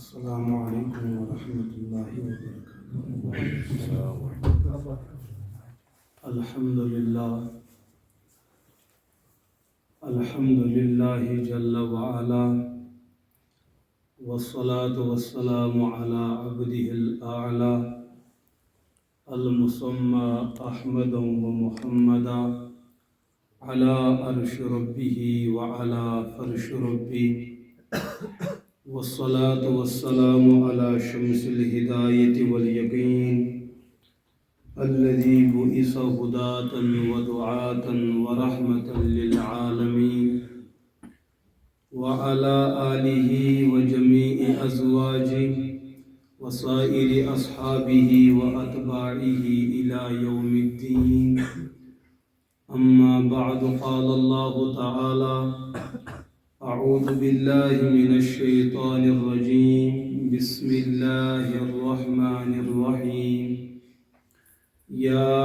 السلام علیکم ورحمۃ اللہ وبرکاتہ۔ الحمد للہ جل وعلا، والصلاة والسلام على عبده الأعلى المسمى أحمد ومحمدا على عرش ربه وعلى فرش ربه، والصلاة والسلام على شمس الهداية واليقين الذي بعث هداة ودعاة ورحمة للعالمين، وعلى آله وجميع أزواجه وسائر أصحابه وأتباعه إلى يوم الدين. أما بعد، قال الله تعالى: أعوذ بالله من الشيطان الرجيم، بسم الله الرحمن الرحيم. يا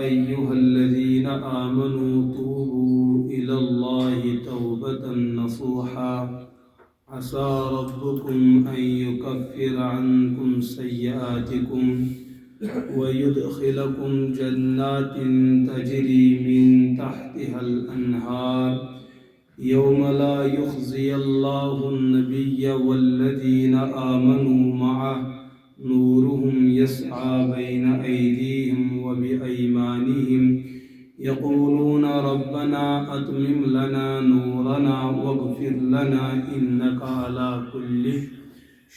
أيها الذين آمنوا توبوا إلى الله توبة نصوحا عسى ربكم أن يكفر عنكم سيئاتكم ويدخلكم جنات تجري من تحتها الأنهار يوم لا يخزي الله النبي والذين آمنوا معه نورهم يسعى بين أيديهم وبأيمانهم يقولون ربنا أتمم لنا نورنا واغفر لنا إنك على كل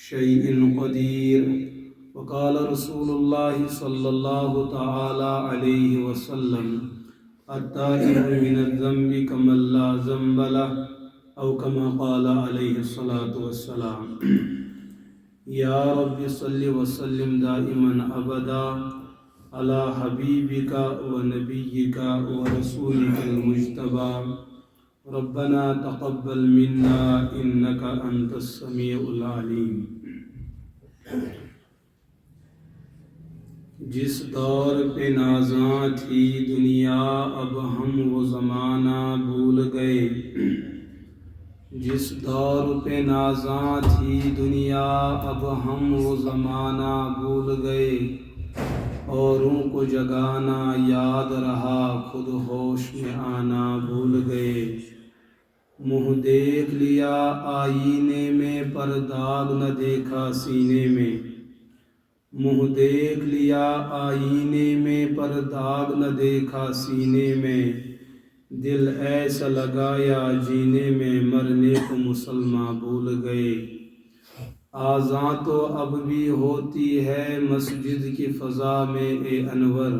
شيء قدير. وقال رسول الله صلى الله تعالى عليه وسلم: التائب من الذنب كمن لا ذنب له، أو كما قال عليه الصلاة والسلام. یا رب صل وسلم دائما ابدا على حبیبک ونبیک ورسولک المجتبى. ربنا تقبل منا انک انت السمیع العلیم. جس دور پہ نازاں تھی دنیا اب ہم وہ زمانہ بھول گئے. جس دور پہ نازاں تھی دنیا اب ہم وہ زمانہ بھول گئے. اوروں کو جگانا یاد رہا خود ہوش میں آنا بھول گئے. منہ دیکھ لیا آئینے میں پر داغ نہ دیکھا سینے میں. منہ دیکھ لیا آئینے میں پر داغ نہ دیکھا سینے میں. دل ایسا لگایا جینے میں مرنے کو مسلمان بھول گئے. آذان تو اب بھی ہوتی ہے مسجد کی فضا میں اے انور.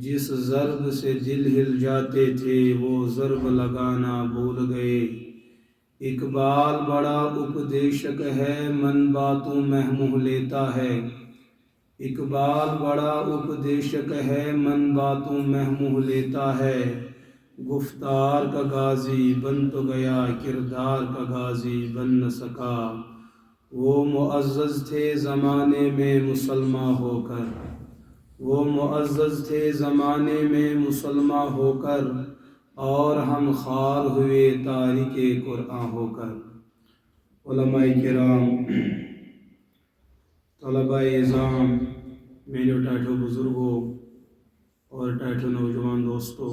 جس ضرب سے دل ہل جاتے تھے وہ ضرب لگانا بھول گئے. اقبال بڑا اپدیشک ہے من باتوں محموہ لیتا ہے. اقبال بڑا اپدیشک ہے من باتوں محموہ لیتا ہے. گفتار کا غازی بن تو گیا کردار کا غازی بن نہ سکا. وہ معزز تھے زمانے میں مسلمان ہو کر. وہ معزز تھے زمانے میں مسلمان ہو کر. اور ہم خوار ہوئے تارک قرآن ہو کر. علماء کرام، طلباء اعظام، میرے ٹاٹھو بزرگوں اور ٹاٹھو نوجوان دوستوں،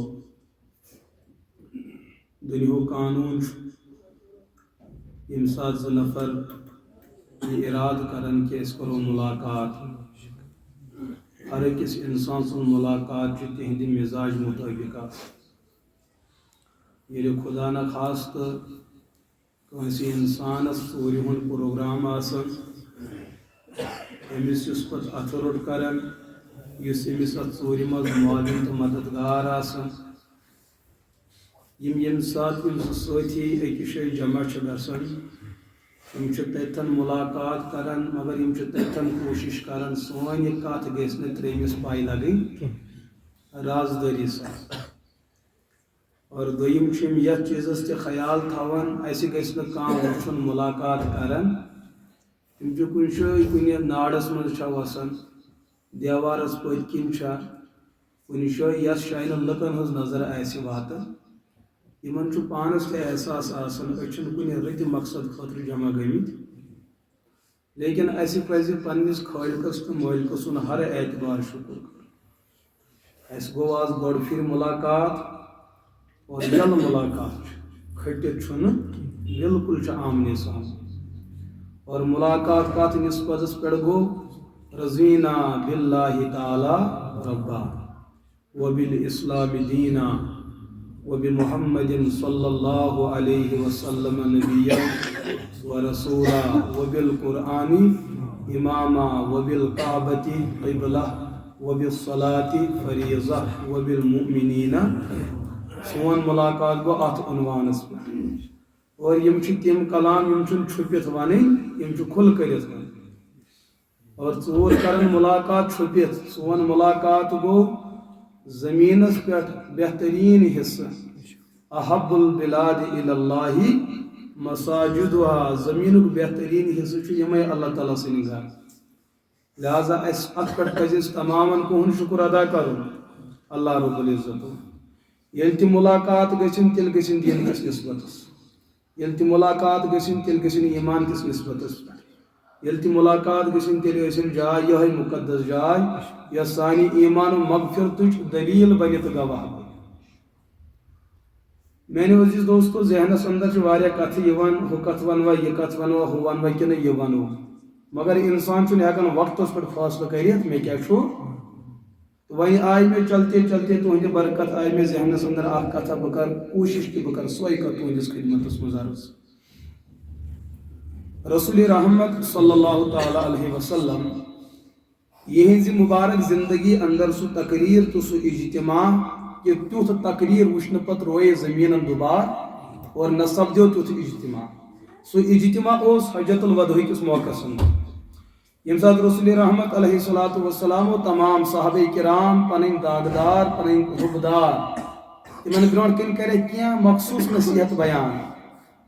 دنیا قانون یم سات زٕ نفر یہ اراد کرن کہ اس کرو ملاقات. ہر أکس انسان سن ملاقات تہند مزاج مطابق. یل خدا نہ خاصت کنسی انسانس ژوٗرِ ہُنٛد پروگرام آسان، أمس یُس پتہٕ اتھٕ روٚٹ کران، یُس أمس اتھ ژوٗرِ منٛز معاون تہٕ مددگار آسان، یم سات یم زٕ سٲتھی أکِس جایہِ جمع چھِ گژھان، یم چھِ تتھن ملاقات کران، مگر یم چھِ تتھن کوشش کران سٲنۍ یہِ کتھ گژھِ نہٕ ترٛیٚیمِس پاے لگٕنۍ رازدٲری سان. اور دوٚیِم چھِ یم یتھ چیٖزس تہِ خیال تھاوان اسہِ گژھِ نہٕ کانٛہہ وٕچھُن ملاقات کران. یم چھِ کُنہِ جایہِ کُنہِ ناڑس منٛز چھا وسان، دیوارس پٔتۍ کِنۍ چھا کُنہِ جایہِ یتھ جایہِ نہٕ لُکن ہٕنٛز نظر آسہِ واتان. یمن چھُ پانس تہِ احساس آسان أسۍ چھِنہٕ کُنہِ رٕتہِ مقصد خٲطرٕ جمع گٔمٕتۍ. لیکن اسی پزِ پننس خالقس تو مالکس سن ہر اعتبار شکر کر اس گو آز گۄڈٕ پھر ملاقات اور یل ملاقات کھٹت چھُنہٕ بالکل چھ آمنے سامنے اور ملاقات کت نسبتس پہ گو رضینا باللہ تعالی ربا وبالاسلام دینا وبمحمد صلی اللہ علیہ وسلم نبیا ورسولا وبالقرآن اماما وبالکعبۃ قبلہ وبالصلاۃ فریضہ وبالمؤمنین سون ملاقات گو ات عنوانس پہ اور یم چھ تم کلام یم چھن چھپت ون یم چھ کھل کرت ون اور ژور کرن ملاقات چھپت سون ملاقات گو زمینس پہ بہترین حصہ احب البلاد الی اللہ مساجدها زمین بہترین حصہ چھ یمے اللہ تعالیٰ سن گھر لہذا اس ات پہ پزِ تمام کہن شکر ادا کرن اللہ رب العزت یل تہ ملاقات گژھن تیل گژھن دین کس نسبتس یل تہ ملاقات گژھن تیل گژھن ایمان کس نسبتس پہ یل تہ ملاقات گژھن تیل گژھن جائے یہ مقدس جائے یا سانی ایمان و مغفرتچ دلیل بنت گواہ میانہ عزیز دوستو ذہنس اندر واریاہ کتھ یوان ہو کتھ ونوا یہ کتھ ونوا ہو ونوا کہ یہ ونو مگر انسان چھُنہٕ ہیکان وقتس پہ فاصلہ کرت مے کیا چھُ وہیں آئی میں چلتے چلتے تہندِ برکت آئی میں ذہنس اندر اخ کتھا بہ کر کوشش کہ بہ کر سوے کتھ تہندس خدمتس مز عرض رسول رحمت صلی اللہ تعالی علیہ وسلم یہنز مبارک زندگی اندر سو تقریر تو سو اجتماع کہ تیوتھ تقریر وچھن پت روئے زمین دوبار اور نہ سپدیو تیوتھ اجتماع سو اجتماع اس حجت الوداع کس موقع سن یم سات رسول رحمت علیہ الصلوۃ والسلام و تمام صحابہ کرام پنن داغدار پنن حبدار تمن برونٹ کن کرے کیا مخصوص نصیحت بیان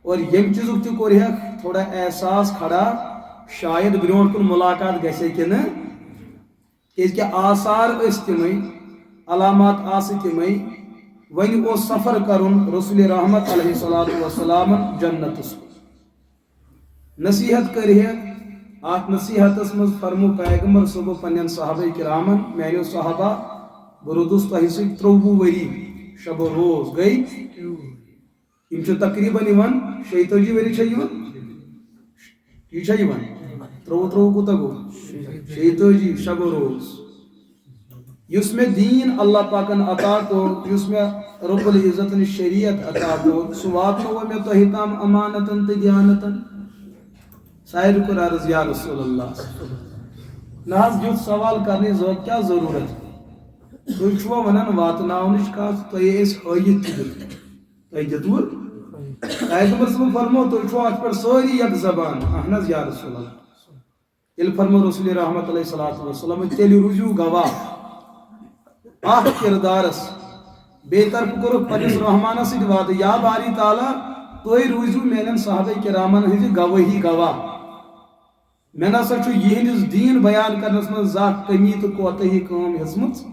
اور یم چیزک تہ کور تھوڑا احساس کھڑا شاید برونٹ کن ملاقات گژھے کہ نہ کہ آثار اس تمے علامات آس تمے ون او سفر کرن رسول رحمت علیہ الصلوۃ والسلام جنتس نصیحت کرے ات نصیحتس مز فرمو پیغمبر صبح پنن صحابہ کرامن میانو صحابہ برودس تہ سی 23 وری شب و روز گئی یم چھ تقریباً 46 وری چھ یہ چھ 23 کوتا گو 46 شب و روز یس میں دین اللہ پاکن عطا کو یس میں رب العزت نے شریعت عطا کو سواتو میں تو ہتام امانتن تے دیانتن سائر کو عرض یا رسول اللہ ناز جو سوال کرنے ضرورت کیا ضرورت تو چھو ونن واتناونش کا تو یہ اس حیت تھی تو جدور پیغمبر صلی فرمو تو چھو اٹ پر سوری یک زبان احنز یا رسول اللہ ال فرمو رسول رحمت علیہ الصلوۃ والسلام تیلی رجوع گواہ آہ کردارس بے طرف کرو پنس رحمانہ سے وعدہ یا باری تعالی تو روزو میرن صحابہ کرامن ہز گواہی گواہ میں نسا چھو یہندس دین بیان کرنس من ذات کمی تو کوتہی کام ہسمت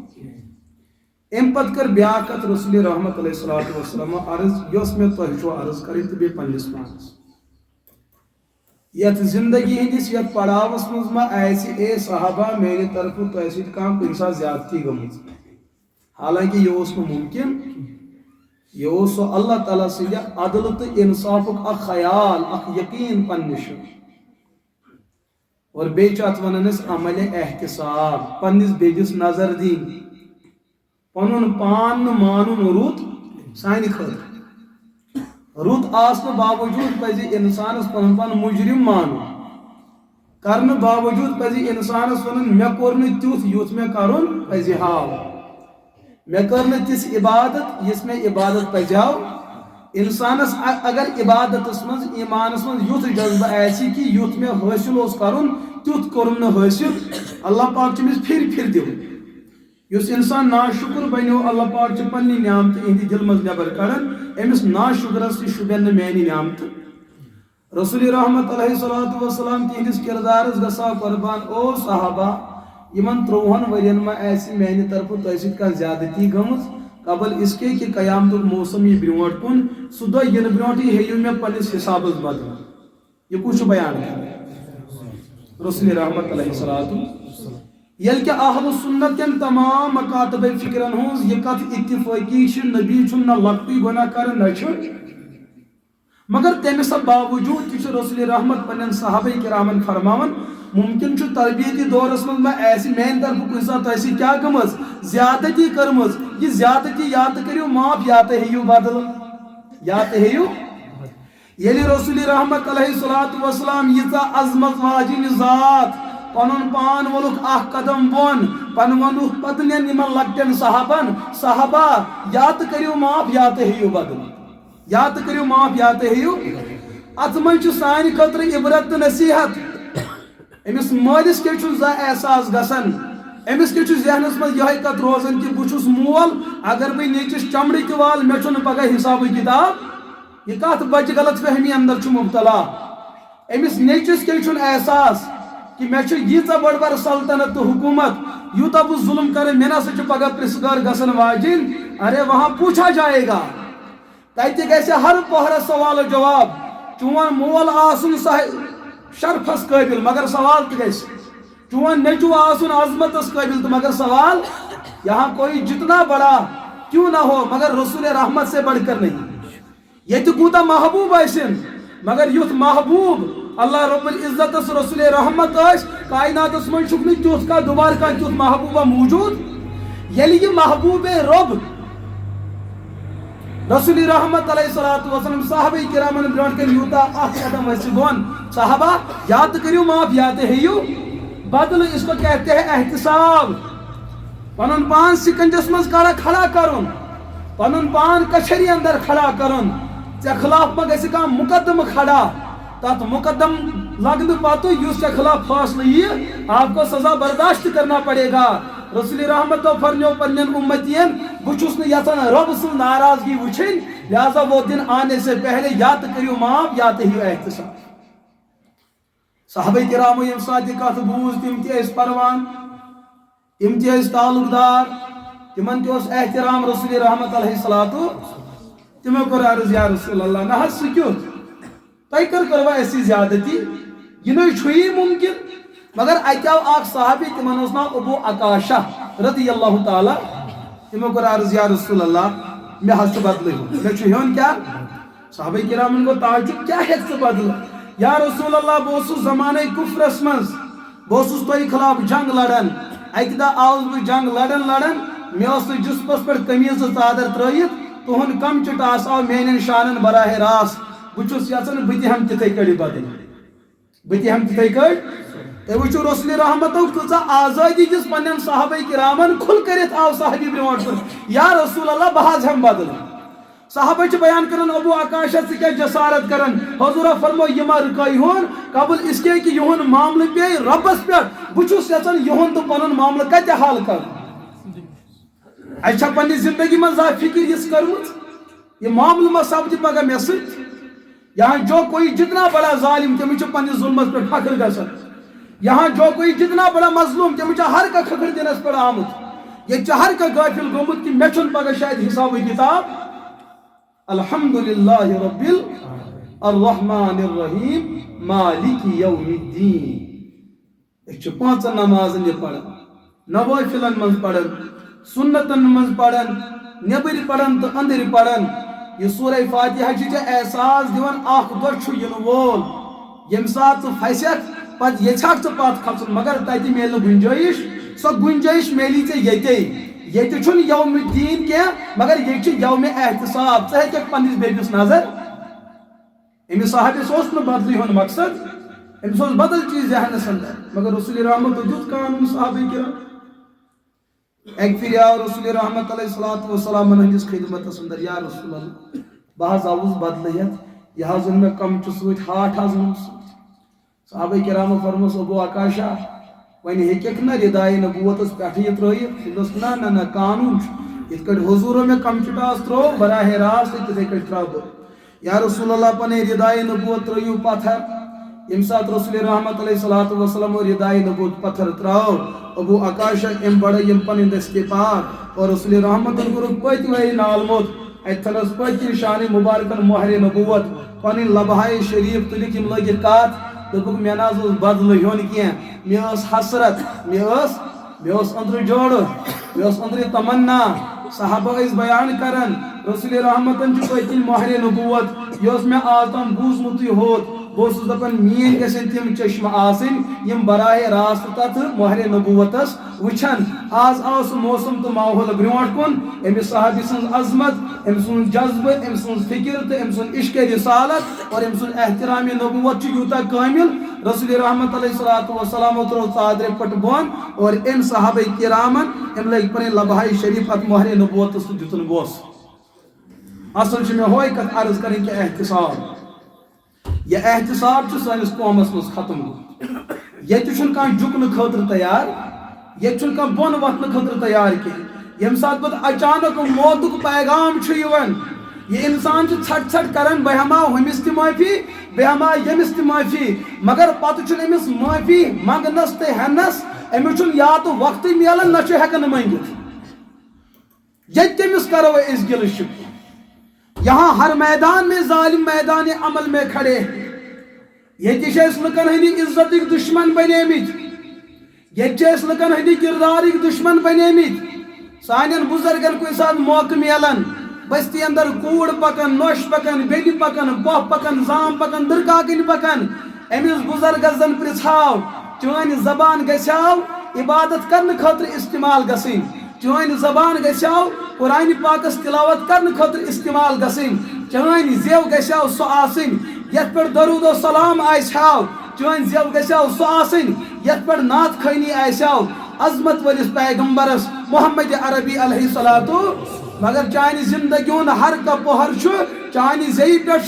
ام پت کر بیاکت رسول رحمت علیہ الصلوۃ والسلام عرض یوس میں تو چھو عرض کریں تو بے پنس پانس یت زندگی ہندس یت پڑاوس مز ما ایسی اے صحابہ میرے طرف تو ایسی کام کنسا زیادتی گمت حالانکہ یہ اس کو ممکن یہ اس اللہ تعالیٰ سے عدل تو انصاف اخ خیال اخ یقین پنش اور بیچ ات وننس عمل احتساب پنس بیس نظر دین پنن پان مانن رت سانہ خاطر رت آسن باوجود پزِ انسانس پن پان مجرم مانن کرن باوجود پزِ انسانس ونن مے کور نہ تیُتھ یُتھ مے کرن پزِ ہاو مے کر نہ تِژھ عبادت یس میں عبادت پزیاو انسانس اگر عبادتس من ایمانس من یُتھ جذبہ آسی کہ یُتھ میں حاصل اس کرن تیُتھ کرم نہ حاصل اللہ پاک چمس پھر پھر دیو یس انسان ناشکر بنیو اللہ پاک چھ پننی نعمت اہندِ دل مز نبر کڑان امس ناشکرس تہ شبین نہ میانی نعمت رسول رحمت علیہ الصلوۃ والسلام تہندس کردارس گسا قربان او صحابہ یمن 30 ورین ما ایسی میانہ طرف تہ سۭتۍ کانٛہہ زیادتی گٔمٕژ قبل اس کے کہ قیامتک موسم یہ برونٹ کن سہ دہ ین برونٹ ہیو مے پنس حسابس بدل یہ کچھ بیان کر رسول رحمت علیہ الصلوۃ یل کہ اہل سنت کن تمام مکاتب فکرن ہز یہ کت اتفاقی نبی نہ لکٹی گناہ کر مگر تمہ سب باوجود تہ رسول رحمت پنن صحابہ کرامن فرماون ممکن تربیتی دورس من ایسی میان طرف کن سات تھی کیا گمز زیادتی کرمز یہ زیادتی یا تو کریو معاف یا تو ہیو بدل یا تو ہیو یلی رسول رحمت علیہ الصلوۃ والسلام یژا عظمت واجن ذات پنن پان ولک اخ قدم بون پن ونو پتن نمن لگتن صحابہ یا تو کریو معاف یا تو ہیو بدل یا تو کریو معاف یا تو ہیو ات من سان خطر عبرت تو نصیحت امس مالس کیا احساس گسان امس کیا ذہنس من یہ کت روزان کہ بہس مول اگر بہ نیچس چمڑ تہ وال مے چھ پگہ حساب کتاب یہ کت بچہ غلط فہمی اندر مبتلا امس نیچس کیا احساس کہ مے ییژا بڑ بار سلطنت تو حکومت یوتا بہ ظلم کرے مے نسا پگہ پرسگار گسن واجن ارے وہاں پوچھا جائے گا تتہ گژھِ ہر پہر سوال و جواب چون مول آسن شرفس قابل مگر سوال تہ گژھِ چون نیچو آسن عظمتس قابل تو مگر سوال یہاں کوئی جتنا بڑا کیوں نہ ہو مگر رسول رحمت سے بڑھ کر نہیں یہ کوتا محبوب آسن مگر یوت محبوب اللہ رب العزت رسول رحمت کائنات من چھک تیت کا دوبارہ کا تیت محبوبہ موجود یلی یہ محبوب رب رسول رحمت علیہ الصلوۃ والسلام صحابہ کرامن برونٹ کن یوتا اخ قدم اس بون صحابہ یاد کریو معاف یاد ہیو بدل اس کو کہتے ہیں احتساب پنن پان سکنجس مز کھڑا کرن پنن پان کچھری اندر کھڑا کرن ژے خلاف ما گژھِ کانٛہہ مقدم کھڑا تات مقدم لگنے پتہ اس کے خلاف فاصلہ یہ آپ کو سزا برداشت کرنا پڑے گا رسول رحمت فرمیو پنن امتین بچھس نہ یژھان رب سن ناراضگی وچھن لہذا وہ دن آنے سے پہلے یا تو کریو معاف یا تو ہیو احتساب صحابہ کرام یم ساتھ کت بوز تم تہ پروان تم تہ تعلق دار تمن تہ احترام رسول رحمت علیہ الصلوۃ تمو کور عرض یا رسول اللہ نہ سہ کیت تہ کروا اسی زیادتی یہ نئی ممکن مگر اتہ آو اخ صحابی تمن اس ناو ابو عکاشہ رضی اللہ تعالی تمو کور عرض یا رسول اللہ مے حس بدل مے چھ ہون کیا صحابہ کرامن کو تعجب کیا ہے بدل یا رسول اللہ بہس زمانہ کفرس مز بہس تہ خلاف جنگ لڑن اکہ دہ آوس بہ جنگ لڑن مے اس جسمس پہ قمیض چادر ترائیت تہن کم ٹاس آو میان شانن براہ راست بچس یژھان بہ ہم تتھے کڑی بدل بہ ہم تتھے کڑ تہ وچھو رسول رحمت کۭژاہ آزادی دِژ پنن صحابہ کرامن کھل کرت آو صحابی برونٹ کن یا رسول اللہ بہ حظ ہم بدل صحابہ چھ بیان کرن ابو عکاشہ سے کیا جسارت کرن حضور فرمو یہ ما رکائی ہون قبل اس کے کہ یہن معاملہ پہ ربس پہ بچھس یژھان یہن تو پنن معاملہ کتہ حل کر اچھا پنی زندگی من زا فکر اس کرمت یہ معاملہ ما سپدِ پگہ مے سۭتۍ یہاں جو کوئی جتنا بڑا ظالم تمس چھ پننس ظلمس پہ فخر گژھان یہاں جو کوئی جتنا بڑا مظلوم تمس چھ ہر کانٛہہ خبر دنس پہ آمت یہ ہر کانٛہہ غافل گومت کہ مے چھُنہٕ پگہ شاید حساب کتاب الحمدللہ رب الرحمن الرحیم مالک یوم الدین ایک پانچ نمازن یہ پڑھن نوافلن من پڑھن سنتن من پڑھن نبر پڑھن تو اندر پڑھن یہ سورہ فاتحہ چھ احساس دیوان اخ دۄہ چھُ ینہٕ وول یم سات ژٕ پھسیکھ پتہٕ یژھکھ ژٕ پتھ کھسُن مگر تتہِ میلہِ گنجٲیش سۄ گنجٲیش میلی ژےٚ ییٚتے یہ چھُنہٕ یوم الدین کینٛہہ مگر یہ چھُ یوم احتساب ژٕ ہیٚککھ پننس بیبس نظر امس صحابس اوس نہٕ بدلٕے ہُنٛد مقصد امس اوس بدل چیز ذہنس اندر مگر رسول رحمت دیُت قانون صحابہ کرام ایک پھر آو رسول رحمت علیہ الصلوۃ والسلام ہندس خدمتس اندر یا رسول اللہ بہ حظ آوُس بدلٲیِتھ یہ حظ اوٚن مےٚ کمچہِ سۭتۍ ہاٹھ حظ اوٚنُم سۭتۍ صحابہ کرامو فرموس ابو عکاشہ وۄنۍ ہیٚککھ نہ ردایہِ نبوتس پٮ۪ٹھٕ یہِ ترٲیِتھ دوٚپنس نہ نہ قانون چھُ یِتھ کٲٹھۍ حضوٗرو مےٚ کمچہِ ٹاس ترٛوو براہ راست تِتھَے کٲٹھۍ ترٛاو بہٕ یا رسول اللہ پنٕنۍ ردایہِ نبوت ترٲیِو پتھر ییٚمہِ ساتہٕ رسول رحمت علیہ الصلوۃ والسلام ردایہِ نبوت پتھر ترٛاو ابو عکاشہ ام بڑے یم پنٕنۍ دستہِ پاک اور رسول رحمتن کوٚرُکھ پٔتۍ ؤری نالموت اتہِ تھنس پٔتۍ کِنۍ شانہِ مبارکن مۄہرِ نبوت پنٕنۍ لبہائے شریف تُلِکھ یم لٲگِکھ کتھ دوپک مے ناز بدل ہیون کی مے حسرت مے اندر جوڑ مے اندر تمنا صحابہ اس بیان کرن رسول رحمتن چھ پتن مہر نبوت یہ مے آز تام بوزمت ہوت بہس دپان مین گھن تم چشم آسن یم براہ راست تت مہر نبوتس وچھن آز آو سہ موسم تو ماحول برونٹ کن امس صحابی سن عظمت ام سن جذبہ ام سن فکر تو ام سن عشق رسالت اور ام سن احترام نبوت یوتا کامل رسول رحمت علیہ الصلوۃ والسلام ترو ژادر پٹ بون اور ام صحابہ کرامن ام لگ پن لبہائی شریف ات مہر نبوت تو دتن بوس اصل چھ مے ہوئی کت عرض کرن کہ احتساب یہ احتساب سانس قومس مز ختم یہ کان جکن خاطر تیار یہ کان بون وتن خاطر تیار کی یم سات پتہ اچانک موتک پیغام یہ انسان ژھٹ ژھٹ کران بہ ہما ہمس تہ معافی بہ ہما یمس تہ معافی مگر پتہ امس معافی منگنس تہ ہنس امس یا تو وقت ملان نہ ہیکان منگت یہ تمس کرو اس گل شکر یہاں ہر میدان میں ظالم میدان عمل میں کھڑے یہ لکن ہندی عزت دشمن بنے یہ لکن ہندی کردار دشمن بنے سان بزرگن کو ساتھ موقع ملان بستی اندر کوڑ پکن نوش پکن بیڈ پکن پوہ پکن زام پکن درکاکن پکن امس بزرگس زن پرژھاو چون زبان گژھاو عبادت کرنے خاطر استعمال گژھن چون زبان گژھاو قرآن پاکس تلاوت کرنے خاطر استعمال گژھن چون زیو گژھاو سہ آسن یت پہ درود و سلام آسہاو چون زیو گژھاو سہ آسن یت پہ نعت خانی آسہاو عظمت ولس پیغمبرس محمد عربی علیہ الصلوۃ مگر چانہ زندگی ہند ہر کا پہر چانہ زی پہ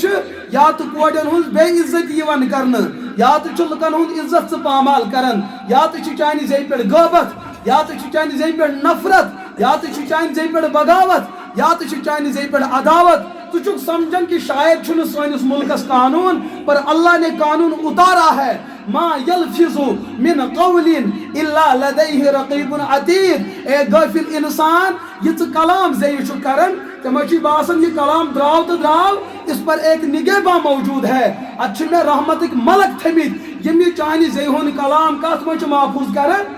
یا تو کوڑن ہز بے عزت یوان کرنے یا تو لکن ہند عزت پامال کرن یا تو چانہ زی پہ غیبت یا تو چانہ زی پہ نفرت یا تو چانہ زی پہ بغاوت یا تو چانہ زی پہ عداوت تو چھک سمجھن کہ شاید چھن سانس ملکس قانون پر اللہ نے قانون اتارا ہے ما یلفظ من قول الا لدیہ رقیب عتید اے غافل انسان یہ کلام زی چھ کرن تمہیں باسن یہ کلام دراو تو دراو اس پر ایک نگہباں موجود ہے اچھ میں رحمتک ملک تھمت یم یہ چانہ زی ہون کلام کت من محفوظ کرن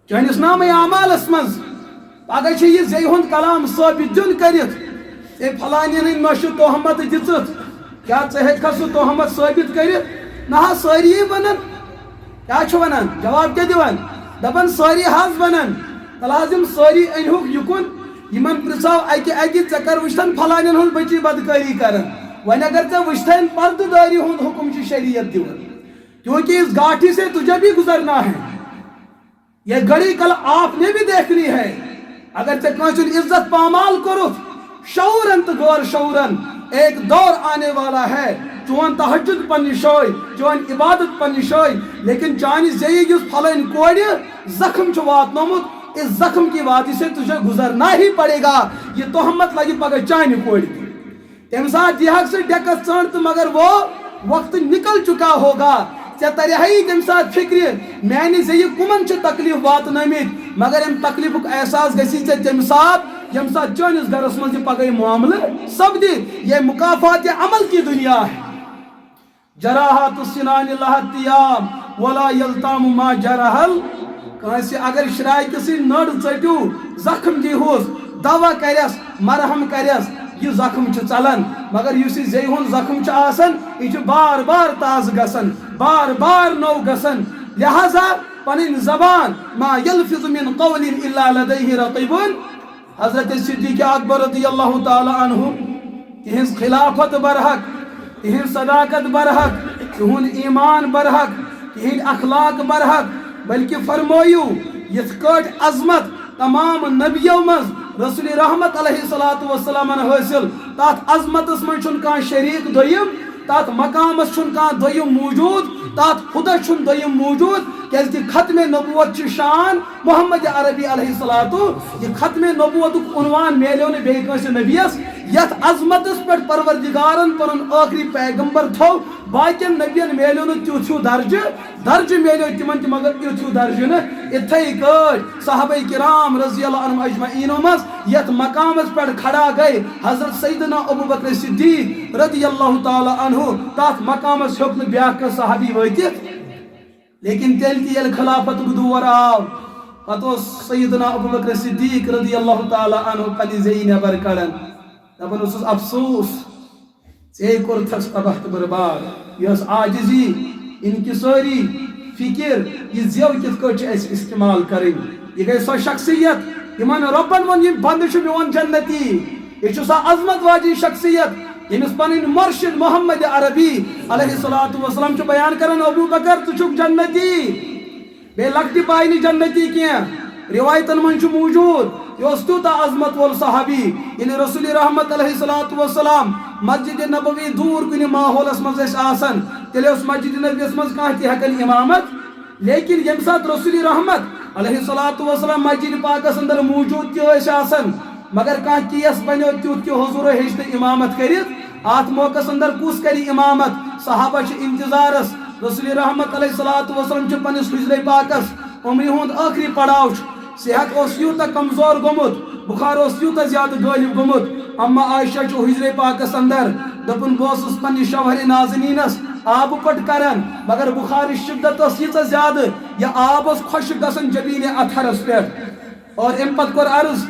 چانس نام اعمال اسمز اگر یہ زی ہند کلام ثابت دن کرت اے فلانی ہند مش تہمت دت کیا ژٕ سہ تہمت ثابت کرت نہ ساری ونان کیا ونان جواب کیا دان دپان ساری حض ونان لازم ساری انہوک یکن یمن پرژھاو اکہ ژے کر وچھتن فلانین ہند بچی بدکاری کرن ون اگر ژے وچھتن پردہ داری ہند حکم چھ شریعت دیوان کیونکہ اس گاٹھی سے تجھے بھی گزرنا ہے یہ گھڑی کل آپ نے بھی دیکھنی ہے اگر ژے کانسن عزت پامال کرت شعورن تو غور شعورن ایک دور آنے والا ہے چون تہجد پنہ شوی چون عبادت پنہ شوی لیکن چانہ زی اس پھلن کوڑ زخم چھ واتنومت اس زخم کی وادی سے تجھے گزرنا ہی پڑے گا یہ تہمت لگی پگہ چانہ کوڑ تم ساتھ یہ حق سے ڈیکس ژانٹ تو مگر وہ وقت نکل چکا ہوگا ژے ترہی تم ساتھ فکر میانہ زی کمن چھ تکلیف واتنمت مگر ام تکلیفک احساس گژھی ژے تم ساتھ یم ساتھ چانس گرس مز پگہ معاملہ سپدِ یہ مکافات عمل کی دنیا ہے جراحات السنان لہت تیام ولا یلتام ما جرحل کانسی اگر شرائع کسی نڑ ژٹیو زخم دیہوس دوا کرس مرہم کرس یہ زخم چھ ژلان مگر یس زی ہند زخم چھ آسان یہ بار بار تازہ گژھان بار بار نو گژھان لہذا پنن زبان ما یلفظ من قول الا لدیہ رقیب حضرت صدیق اکبر رضی اللہ تعالی عنہ تہذ خلافت برحق تہذ صداقت برحق تہذ ایمان برحق تہذ اخلاق برحق بلکہ فرمویو یت کٹ عظمت تمام نبیو مز رسول رحمت علیہ الصلوۃ والسلام حاصل تات عظمتس من چھن کان شریک دویم تات مقامس چھن کان دویم موجود تات خدا چھن دویم موجود کہ ختم نبوت چھ شان محمد عربی علیہ الصلوۃ یہ ختم نبوت عنوان میلیو نے بیٚیہِ کٲنٛسہِ نبیس یت عظمتس پہ پروردگارن پن آخری پیغمبر تھو باقین نبین میلو نا تیو درجہ میلو تمن تہ مگر تیو درجہ نا اتھے کٹ صحابہ کرام رضی اللہ عنہم اجمعین مز یت مقامس پہ کھڑا گئے حضرت سیدنا ابو بکر صدیق رضی اللہ تعالی عنہ تات مقامس ہیوک بیاکھ صحابی واتت لیکن تیل تہ یل خلافت دور آو پتہ سیدنا ابو بکر صدیق رضی اللہ تعالی عنہ پنہ زی نبر کڑان دپان اوسس افسوس ے کورتھس تباہ تو برباد یہ عاجزی انکساری فکر یہ زیو کت کٹ استعمال کریں یہ گئی سو شخصیت یمن ربن ون یہ بند میون جنتی یہ سو عظمت واجی شخصیت یمس پن مرشد محمد عربی علیہ الصلوۃ والسلام بیان کران ابو بکر تو چھک جنتی بے لکٹی پائنی جنتی کی روایتن من موجود یہ تیوتا عظمت وول صحابی یعنی رسول رحمت علیہ الصلوۃ والسلام مسجد نبوی دور کن ماحولس مز آسان تیل مسجد نبویس مز کھانا تہ ہیکن امامت لیکن یم سات رسول رحمت علیہ الصلوۃ والسلام مسجد پاکس اندر موجود تہ آسان مگر کھانا کیس بنو تیت کہ حضور ہیچ امامت کرت ات موقع اندر کس کری امامت صحابہ انتظارس رسول رحمت علیہ الصلوۃ والسلام پنس حجر پاکس عمری ہند آخری پڑاؤ صحت یوتہ کمزور گومت بخار یوتہ زیادہ غالب گومت اما عائشہ حجر پاکس اندر دپن بہس پنہ شوہر نازنینس آب پٹ کران مگر بخار شدت ییژہ زیادہ یہ آب خشک گژھان جبین اتھرس پہ اور ام پتہ کور عرض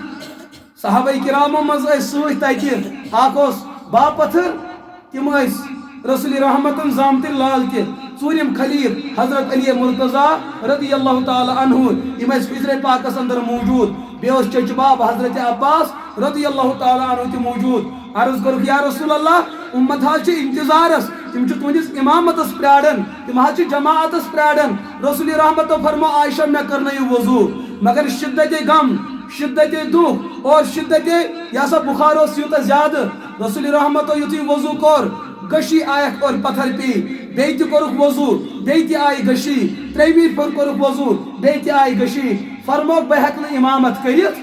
صحابہ کرامو مز ست تتہ اخ با پتھر تم رسول رحمتن زامت لال کے ژوٗرِم خلیف حضرت علی مرتضی رضی اللہ تعالی عنہ یم حجر پاکس اندر موجود بیس چچ باب حضرت عباس رضی اللہ تعالی عنہ تہ موجود عرض کورک یا رسول اللہ امت حظ انتظارس تم تہندس امامتس پرارن تم حظ جماعتس پرارن رسول رحمتو فرمو عائشہ مے کرنٲیِو وضو مگر شدت غم شدت دکھ اور شدت یہ سا بخار یوتہ زیادہ رسول رحمتو یتھی وضو کور گشی آیک اور پتھر پی بیت کورک وضو بیت آئی گشی تریمیر پھر کورک وضو بیت آئی گشی فرموک بہ ہیکہ امامت کرت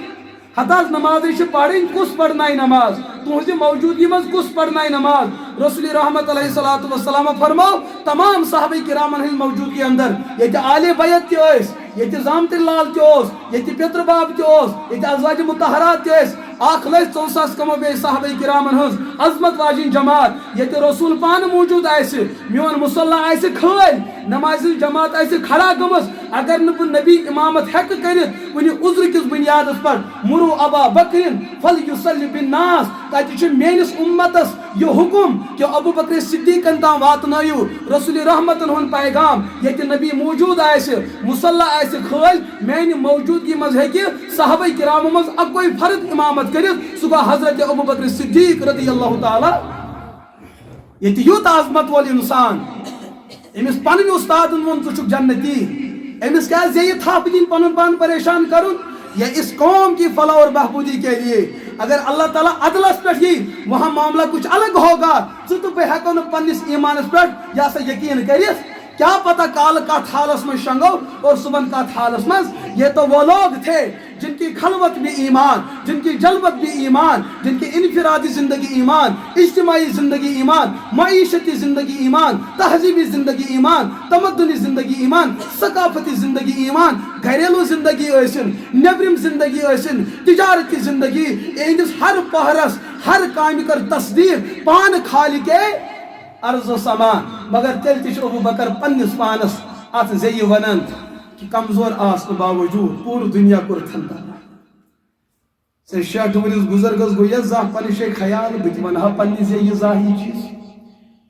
ہتاز نماز پڑھیں کس پڑھنائے نماز تہذی موجودگی مز کس پڑھنائے نماز رسول رحمت علیہ الصلوۃ والسلام فرمو تمام صحابہ کرامن ہند موجودگی اندر یہ آل بیت یہ زامت لال یہ پتر باب یہ ازواج مطہرات اخ لچھ 4,000 کمو بے صحابہ کرامن ہز عظمت واجن جماعت یہ رسول پان موجود میون مصلی آئے کھل نماز جماعت آئے کھڑا گمس اگر نب نبی امامت ہیک کرت کنہ عذر کس بنیاد پر مرو ابا بکر فلیصلی بالناس تتہ میانس امتس یہ حکم کہ ابو بکر صدیقن تام واتنائیو رسول رحمتن ہن پیغام یہ نبی موجود مصلی آئے کھل میانہ موجودگی مز ہیکہ صحابہ کرامو مز اکوئی فرد امامت کرت سہ حضرت ابو بکر صدیق رضی اللہ تعالی یہ یوت عظمت وول انسان امس پنن استاد ون ژٕ چھُکھ جنتی امس کیا یہ تھپ دن پن پان پریشان کرن یہ اس قوم کی فلاح اور بہبودی کے لیے اگر اللہ تعالیٰ عدلس پہ ہی وہاں معاملہ کچھ الگ ہوگا تو بہ ہیکو نہ پنس ایمانس پہ یہ سا یقین کرت کیا پتہ کال کت حالس من شنگو اور صبح کت حالس من یہ تو وہ لوگ تھے جن کی خلوت بھی ایمان جن کی جلوت بھی ایمان جن کی انفرادی زندگی ایمان اجتماعی زندگی ایمان معیشتی زندگی ایمان تہذیبی زندگی ایمان تمدنی زندگی ایمان ثقافتی زندگی ایمان گھریلو زندگی ٲسِن نیبرم زندگی ٲسِن تجارتی زندگی اہندس ہر پہرس ہر کامہ کر تصدیق پان خالق ارض و سمان مگر تیل تہ ابو بکر پنس پانس ات زی ونان کہ کمزور آسن باوجود پور دنیا کور تھنتا سے 60 ورس بزرگس گو یہ زاہ پنہ شے خیال بت ونہا پنہ زی زاہ یہ چیز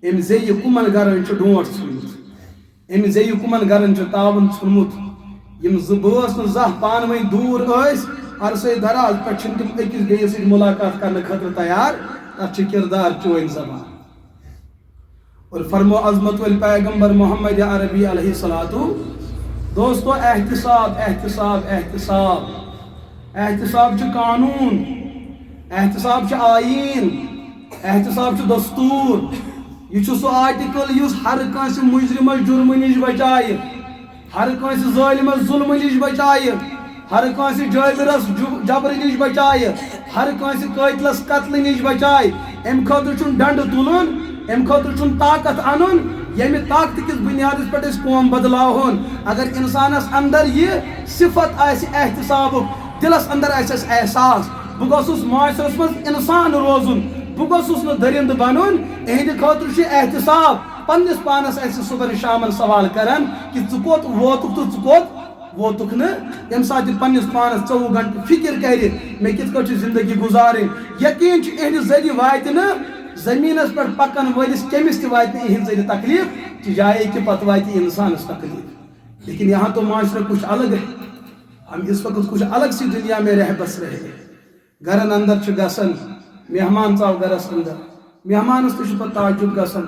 ام زی کمن گرن چھ ڈونٹ ژھنمت ام زی کمن گرن چھ تاون ژھنمت یم زباس نہ زاہ پان وین دور ٲسۍ عرصے دراز پہ چھن تم أکِس بیٚیِس سۭتۍ ملاقات کرنے خاطر تیار تتھ چھ کردار چون زبان اور فرمو عظمت وال پیغمبر محمد عربی علیہ الصلوۃ دوستو احتساب احتساب احتساب احتساب چھ قانون احتساب چھ آئین احتساب چھ دستور یہ چھ سو آرٹیکل یس ہر کنس مجرم جرم نش بچائے ہر کنس ظالم ظلم نش بچائے ہر کنس جابرس جبر نش بچائے ہر کانسی قٲتلس قتل نش بچائے ام خاطر چھن ڈنڈ تلن ام خاطر چھن طاقت انن یمہ طاقت کس بنیادس پہ قوم بدلاون اگر انسانس اندر یہ صفت آس احتساب دلس اندر آس احساس بہ گوسس معاشرس مز انسان روزن بہ گوسس نا درند بنن اہند خاطر احتساب پنس پانس آس صبح شام سوال کران کہ ژٕ کوٚت ووتُکھ تو ژٕ کوٚت ووتُکھ نہٕ ییٚمہِ ساتہٕ یہِ پننس پانس 24 گھنٹہٕ فکر کرِ مےٚ کِتھ کٲٹھۍ چھِ زندگی گزارٕنۍ یقین چھُ اہندِ ذریعہ واتہِ نہٕ زمینس پہ پکن ولس کمس تہ وات اہند ذریعہ تکلیف کہ جائے کہ پتہ وات انسانس تکلیف لیکن یہاں تو معاشرہ کچھ الگ ہے ہم اس وقت کچھ الگ سی دنیا میں رہ بس رہے ہیں گھرن اندر چھ گسن مہمان ژاو گھرس اندر مہمانس تہ پتہ تعجب گسن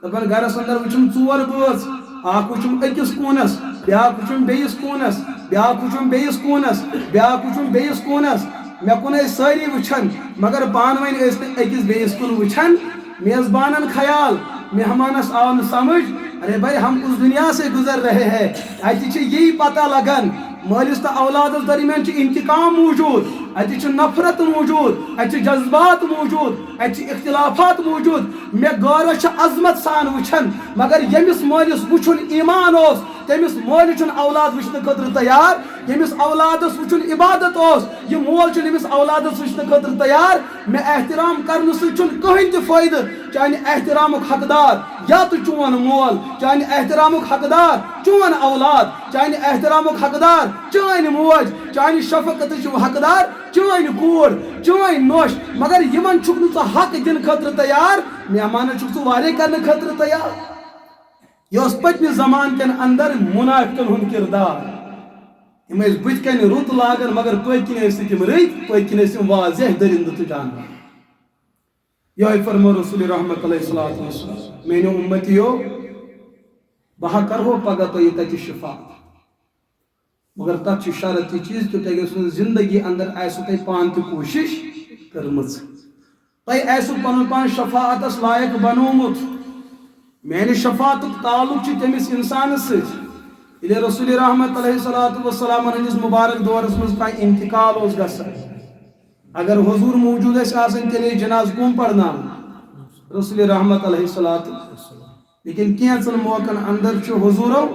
دپان گھرس اندر وچھم ژور بٲژ اکھ وچھم أکِس کوٗنس بیاکھ وچھم بیٚیِس کوٗنس بیاکھ وچھم بیٚیِس کوٗنس بیاکھ وچھم بیٚیِس کوٗنس مے کُن ٲسۍ سٲری وٕچھان مگر پانہٕ ؤنۍ ٲسۍ نہٕ أکِس بیٚیِس کُن وٕچھان میزبانن خیال مہمانس آو نہٕ سمجھ ارے بھائی ہم اس دنیا سے گزر رہے ہیں اتہ چھ یہی پتہ لگان مالس تو اولادس درمیان چھ انتقام موجود اتہ چھ نفرت موجود اتہ چھ جذبات موجود اتہ چھ اختلافات موجود مے غورس چھ عظمت سان وچھان مگر یمس مالس وچھن ایمان اوس تمس مول چھن اولاد وچھن خاطر تیار یمس اولادس وچھن عبادت اوس یہ مول چھن یمس اولادس وچھن خاطر تیار میں احترام کرنے سے چھن کہین تہ فائدہ چانہ احترامک حقدار یا تو چون مول چانہ احترامک حقدار چون اولاد چانہ احترامک حقدار چون موج چانہ شفقت حقدار چون کور چون نوش مگر یمن چھک نہ حق دن خاطر تیار مہمان چھک ژٕ واریاہ کرنے خاطر تیار یہ اس پتمہ زمان کن اندر منافقن ہند کردار یم ٲسۍ بٕتھِ کنہِ رُت لاگان مگر پٔتۍ کِنۍ ٲسۍ نہٕ تِم رٕتۍ پٔتۍ کِنۍ ٲسۍ تِم واضح دٔرِنٛدٕ تہٕ جانور یہوے فرمو رسول رحمت علیہ الصلوۃ والسلام میانیو امتیو بہا کرہو پگہ تۄہہِ تتہِ شفاعت مگر تتھ چھِ شرط یہ چیز کہ تۄہہِ گژھِو زندگی اندر آسِو تۄہہِ پانہٕ تہِ کوٗشش کٔرمٕژ تۄہہِ آسِو پنُن پان شفاعتس لایق بنومُت میانہِ شفاعتُک تعلق چھُ تٔمِس انسانس سۭتۍ ییٚلہِ رسول رحمت علیہ الصلوۃ والسلام ہٕنٛدِس مبارک دورس منٛز کانٛہہ انتقال اوس گژھان اگر حضور موجود ٲسۍ آسان تیٚلہِ ٲسۍ جناز کُم پرناوان رسول رحمت علیہ الصلوۃ لیکن کینٛژن موقعن اندر چھُ حضورو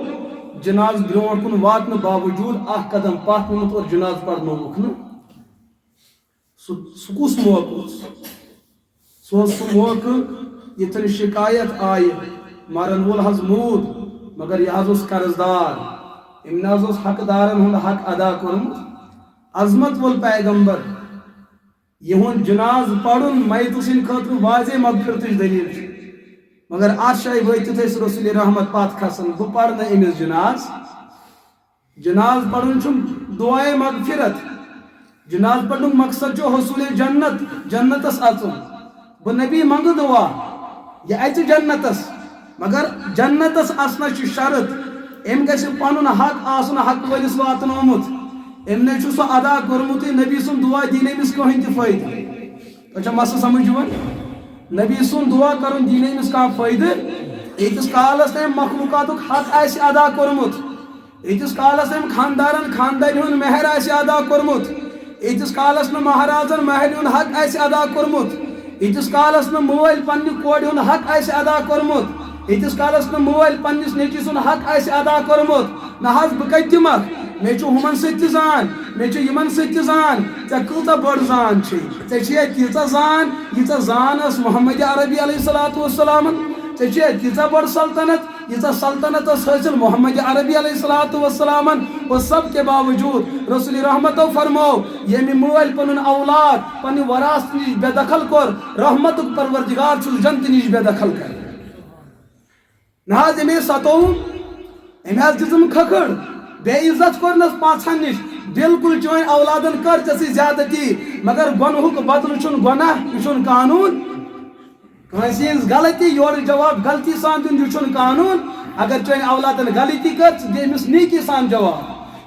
جناز برونٛٹھ کُن واتنہٕ باوجوٗد اکھ قدم پتھ نِمُت اور جناز پرنووُکھ نہٕ سُہ کُس موقعہٕ اوس سُہ اوس سُہ موقعہٕ ییٚتٮ۪ن شکایت آیہِ مرن وول حظ موٗد مگر یہ حظ اوس قرضدار أمۍ نہ حظ اوس حقدارن ہُنٛد حق ادا کوٚرمُت عظمت وول پیغمبر یِہُنٛد جناز پرُن میتہٕ سٕنٛدِ خٲطرٕ واضح مغفرتٕچ دلیٖل چھِ مگر اتھ جایہِ وٲتِتھ ٲسۍ رسول رحمت پتھ کھسان بہٕ پرٕ نہٕ أمِس جناز پرُن چھُم دعائے مغفرت جناز پرنُک مقصد چھُ حصوٗلِ جنتس اژُن بہٕ نبی منگہٕ دعا یہ اژِ جنتس مگر جنتس اژنس چھِ شرط أمۍ گژھِ پنُن حق آسُن حق وٲلِس واتنومُت أمۍ نے چھُ سُہ ادا کوٚرمُتٕے نبی سُنٛد دعا دی نہٕ أمِس کٕہٕنۍ تہِ فٲیدٕ تۄہہِ چھا مسلہٕ سمجھ یِوان نبی سُنٛد دعا کرُن دی نہٕ أمِس کانٛہہ فٲیدٕ ییٖتِس کالس تٔمۍ مخلوقاتُک حق آسہِ ادا کوٚرمُت ییٖتِس کالس تٔمۍ خاندانہِ ہُنٛد مہر آسہِ ادا کوٚرمُت ییٖتِس کالس نہٕ مہرازن مہرنہِ ہُنٛد حق آسہِ ادا کوٚرمُت ییٖتِس کالس نہٕ مٲلۍ پننہِ کورِ ہُنٛد حق آسہِ ادا کوٚرمُت ییٖتِس کالس نہٕ مٲلۍ پننِس نیٚچوۍ سُنٛد حق آسہِ ادا کوٚرمُت نہ حظ بہٕ کتہِ دِمکھ مےٚ چھُ ہُمن سۭتۍ تہِ زان مےٚ چھُ یِمن سۭتۍ تہِ زان ژےٚ کۭژاہ بٔڑ زان چھے ژےٚ چھے تیٖژاہ زان ییٖژاہ زان ٲس محمد عربی علیہ الصلوۃ والسلامن ژےٚ چھے تیٖژاہ بٔڑ سلطنت ییٖژاہ سلطنت ٲس حٲصِل محمد عربی علیہ الصلوۃ والسلامن اور سب کے باوجوٗد رسول رحمتو فرمو ییٚمہِ مٲلۍ پنُن اولاد پننہِ وراثت نِش بے دخل کوٚر رحمتُک پروردگار چھُس جنتہٕ نِش بے دخل کران نہ حظ أمۍ ستووُم أمۍ حظ دِژٕم کھکھٕڑ بے عزت کوٚرنس پانٛژھن نِش بالکل چٲنۍ اولادن کر ژےٚ سۭتۍ زیادتی مگر گۄنہُک بدلہٕ چھُنہٕ گۄناہ یہِ چھُنہٕ قانوٗن کٲنٛسہِ ہٕنٛز غلطی یورٕ جواب غلطی سان دیُن یہِ چھُنہٕ قانوٗن اگر چٲنۍ اولادن غلطی کر ژٕ دِ أمِس نیکی سان جواب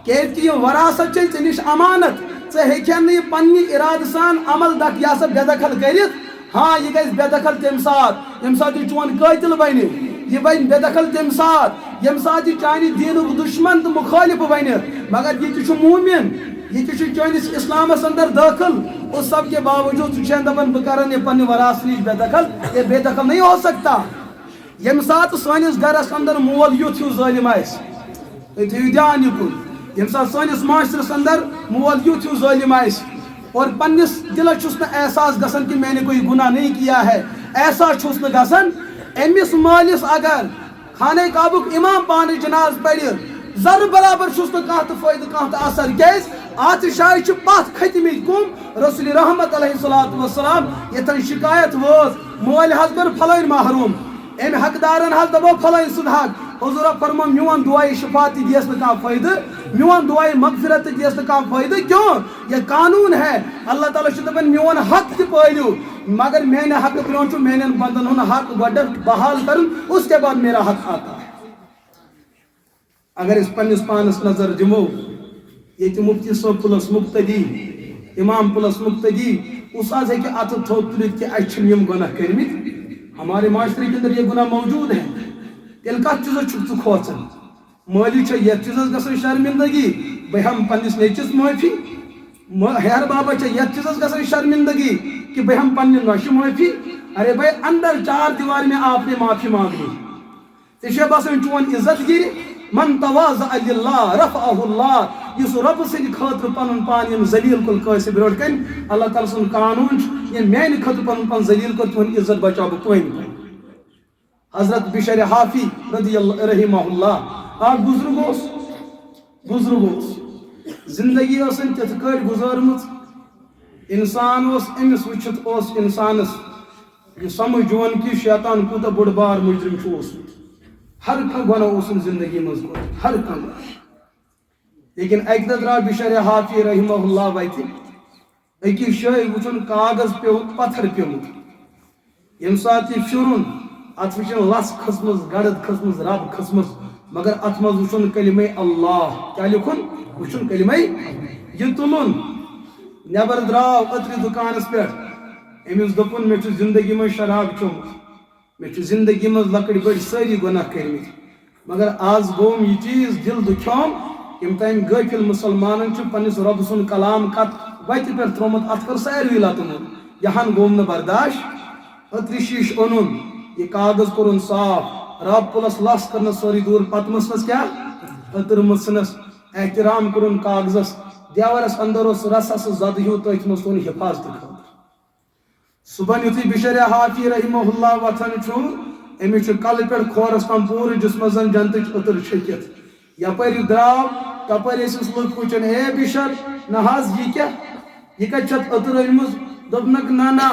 کیازِ یہِ وراثت چھے ژےٚ نِش امانت ژٕ ہیٚکہِ نہٕ یہِ پننہِ ارادٕ سان عمل یہِ ہسا بے دخل کٔرِتھ ہاں یہِ گژھِ بے دخل تمہِ ساتہٕ ییٚمہِ ساتہٕ یہِ چون قٲتِل بنہِ یہ بن بے دخل تم ساتھ یم ساتھ یہ چانہ دینک دشمن تو مخالف بنت مگر یہ مومن یہ چونس اسلامس اندر داخل اس سب کے باوجود دپان بہ کر یہ پنہ وراثت نش بے دخل، یہ بے دخل نہیں ہو سکتا. یم سات سانس گرس اندر مول یوت ہیو ظالم آس، تھی تھیو دھیان یکن، یم سات سانس معاشرس اندر مول یوت ہیو ظالم آس اور پنس دلس چھس نہ احساس گژھان کہ میں نے کوئی گناہ نہیں کیا ہے، ایسا چھس نہ گژھان. امس مالس اگر خانہ کعبک امام پانے جناز پڑھ ذر برابر چھس نہ کانٛہہ تہ فٲیدٕ کانٛہہ تہ اثر، کیاز ات جایہِ چھِ پتھ کھٔتمٕتۍ کم رسول رحمت علیہ الصلوۃ والسلام یتن شکایت وٲژ مول حظ کٔر فلٲنۍ محروم، امہِ حقدارن حظ دپو فلٲنۍ سُنٛد حق، حضورہ فرمو میون دعائے شفا تہ دیس نہ کانٛہہ فٲیدٕ، میون دعائے مغفرت تہ دیس نہ کانٛہہ فٲیدٕ، کیوں یہ قانون ہے. اللہ تعالیٰ چھُ دپان میون حق تہ پٲلِو، مگر میانہ حق برونٛہہ چھُ میانٮ۪ن بندن ہُنٛد حق گۄڈٕ بحال کرُن، اس کے بعد میرا حق آتا ہے. اگر اس پنس پانس نظر دمو یہ مفتی صاحب پلس مقتدی امام پلس مقتدی استاد ہے کہ ات تھوت تلت کہ اچھن یم گناہ کرمت، ہمارے معاشرے کے اندر یہ گناہ موجود ہے. تیل کت چیزو چھک ژٕ کھوژان؟ مالی چھ یتھ چیزس گژھان شرمندگی بہ ہم پنس نیچس معافی، ہیر بابا چھ یتھ چیزس گژھان شرمندگی کہ بہ ہم پنہ نوشہ معافی. ارے بھائی اندر چار دیوار میں آپ نے معافی مانگنی، ژےٚ چھے باسان چون عزت گیری. من تواضع للہ رفعہ اللہ، اس رب سند خاطر پن پان یم ذلیل کل کٲنٛسہِ برونٛٹھ کن اللہ تعالیٰ سن قانون یہ میانہ خاطر پن پان ذلیل کر تہند عزت بچاو بہ پٲنۍ پٲنۍ. حضرت بشر حافی رضی اللہ رحمہ اللہ اکھ بزرگ اوس زندگی ٲسن تِتھ کٲٹھۍ گزارمٕژ، انسان اوس أمِس وٕچھِتھ اوس انسانس یہ سمجھ یِوان کہ شیطان کوٗتاہ بوٚڑ بار مجرم چھُ اوسمُت، ہر کانٛہہ گۄناہ اوسُن زندگی منٛز کوٚرمُت، ہر کانٛہہ گۄناہ. لیکن اکہِ دۄہ درٛاو بشر حافی رحمہ اللہ وتہِ أکِس جایہِ وٕچھُن کاغذ پیوٚمُت پتھر پیوٚمُت، ییٚمہِ ساتہٕ یہِ پھِرُن اتھ وٕچھِن لس کھٔژمٕژ گڑد کھٔژمٕژ رب کھٔژمٕژ، مگر اتھ منٛز وٕچھُن کلمے اللہ. کیٛاہ لیکھُن؟ وٕچھُن کلمے. یہِ تُلُن نٮ۪بر درٛاو أترِ دُکانس پٮ۪ٹھ، أمِس دوٚپُن مےٚ چھُ زندگی منٛز شراب چوٚمُت، مےٚ چھُ زندگی منٛز لۄکٕٹۍ بٔڑۍ سٲری گۄناہ کٔرمٕتۍ، مگر آز گوٚوم یہِ چیٖز دل دُکھیوم یِم تام غٲفِل مُسلمانن چھُ پننِس رۄبہٕ سُنٛد کلام کتھ وتہِ پٮ۪ٹھ تروومُت، اتھ کٔر ساروٕے لتہٕ یہِ ہن گوٚوم نہٕ برداشت. أترِ شیٖش اوٚنُن، یہ کاغذ کوٚرُن صاف، رب پلس لس کرنس سورُے دوٗر، پتہٕ مٕژنس کیٛاہ أتٕر مٕژنس، احترام کوٚرُن کاغذس، دیوارس اندر اوس رسس زدٕ ہیوٗ تٔتھۍ منٛز تھوٚوُن حفاظتہٕ خٲطرٕ. صبحن یُتھُے بشر حافی رحمہ اللہ وتھان چھُ أمِس چھُ کلہٕ پٮ۪ٹھ کھورس تام پوٗرٕ جسمس زن جنتٕچ أتٕر چھٔکِتھ. یپٲرۍ درٛاو تپٲرۍ ٲسِس لُکھ وٕچھان، اے بشر نہ حظ یہِ کیٛاہ، یہِ کتہِ چھتھ أتٕر أنمٕژ؟ دوٚپنکھ نہ نہ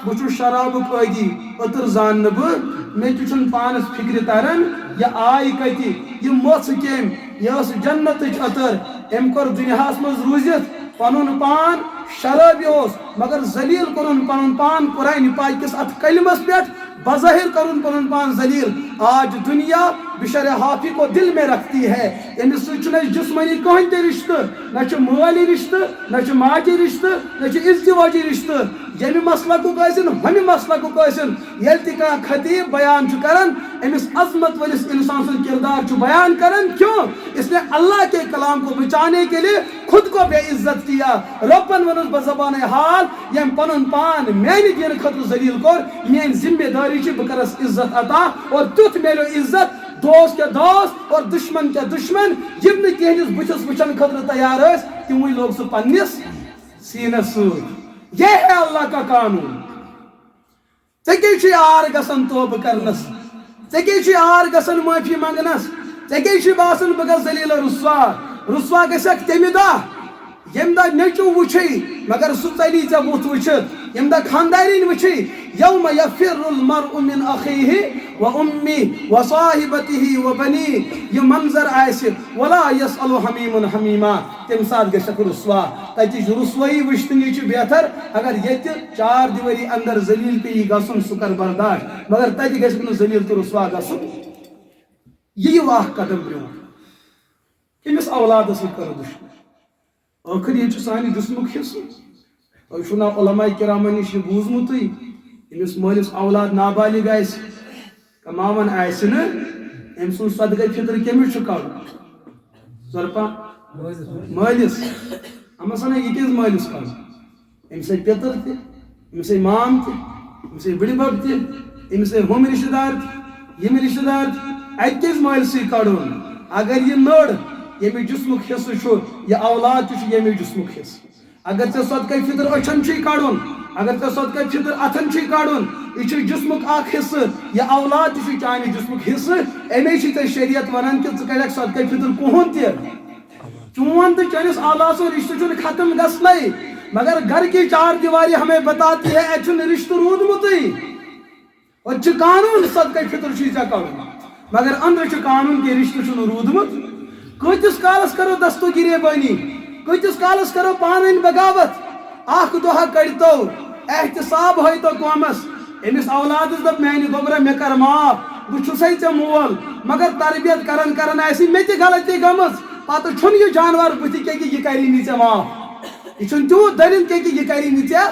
بہٕ چھُس شرابُک عٲدی، أتٕر زان نہٕ بہٕ، مےٚ تہِ چھُنہٕ پانس فکرِ تران یہِ آیہِ کتہِ، یہِ مٔژھ کٔمۍ، یہِ ٲس جنتٕچ أتٕر. أمۍ کوٚر دُنیاہس منٛز روٗزِتھ پنُن پان شرابی اوس، مگر ذلیل کوٚرُن پنُن پان قرآنِ پاک کِس اتھ کلمس پٮ۪ٹھ، بظاہر کرُن پنُن پان ذلیل. آج دنیا بشر حافی کو دل میں رکھتی ہے، أمِس سۭتۍ چھُنہٕ اَسہِ جسمٲنی کٕہٕنۍ تہِ رشتہٕ، نہ چھُ مٲلی رشتہٕ، نہ چھُ ماجی رشتہٕ، نہ چھُ ازدواجی رشتہٕ. ییٚمہِ مسلکُک ٲسِن ہُمہِ مسلکُک ٲسِن، ییٚلہِ تہِ کانٛہہ خطیب بیان چھُ کران أمِس عظمت وٲلِس انسان سُنٛد کردار چھُ بیان کران. کیوں؟ اس نے اللہ کے کلام کو بچانے کے لیے خود کو بے عزت کیا. ربن ونُس بزبان حال یم پنُن پان میانہِ دین خٲطرٕ ذلیل کوٚر، میٲنۍ ذمہ داری چھِ بہٕ کرس عزت عطا، اور تیُتھ میلیو عزت دوست کے دوست اور دشمن کے دشمن، یم نہٕ تِہنٛدِس بٕتھِس وٕچھن خٲطرٕ تیار ٲسۍ تِموٕے لوگ سُہ پننِس سیٖنس سۭتۍ. یہ ہے اللہ کا قانون. ژےٚ کیٛاہ چھُے عار گژھان توبہٕ کرنس، ژےٚ کیٛاہ چھُے عار گژھان معٲفی منگنس، ژےٚ کیٛاہ چھُے باسان بہٕ گژھٕ ذلیل رسوا. رسوا گژھکھ تمہِ دۄہ ییٚمہِ دۄہ نیٚچوٗ وٕچھے مگر سُہ ژَلی ژےٚ بُتھ وٕچھِتھ، ییٚمہِ دۄہ خاندارِنۍ وٕچھے، یوم یفر المرء من اخیہ و امی و صاحبتہ و بنی، یہ منظر آسہِ ولا یسأل حمیم حمیما، تمہِ ساتہٕ گژھکھ رسوا. تتِچ رسوٲیی وٕچھتنی چھِ بہتر. اگر ییٚتہِ چار دیوٲری اندر ذلیل پیٚیی گژھُن سُہ کر برداشت، مگر تتہِ گژھِ نہٕ ذلیل تہٕ رسوا گژھُن. یِیِو اکھ قدم برونٛٹھ، أمِس اولادس سۭتۍ کرو دُشمن. ٲخٕر یہِ چھُ سانہِ جسمُک حصہٕ. تۄہہِ چھُو نا علماء کرامن نِش یہِ بوٗزمُتٕے، أمِس مٲلِس اولاد نابالغ آسہِ کماوان آسہِ نہٕ، أمۍ سُنٛد صدقہ فطر کٔمِس چھُ کڑُن؟ ژۄرپا مٲلِس. ہم سن یہ کس مالس کر امس پتر تمس مام تمس بڑ بب تمس ہم رشتہ دار یم رشتہ دار ات کس مالس کڑون اگر یہ نڑ یمی جسمک حصہ یہ اولاد یمی جسمک حصہ اگر ژے صدقہ فطر اچھن چھی کڑون اگر ژے صدقہ فطر اتھن چھی کڑون یہ جسمک اخ حصہ یہ اولاد چانہ جسمک حصہ امی ژے شریعت ونان کہ ژٕ کڑکھ صدقہ فطر کہن تہ چون تو چانس اولاد سن رشتہ ختم گھنے مگر گھر کی چار دیواری ہمیں بتاتی ہے اتھ رشتہ رودمت اور قانون صدقہ فطر چھی ژے کڑون مگر اندر قانون کہ رشتہ رودمت کتس کالس کرو دستگیری بانی کتس کالس کرو پانین بغاوت اخ دہ کڑتو احتساب ہوتو قومس امس اولادس دپ میانہ گوبرہ مے کر معاف بہ چھسے ژے مول مگر تربیت کرن کرن آسی مے تہ غلطی گمز پتہ چھن یہ جانور بتھ کہ یہ کری نی ژے معاف یہ چھن تیوت دلیل کہ یہ کری نی ژے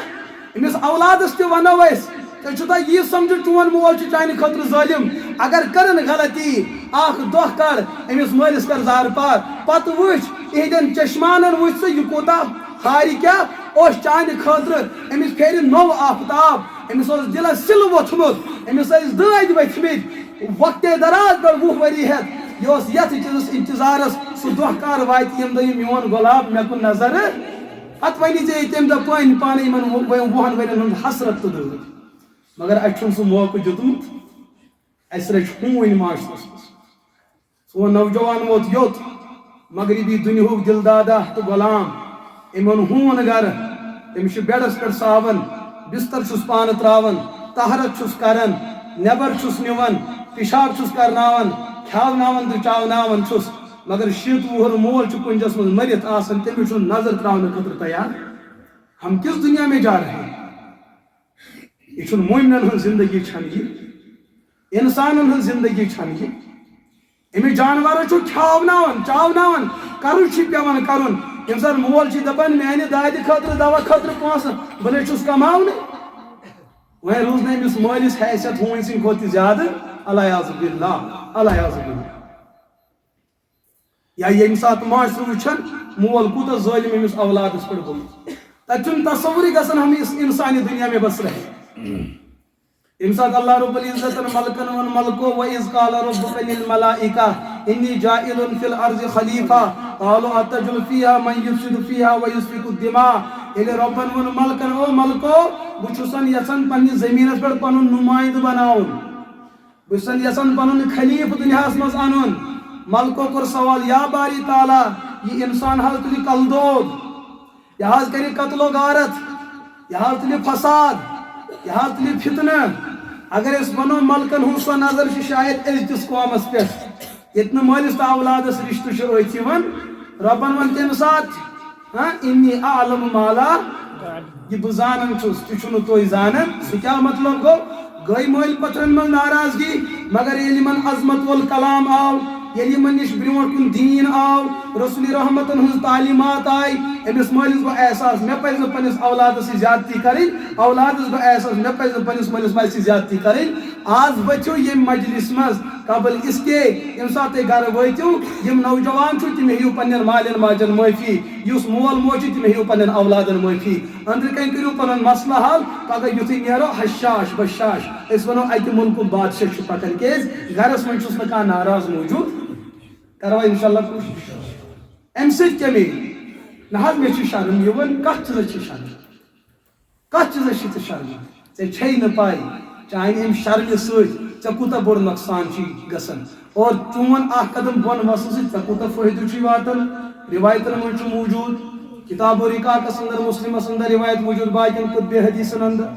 امس اولادس تہ ونو اس ژے چھتا یہ سمجھ چون مول چھ چانہ خاطر ظالم اگر کرن غلطی اخ دہ کر امس مالس کر زار پار پتہ وچ اہدن چشمانن وچ سے یہ کوتا ہاری کیا اس چانہ خاطر امس پھیر نو آفتاب امس دلس سل ووتھمت امس داد ورتھمت وقت دراز پر 20 ؤری ہیت یہ یت چیزس انتظارس سہ دہ کار وات یم دہ میون گلاب مے کن نظر پتہ ونی ژے تم دہ پانی پانے یمن 20 ورین ہند حسرت تہ دود مگر اچھن سہ موقع دیتمت اس رچ ہون معاشرس سون نوجوان ووت یوت مغربی دنیاک دلدادہ تو غلام امن ہون گر تمس بیڈس پہ ساون بستر چھس پان تراون طہارت چھس کران نیبر چھس نوان پیشاب چھس کرناون کھاوناون تو چاوناون چھس مگر 60 وُہر مول چھ کنجس من مرت آسان تمس چھ نظر تراون خاطر تیار ہم کس دنیا میں جا رہے ہیں یہ چھ مومنن ہن زندگی چھن یہ انسانن ہن زندگی چھن یہ امی جانور چھ کھاوناون چاوناون کرن چھ پیوان کرن انسان مول چھ دپان میانہ دادی خاطر دوا خاطر پونس بلے چھس کماون وے روز نے اس مالس حیثیت ہون سن کھوت زیادہ اللہ یعذ باللہ اللہ یعذ باللہ یا یم سات معاشرہ وچھن مول کوتا ظالم امس اولادس پہ گوٚمُت تتہ چھُنہٕ تصوری گژھان ہم اس انسانی دنیا میں بس رہے یم سات اللہ رب العزت ملکن ون ملکو وَإِذْ قَالَ رَبُّكَ لِلْمَلَائِكَةِ إِنِّي جَاعِلٌ فِي الْأَرْضِ خَلِيفَةً قَالُوا أَتَجْعَلُ فِيهَا مَن يُفْسِدُ فِيهَا وَيُسْفِكُ الدِّمَاءَ ییٚلہِ رۄبن ووٚن ملکن او ملکو بہٕ چھُسن یژھان پننہِ زٔمیٖنس پٮ۪ٹھ پنُن نُمٲیِندٕ بناوُن بہٕ چھُسن یژھان پنُن خلیٖفہٕ دُنیاہس منٛز انُن ملکو کوٚر سوال یا باری تعالیٰ یہ انسان حظ تُلہِ کلدود یہ حظ کرِ قتل و غارت یہ حظ تُلہِ فساد یہ حظ تُلہِ فتنہٕ اگر اس ونو ملکن ہن سو نظر شاید ازتس قومس پہ یتن مالس تو اولادس رشتہ ات ربن ون تمہ سات انی اعلم مالا یہ بہ زانن چھس تہ تھی زانن سہ کیا مطلب گئی مل پترن من ناراضگی مگر یل من عظمت وول کلام آو یل من نش برونٹ کن دین آو رسول رحمتن ہز تعلیمات آئی امس مالس گو احساس مے پز پنس اولادس زیادتی کریں اولادس گو احساس مے پز پنس مالس ماجہ زیادتی کریں آز بچو یم مجلس مز قبل اس کے یم سات گھر واتو یم نوجوان چھو تم ہیو پنن مالن ماجن معافی یس مول موج تم ہیو پنن اولادن معافی اندر کن کرو پنن مسئلہ حل پگہ یتھے نیرو حشاش بشاش اس ونو اکہ ملک بادشاہ چھ پکن کیاز گھرس من چھس نہ کانٛہہ ناراض موجود کرو انشاءاللہ کوشش ام سۭتۍ کیٛاہ میلہِ نہ حظ مےٚ چھِ شرم یِوان کتھ چیٖزس چھِ شرم کتھ چیٖزس چھِ ژےٚ شرم ژےٚ چھے نہٕ پاے چانہِ امہِ شرمہِ سۭتۍ ژےٚ کوٗتاہ بوٚڑ نۄقصان چھُے گژھان اور چون اکھ قدم بۄن وسنہٕ سۭتۍ ژےٚ کوٗتاہ فٲیدٕ چھُے واتان روایتن منٛز چھُ موٗجوٗد کتاب و رقاقس اندر مسلمس اندر روایت موٗجوٗد باقین کتبِ حدیثن اندر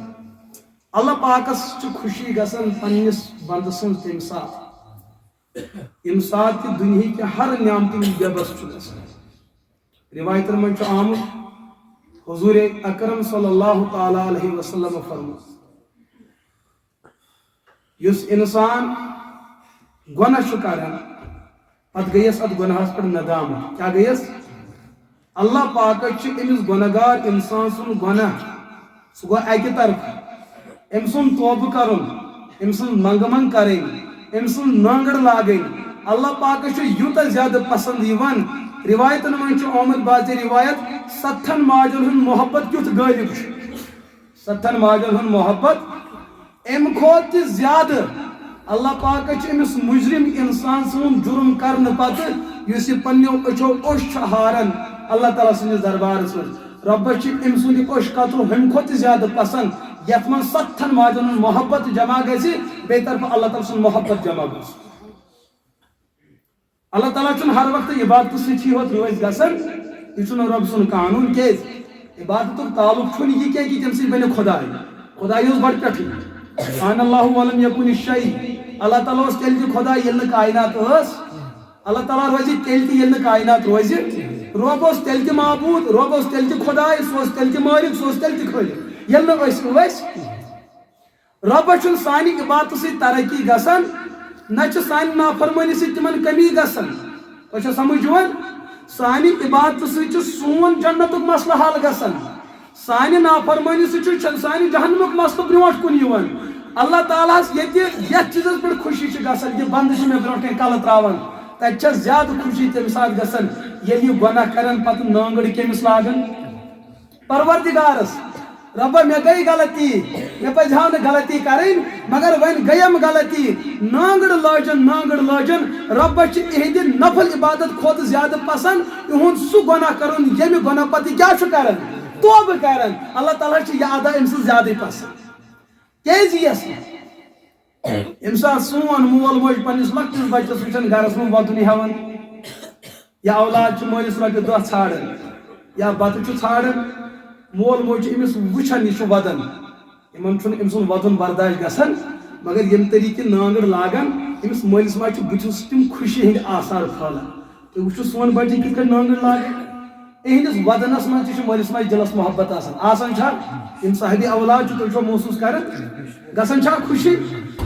اللہ پاکس چھِ خوشی گژھان پننس بندٕ سٕنٛز تمہِ ساتہٕ یم سات کہ دنیا کے ہر نعمتن بے بس گژھان روایتن من آمد حضور اکرم صلی اللہ تعالی علیہ وسلم فرمو یس انسان گناہ کران پتہ گیس ات گناہس پر ندامت کیا گیس اللہ پاک امس گناہگار انسان سن گناہ سہ گو اکہ طرف ام سن توبہ کرن ام سن منگ منگ کریں ام سن نانگڑ لاگن اللہ پاک یوتہ زیادہ پسند یوان روایتن من آمد بعض روایت 7 ماجن ہن محبت کیت غالب 7 ماجن ہن محبت ام کھوت زیادہ اللہ پاک امس مجرم انسان سن جرم کرنے پتہ اس پنو اچھو اوش ہارن اللہ تعالیٰ سندس دربارس من رب ام سند اوش قتل ہم کھوت زیادہ پسند یت من 7 ماجن ہن محبت جمع گژھِ بیٚیہِ طرف اللہ تعالیٰ سن محبت جمع گژھِ اللہ تعالیٰ چھُنہٕ ہر وقت عبادت سۭتی ہوت روز گژھان یہ چھُنہٕ رب سُنٛد قانون کیٛازِ عبادتُک تعلق چھُنہٕ یہِ کینٛہہ کہ تٔمۍ سۭتۍ بنہِ خۄداے خۄداے اوس گۄڈٕ پٮ۪ٹھٕے سبحان اللہ ولم یکن الشیء اللہ تعالیٰ اوس تیٚلہِ تہِ خۄداے ییٚلہِ نہٕ کائنات ٲس اللہ تعالیٰ روزِ تیٚلہِ تہِ ییٚلہِ نہٕ کائنات روزِ رب اوس تیٚلہِ تہِ معبوٗد رب اوس تیٚلہِ تہِ خۄداے سُہ اوس تیٚلہِ تہِ مٲلِک سُہ اوس تیٚلہِ تہِ خٲلق ییٚلہِ نہٕ أسۍ ٲسۍ ربس چھُنہٕ سانہِ عبادتہٕ سۭتۍ ترقی گژھان نہ چھِ سانہِ نافرمٲنی سۭتۍ تِمن کمی گژھان تۄہہِ چھا سمجھ یِوان سانہِ عبادتہٕ سۭتۍ چھُ سون جنتُک مسلہٕ حل گژھان سانہِ نافرمٲنی سۭتۍ چھُ سانہِ جہنمُک مسلہٕ برونٛٹھ کُن یِوان اللہ تعالیٰ ہس ییٚتہِ یتھ چیٖزس پٮ۪ٹھ خوشی چھِ گژھان یہِ بنٛدٕ چھِ مےٚ برونٛٹھ کَنۍ کلہٕ تراوان تتہِ چھےٚ زیادٕ خوشی تمہِ ساتہٕ گژھان ییٚلہِ یہِ گۄناہ کرن پتہٕ نٲنٛگٕڑ کٔمِس لاگان پروردگارس ربا مے گئی غلطی مے پزِ ہا نہٕ غلطی کرٕنۍ مگر وۄنۍ گٔیم غلطی نٲنٛگٕڑ لٲجن ربس چھِ اِہنٛدِ نفل عبادت کھۄتہٕ زیادٕ پسنٛد اِہُنٛد سُہ گۄناہ کرُن ییٚمہِ گۄناہ پتہٕ یہِ کیٛاہ چھُ کران توبہٕ کران اللہ تعالیٰ چھِ یہِ ادا أمۍ سٕنٛز زیادٕے پسنٛد کیٛازِ یِیَس نہٕ ییٚمہِ ساتہٕ سون مول موج پننِس لۄکٹِس بچس وٕچھان گرس منٛز وۄدُن ہٮ۪وان یا اولاد چھُ مٲلِس رۄپیہِ 10 ژھانڈان یا بتہٕ چھُ ژھانڈان مول موج چھُ أمِس وٕچھان یہِ چھُ ودان یِمن چھُنہٕ أمۍ سُنٛد ودُن برداش گژھان مگر ییٚمہِ طریٖقہٕ نٲنٛگٕڑ لاگان أمِس مٲلِس ماجہِ چھُ بٕتھِس تِم خوشی ہٕنٛدۍ آثار پھہلان تُہۍ وٕچھِو سون بچہِ کِتھ کٔنۍ نٲنٛگٕڑ لاگان اِہنٛدِس ودنس منٛز تہِ چھُ مٲلِس ماجہِ دِلس محبت آسان چھا یِم صاحبِ اولاد چھِ تُہۍ چھُوا محسوٗس کران گژھان چھا خوشی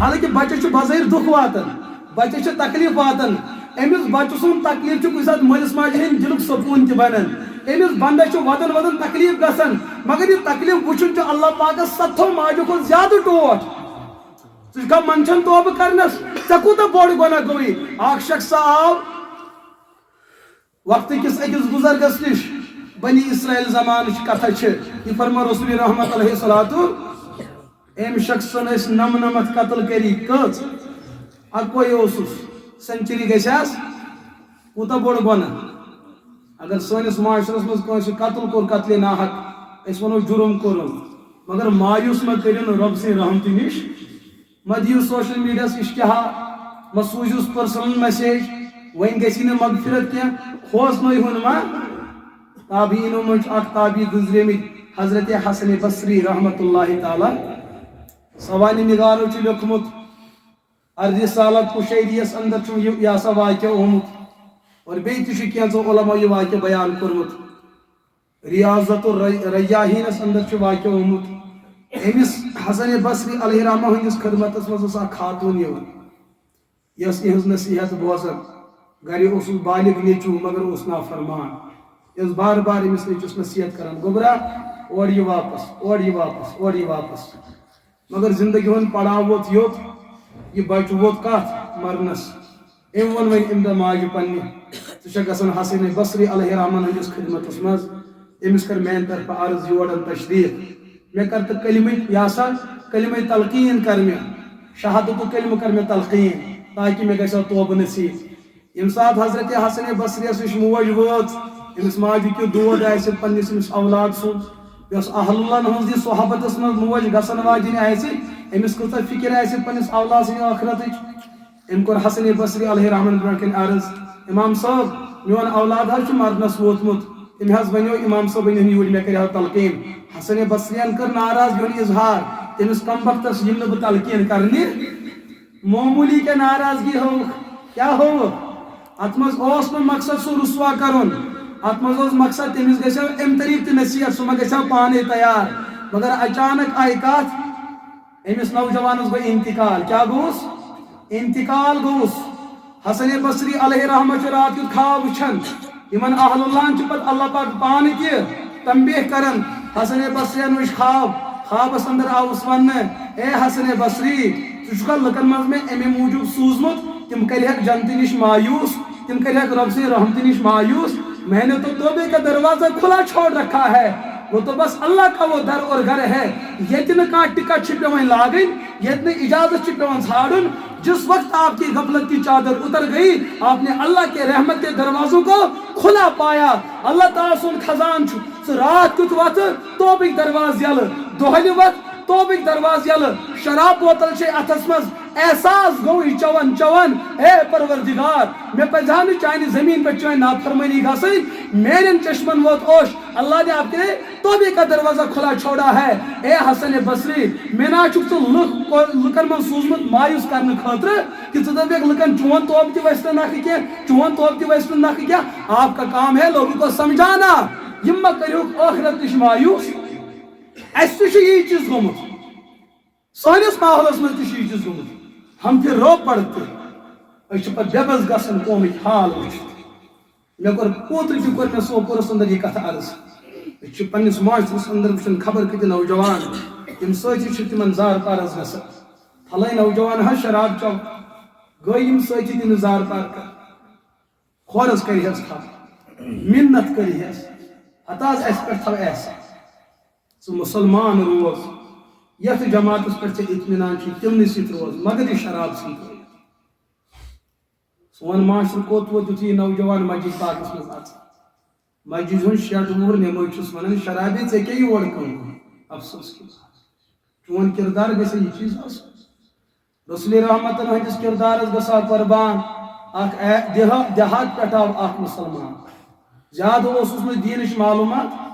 حالانکہِ بچس چھُ بظٲہِر دُکھ واتان بچس چھُ تکلیٖف واتان أمِس بچہٕ سُنٛد تکلیٖف چھُ کُنہِ ساتہٕ مٲلِس ماجہِ ہٕنٛدِ دِلُک سکوٗن تہِ بنان أمِس بنٛدس چھُ ودان تکلیٖف گژھان مگر یہِ تکلیٖف وٕچھُن چھُ اللہ پاکس 7 ماجو کھۄتہٕ زیادٕ ٹوٹھ ژٕ چھُکھا منٛدچھان توبہٕ کرنس ژےٚ کوٗتاہ بوٚڑ گۄناہ گوٚوٕے اکھ شخص آو وقتہٕ کِس أکِس بُزرگس نِش بنی اسرائیل زمانٕچ کتھا چھِ یہِ فرمو رسول رحمت علیہ صلاتُ أمۍ شخصن ٲسۍ 99 قتل کٔری کٔژ اکوے اوسُس سینچری گژھیٚس کوٗتاہ بوٚڑ گۄناہ اگر سٲنِس معاشرس منٛز کٲنٛسہِ قتل کوٚر قتلہِ ناحق أسۍ ونو جُرم کوٚرُن مگر مایوٗس ما کٔرِو نہٕ رۄب سٕنٛدِ رحمتہِ نِش ما دِیِو سوشل میٖڈیاہس اِشتِہار ما سوٗزِوُس پٔرسنل میسیج وۄنۍ گژھِ نہٕ مغفرت کینٛہہ کھوژنٲیہُن ما تابعیٖنو منٛز چھُ اکھ تابعی گُزریمٕتۍ حضرت حسن بصری رحمتہ اللہ تعالیٰ سوانہِ نِگارو چھُ لیوکھمُت الرسالۃ قشیریَس اندر چھُ یہِ ہسا واقعہ آمُت اور بیٚیہِ تہِ چھُ کینٛژو علماء یہِ واقعہ بیان کوٚرمُت ریاضت الریاحیٖنس اندر چھُ واقعہ آمُت أمِس حسن بصری علیہ رحمہ ہٕنٛدِس خدمتس منٛز ٲس اکھ خاتوٗن یِوان یہِ ٲس یِہٕنٛز نصیحت بوزان گرِ اوسُس بالغ نیٚچوٗ مگر اوس نافرمان یہِ ٲس بار بار أمِس نیٚچوِس نصیحت کران گوٚبرا اورٕ یہِ واپس مگر زندگی ہُنٛد پڑاو ووت یوٚت یہِ بچہٕ ووت کتھ مرنس أمۍ ووٚن وۄنۍ اَمہِ دۄہ ماجہِ پننہِ ژٕ چھکھ گژھان حسن بصری علیہ رحمن ہٕنٛدِس خدمتس منٛز أمِس کر میانہِ طرفہٕ عرض یورن تشریف مےٚ کر تہٕ کلمہٕ یہِ ہسا کلمے تلقیٖن کر مےٚ شہادتُک کلمہٕ کر مےٚ تلقیٖن تاکہِ مےٚ گژھِ ہا توبہٕ نصیٖب ییٚمہِ ساتہٕ حضرت حسن بصریَس نِش موج وٲژ أمِس ماجہِ کیُتھ دود آسہِ پننِس أمِس اولاد سُنٛد یۄس اہل اللہن ہٕنٛز یہِ صحبتس منٛز موج گژھن واجیٚنۍ آسہِ أمِس کۭژاہ فِکر آسہِ پننِس اولاد سٕنٛدِ ٲخرتٕچ أمۍ کوٚر حسن بصری علیہ رحمن برونٛٹھ کَنۍ عرض امام صٲب میون اولاد حظ چھُ مرنس ووتمُت أمۍ حظ ونیو امام صٲب أنِن یوٗرۍ مےٚ کَرِ ہا تلقیٖن حسن بصریَن کٔر ناراضگی اظہار تٔمِس کم وقتس یِم نہٕ بہٕ تلقیٖن کرنہِ معموٗلی کیٛاہ ناراضگی ہووُکھ کیٛاہ ہووُکھ اتھ منٛز اوس نہٕ مقصد سُہ رُسوا کرُن اتھ منٛز اوس مقصد تٔمِس گژھِ ہا امہِ طریٖقہٕ تہِ نصیحت سُہ ما گژھِ ہا پانے تیار مگر اچانک آیہِ کتھ أمِس نوجوانس گوٚو انتقال کیٛاہ گوٚوُس انتقال گوٚوُس حسن بصری علیہ رحمہ چھُ رات کیُتھ خواب وٕچھان یِمن اہل اللہن چھُ پتہٕ اللہ پاک پانہٕ تہِ تنبیہ کران حسن بصریَن وٕچھ خوابس اندر آوُس وننہٕ اے حسن بصری ژٕ چھُکھا لُکن منٛز مےٚ اَمے موٗجوٗب سوٗزمُت تِم کَرِہکھ جنتہٕ نِش مایوٗس تم کرے رب سے رحمت نش مایوس. میں نے تو توبے کا دروازہ کھلا چھوڑ رکھا ہے. وہ تو بس اللہ کا وہ در اور گھر ہے. یہ کا ٹکٹ پیوان لاگن, یہ اجازت پیوان ژھانڈن. جس وقت آپ کی غفلت کی چادر اتر گئی آپ نے اللہ کے رحمت کے دروازوں کو کھلا پایا. اللہ تعالیٰ سن خزان سہ رات کت وت توبک دروازہ یل, دہلہِ وت توبک دروازہ یل, شراب بوتل چھ اتھس مز, احساس گو یہ چون چون اے پروردگار میں پزا نہ چانہ زمین پہ چون نافرمانی گھسن. میرے چشمن ووت اوش, اللہ نے آپ کے توبے کا دروازہ کھلا چھوڑا ہے. اے حسن بصری میں نہ چھک تو لکن من سوزمت مایوس کرنے خاطر کہ ژٕ دپیکھ لکن چون توب تہ ویس نہ نکھ کینٛہہ, چون توب تہ ویس نہ کینٛہہ. آپ کا کام ہے لوگوں کو سمجھانا. یم مہ کریو آخرت نش مایوس. اس تہ یہ چیز گومت, سانس ماحولس مز تہ یہ چیز گومت. ہم پھر رو پڑتے اس پہ بے بس گھن قومک حال وچت. مے کور اوتر تہ کور مے سوپورس اندر یہ کتھ عرض. اس پنس معاشرس اندر وچھن خبر کتہ نوجوان یم سۭتی تمن زار پارس گژھان. پھلٲنۍ نوجوان حظ شراب چو گٔے یم سۭتی تٔمِس زار پار کر, کھورس کرہس تھپ, منت کرہس, ہتا اس پہ تھو احساس ژٕ مسلمان روز, یتھ جماعتس پہ ژےٚ اطمینان چھی تمنٕے سۭتۍ روز, مگر یہ شراب سۭتۍ روز. سون معاشرٕ کوٚت ووت یُتھُے یہِ نوجوان مسجد پاکس منٛز اژان. مسجد ہُنٛد شیٹ وُہُر نٮ۪مٲزۍ چھُس ونان شرابی ژےٚ کیٛاہ یور کٲم. افسوس کہِ چون کردار گژھِ یہِ چیٖز آسُن. رسول رحمتن ہندس کردارس گژھا قربان اکھ دیہات پٮ۪ٹھ آو اکھ مسلمان. زیادٕ اوسُس نہٕ دیٖنٕچ معلوٗمات,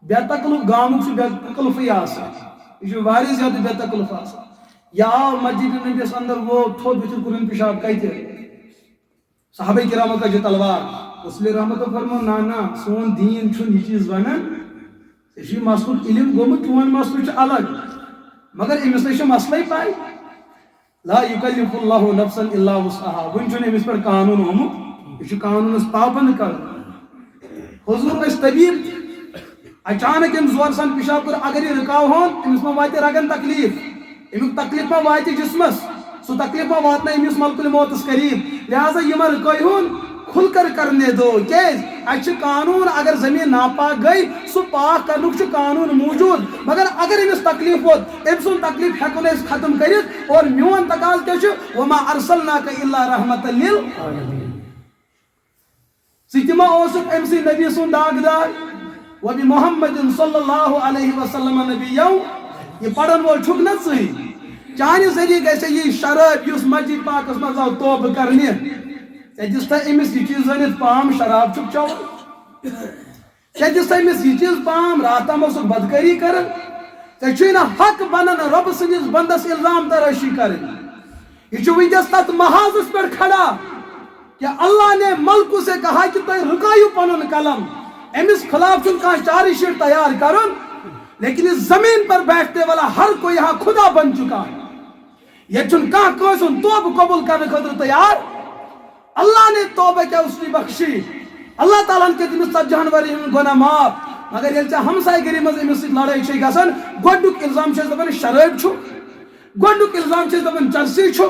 بے تکلف گامُک چھُ بے تکلفٕے آسان, یہ چھُ واریاہ زیادٕ بے تکلف آسان. یہ آو مسجد نبیس اندر وہ تھوٚد بٕتھِس کوٚرُن پِشاب کتہِ, صحابہ کرامو کجہِ تلوار. رسول رحمتو فرمو نا نا سون دین چھُنہٕ یہِ چیٖز ونان, ژےٚ چھُے مسلُک علم گوٚمُت, چون مسلہٕ چھُ الگ, مگر أمِس نے چھِ مسلے پاے. لا یکلف اللہ نفسا الا وسعها, وٕنہِ چھُنہٕ أمِس پٮ۪ٹھ قانوٗن آمُت, یہِ چھُ قانوٗنس پابنٛد کرُن. حضوٗر ٲسۍ طبیٖب, اچانک أمۍ زورٕ سان پِشاب کوٚر, اگر یہِ رُکاوہون أمِس ما واتہِ رگن تکلیٖف, امیُک تکلیٖف ما واتہِ جسمس, سُہ تکلیٖف ما واتنایہِ أمِس ملکُل موتس قریٖب. لہذا یہِ ما رُکٲیہون, کھل کر کرنے دو. کیٛازِ اَتہِ چھُ قانوٗن, اگر زٔمیٖن ناپاک گٔے سُہ پاک کرنُک چھُ قانوٗن موٗجوٗد, مگر اگر أمِس تکلیٖف ووت أمۍ سُنٛد تکلیٖف ہٮ۪کو نہٕ أسۍ ختم کٔرِتھ. اور میون تقاضہٕ کیٛاہ چھُ, وما ارسلناک الا رحمۃ للعالمین. ژٕ تہِ ما اوسُکھ أمۍ سٕے نبی سُنٛد داغدار, وبمحمد صلی اللہ علیہ وسلم نبیو, یہ پڑھن وول چھُکھ نا ژٕے. چانہِ ذریعہ گژھِ یہِ شراب یُس مسجد پاکس منٛز آو توبہٕ کرنہِ, ژےٚ دِژتھا أمِس یہِ چیٖز ؤنِتھ پام شراب چھُکھ چٮ۪وان, ژےٚ دِژتھا أمِس یہِ چیٖز پام راتھ تام اوسُکھ بدکٲری کران. ژےٚ چھُے نہٕ حق بنان رۄبہٕ سٕنٛدِس بنٛدس الزام ترٲشی کرٕنۍ. یہ چھُ وٕنکٮ۪س تتھ محاذس پٮ۪ٹھ کھڑا کہ اللہ نے ملکوں سے کہا کہ تُہۍ رُکٲیِو پنُن قلم. امس خلاف چھُنہٕ کانٛہہ چارج شیٹ تیار کرُن, لیکن اس زمین پر بیٹھنے والا ہر کوئی یہاں خدا بن چکا ہے. یہ چھُنہٕ کانٛہہ کٲنٛسہِ ہُنٛد توبہٕ قبول کرنہٕ خٲطرٕ تیار. اللہ نے توبہ کیا اس نے بخشی, اللہ تعالیٰ نے تٔمِس 40 ؤرۍ ہُنٛد گۄناہ معاف. مگر ییٚلہِ ژےٚ ہمساے گری منٛز أمِس سۭتۍ لڑٲے چھے گژھان, گۄڈنیُک الزام چھِ أسۍ دپان شرٲبۍ چھُ, گۄڈنیُک الزام چھِ أسۍ دپان چرسی چھُ.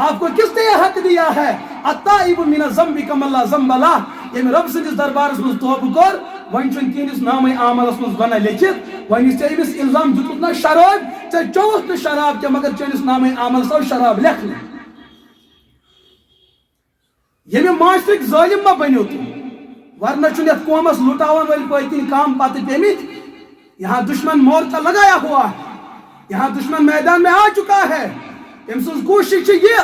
آپ کو کس نے یہ حق دیا ہے, التائب من الذنب کمن لا ذنب لہ. ییٚمہِ رۄب سٕنٛدِس دربارس منٛز توبہٕ کوٚر, وۄنۍ چھُنہٕ تِہنٛدِس نامے عملس منٛز گۄناہ لیکھِتھ. وۄنۍ یُس ژےٚ أمِس الزام دیُتُتھ نا شرٲبۍ, ژےٚ چوٚوُتھ نہٕ شراب کینٛہہ مگر چٲنِس نامے عملس آو شراب لیکھنہٕ. ییٚمہِ معاشرٕکۍ ظٲلِم ما بٔنِو تُہۍ, ورنہ چھُنہٕ یتھ قومس لُٹاون وٲلۍ پٔتۍ کِنۍ کم پتہٕ پیٚمٕتۍ. یہاں دشمن مورچہ لگایا ہوا ہے, یہاں دشمن میدان میں آ چکا ہے. أمۍ سٕنٛز کوٗشش چھِ یہِ,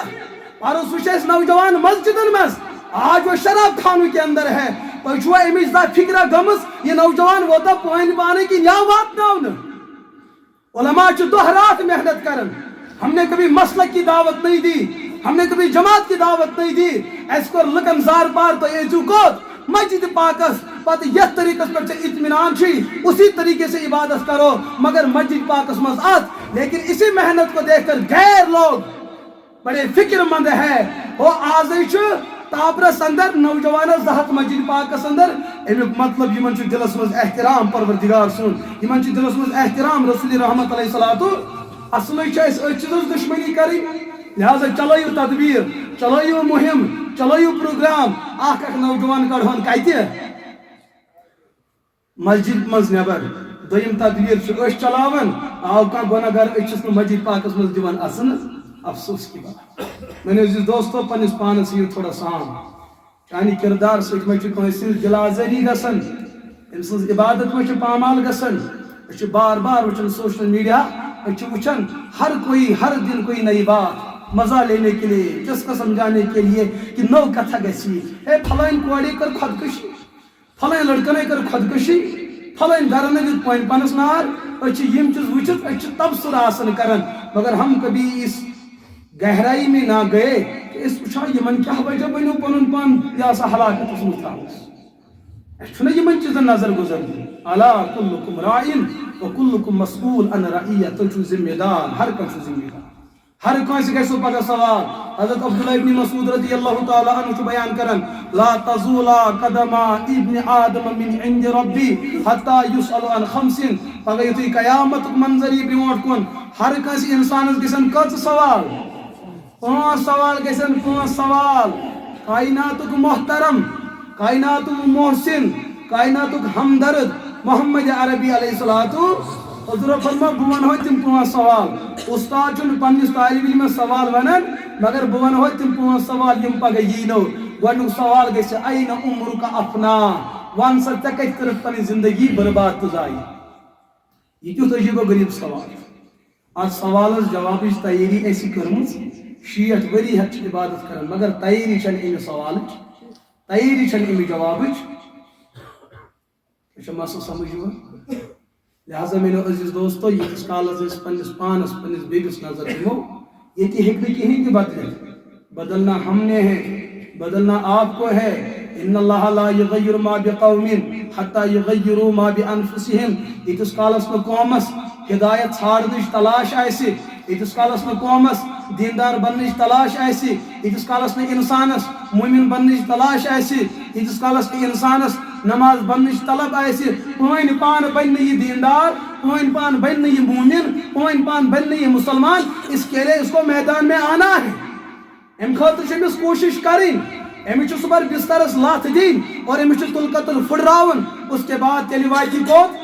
پرُس وٕچھ اَسہِ نوجوان مسجدن منٛز, آج وہ شراب خانوں کے اندر ہے. تۄہہِ چھُوا اَمِچ زانٛہہ فِکرا گٔمٕژ یہِ نوجوان ووتا پٲنۍ پانے کِنۍ یا واتناونہٕ. علماء چھِ دۄہ رات محنت کران. ہم نے کبھی مسلک کی دعوت نہیں دی, ہم نے کبھی جماعت کی دعوت نہیں دی. اَسہِ کوٚر لُکن زار پار, تُہۍ ٲسِو کوٚت مسجد پاکس, پتہٕ یتھ طریقس پٮ۪ٹھ ژےٚ اطمینان چھُے اسی طریقے سے عبادت کرو, مگر مسجد پاکس منٛز اَژ. لیکن اسی محنت کو دیکھ کر غیر لوگ بڑے فکر مند ہے. وہ آزے چھُ تابرس اندر نوجوانس 2 مسجد پاکس اندر. امیُک مطلب یمن چھُ دلس منٛز احترام پروردگار سُنٛد, یمن چھُ دلس منٛز احترام رسول رحمت علیہ الصلوۃ. اصلٕے چھِ اَسہِ أتھۍ چیٖزس دُشمنی کرٕنۍ. لہذا چلٲیِو تدبیر, چلٲیِو مہم, چلو پروگرام اخ نوجوان کڑہون کتہ مسجد مز نبر دویم تدبیر چلاوان آو کان گناہ گار اچھس مسجد پاکس مز دیوان اصن افسوس کی بات میں نے دوستو پنس پانس یہ تھوڑا سام چانی کردار سۭتۍ مہ چھُ کٲنٛسہِ ہٕنٛز دِل آزٲری گژھان أمۍ سٕنٛز عبادت مہ چھُ پامال گژھان أسۍ چھِ بار بار وٕچھان سوشل میڈیا أسۍ چھِ وٕچھان ہر دن کوئی نئی بات مزہ لینے کے لیے جس کو سمجھانے کے لیے کہ نو کتھا گژھی ہے پھلٲنۍ کورِ کٔر خۄدکٔشی پھلٲنۍ لڑکن کٔر خۄدکٔشی پھلٲنۍ گرن دیُت پۄنہِ پنس نار أسۍ چھِ یِم چیٖز وٕچھِتھ أسۍ چھِ تبصرٕ آسان کران مگر ہم کبھی اس گہرائی میں نہ گئے کہ اس وٕچھان یمن کیٛاہ وجہ بنیو پنُن پان یہِ ہسا ہلاکتس منٛز تھاونس اَسہِ چھُنہ یمن چیٖزن نظر گُزر دِنۍ الا کُلُکُم راعٍ وکُلُکُم مسئوٗل عن رعیہ تُہۍ چھِو ذمہ دار ہر کانٛہہ چھُ ذمہ دار ہر کٲنٛسہِ گژھِ پگہہ سوال حضرت عبداللہ ابن مسعود رضی اللہ تعالیٰ عنہ چھُ بیان کران لا تزولا قدما ابن آدم من عند ربی حتی یسأل عن خمس پگہہ یُتھُے قیامتُک منظر یی برونٛٹھ کُن ہر کٲنٛسہِ انسانس گژھن کٔژ سوال پانٛژھ سوال گژھن پانٛژھ سوال کائناتُک محترم کائناتُک محسن کائناتُک ہمدرد محمد عربی علیہ الصلوۃ حضور فرما بہ ونہو تم پانٛژھ سوال استاد چھُنہٕ پننس طالب علمس سوال ونان مگر بہ ونہو تم پانٛژھ سوال یم پگہہ یینو گۄڈنیُک سوال گژھِ این عمرک افنا ون سا ژےٚ کتہِ کٔرٕتھ پنٕنۍ زندگی برباد تہٕ ضایع یہ کیُتھ عجیب و غریب سوال اتھ سوالس جوابٕچ تیٲری اَسہِ کٔرمٕژ 60 ؤری ہیٚتھ چھِ عبادت کران مگر تیٲری چھنہٕ امہِ سوالٕچ تیٲری چھنہٕ امہِ جوابٕچ یہ چھا مسئلہ سمجھ یِوان لہذا میرے عزیز دوستو یتس کالس أسۍ پننس پانس پننس بیبس نظر دمو یہ ہیٚکہِ نہٕ کہیٖنۍ تہِ بدلِتھ بدلنا ہم نے ہے بدلنا آپ کو ہے ان اللہ لا یغیر ما بقوم حتی یغیروا ما بانفسہم یتس کالس نہٕ قومس ہدایت ژھانڈنٕچ تلاش آسہِ یتس کالس نہٕ قومس دیندار بننٕچ تلاش آسہِ یتس کالس نہٕ انسانس مومن بننٕچ تلاش آسہِ یتس کالس نہٕ انسانس نماز بننٕچ طلب آسہِ پٲنۍ پان بنہِ نہٕ یہِ دیندار پٲنۍ پان بنہِ نہٕ یہِ مومن پٲنۍ پان بنہِ نہٕ یہِ مسلمان اس کے لیے اس کو میدان میں آنا ہے امہِ خٲطرٕ چھِ أمِس کوٗشش کرٕنۍ أمِس چھُ صبح بسترس لتھ دِنۍ اور أمِس چھُ تُلکتُل پھٕٹراوُن اس کے بعد تیٚلہِ واتہِ یہِ کوٚت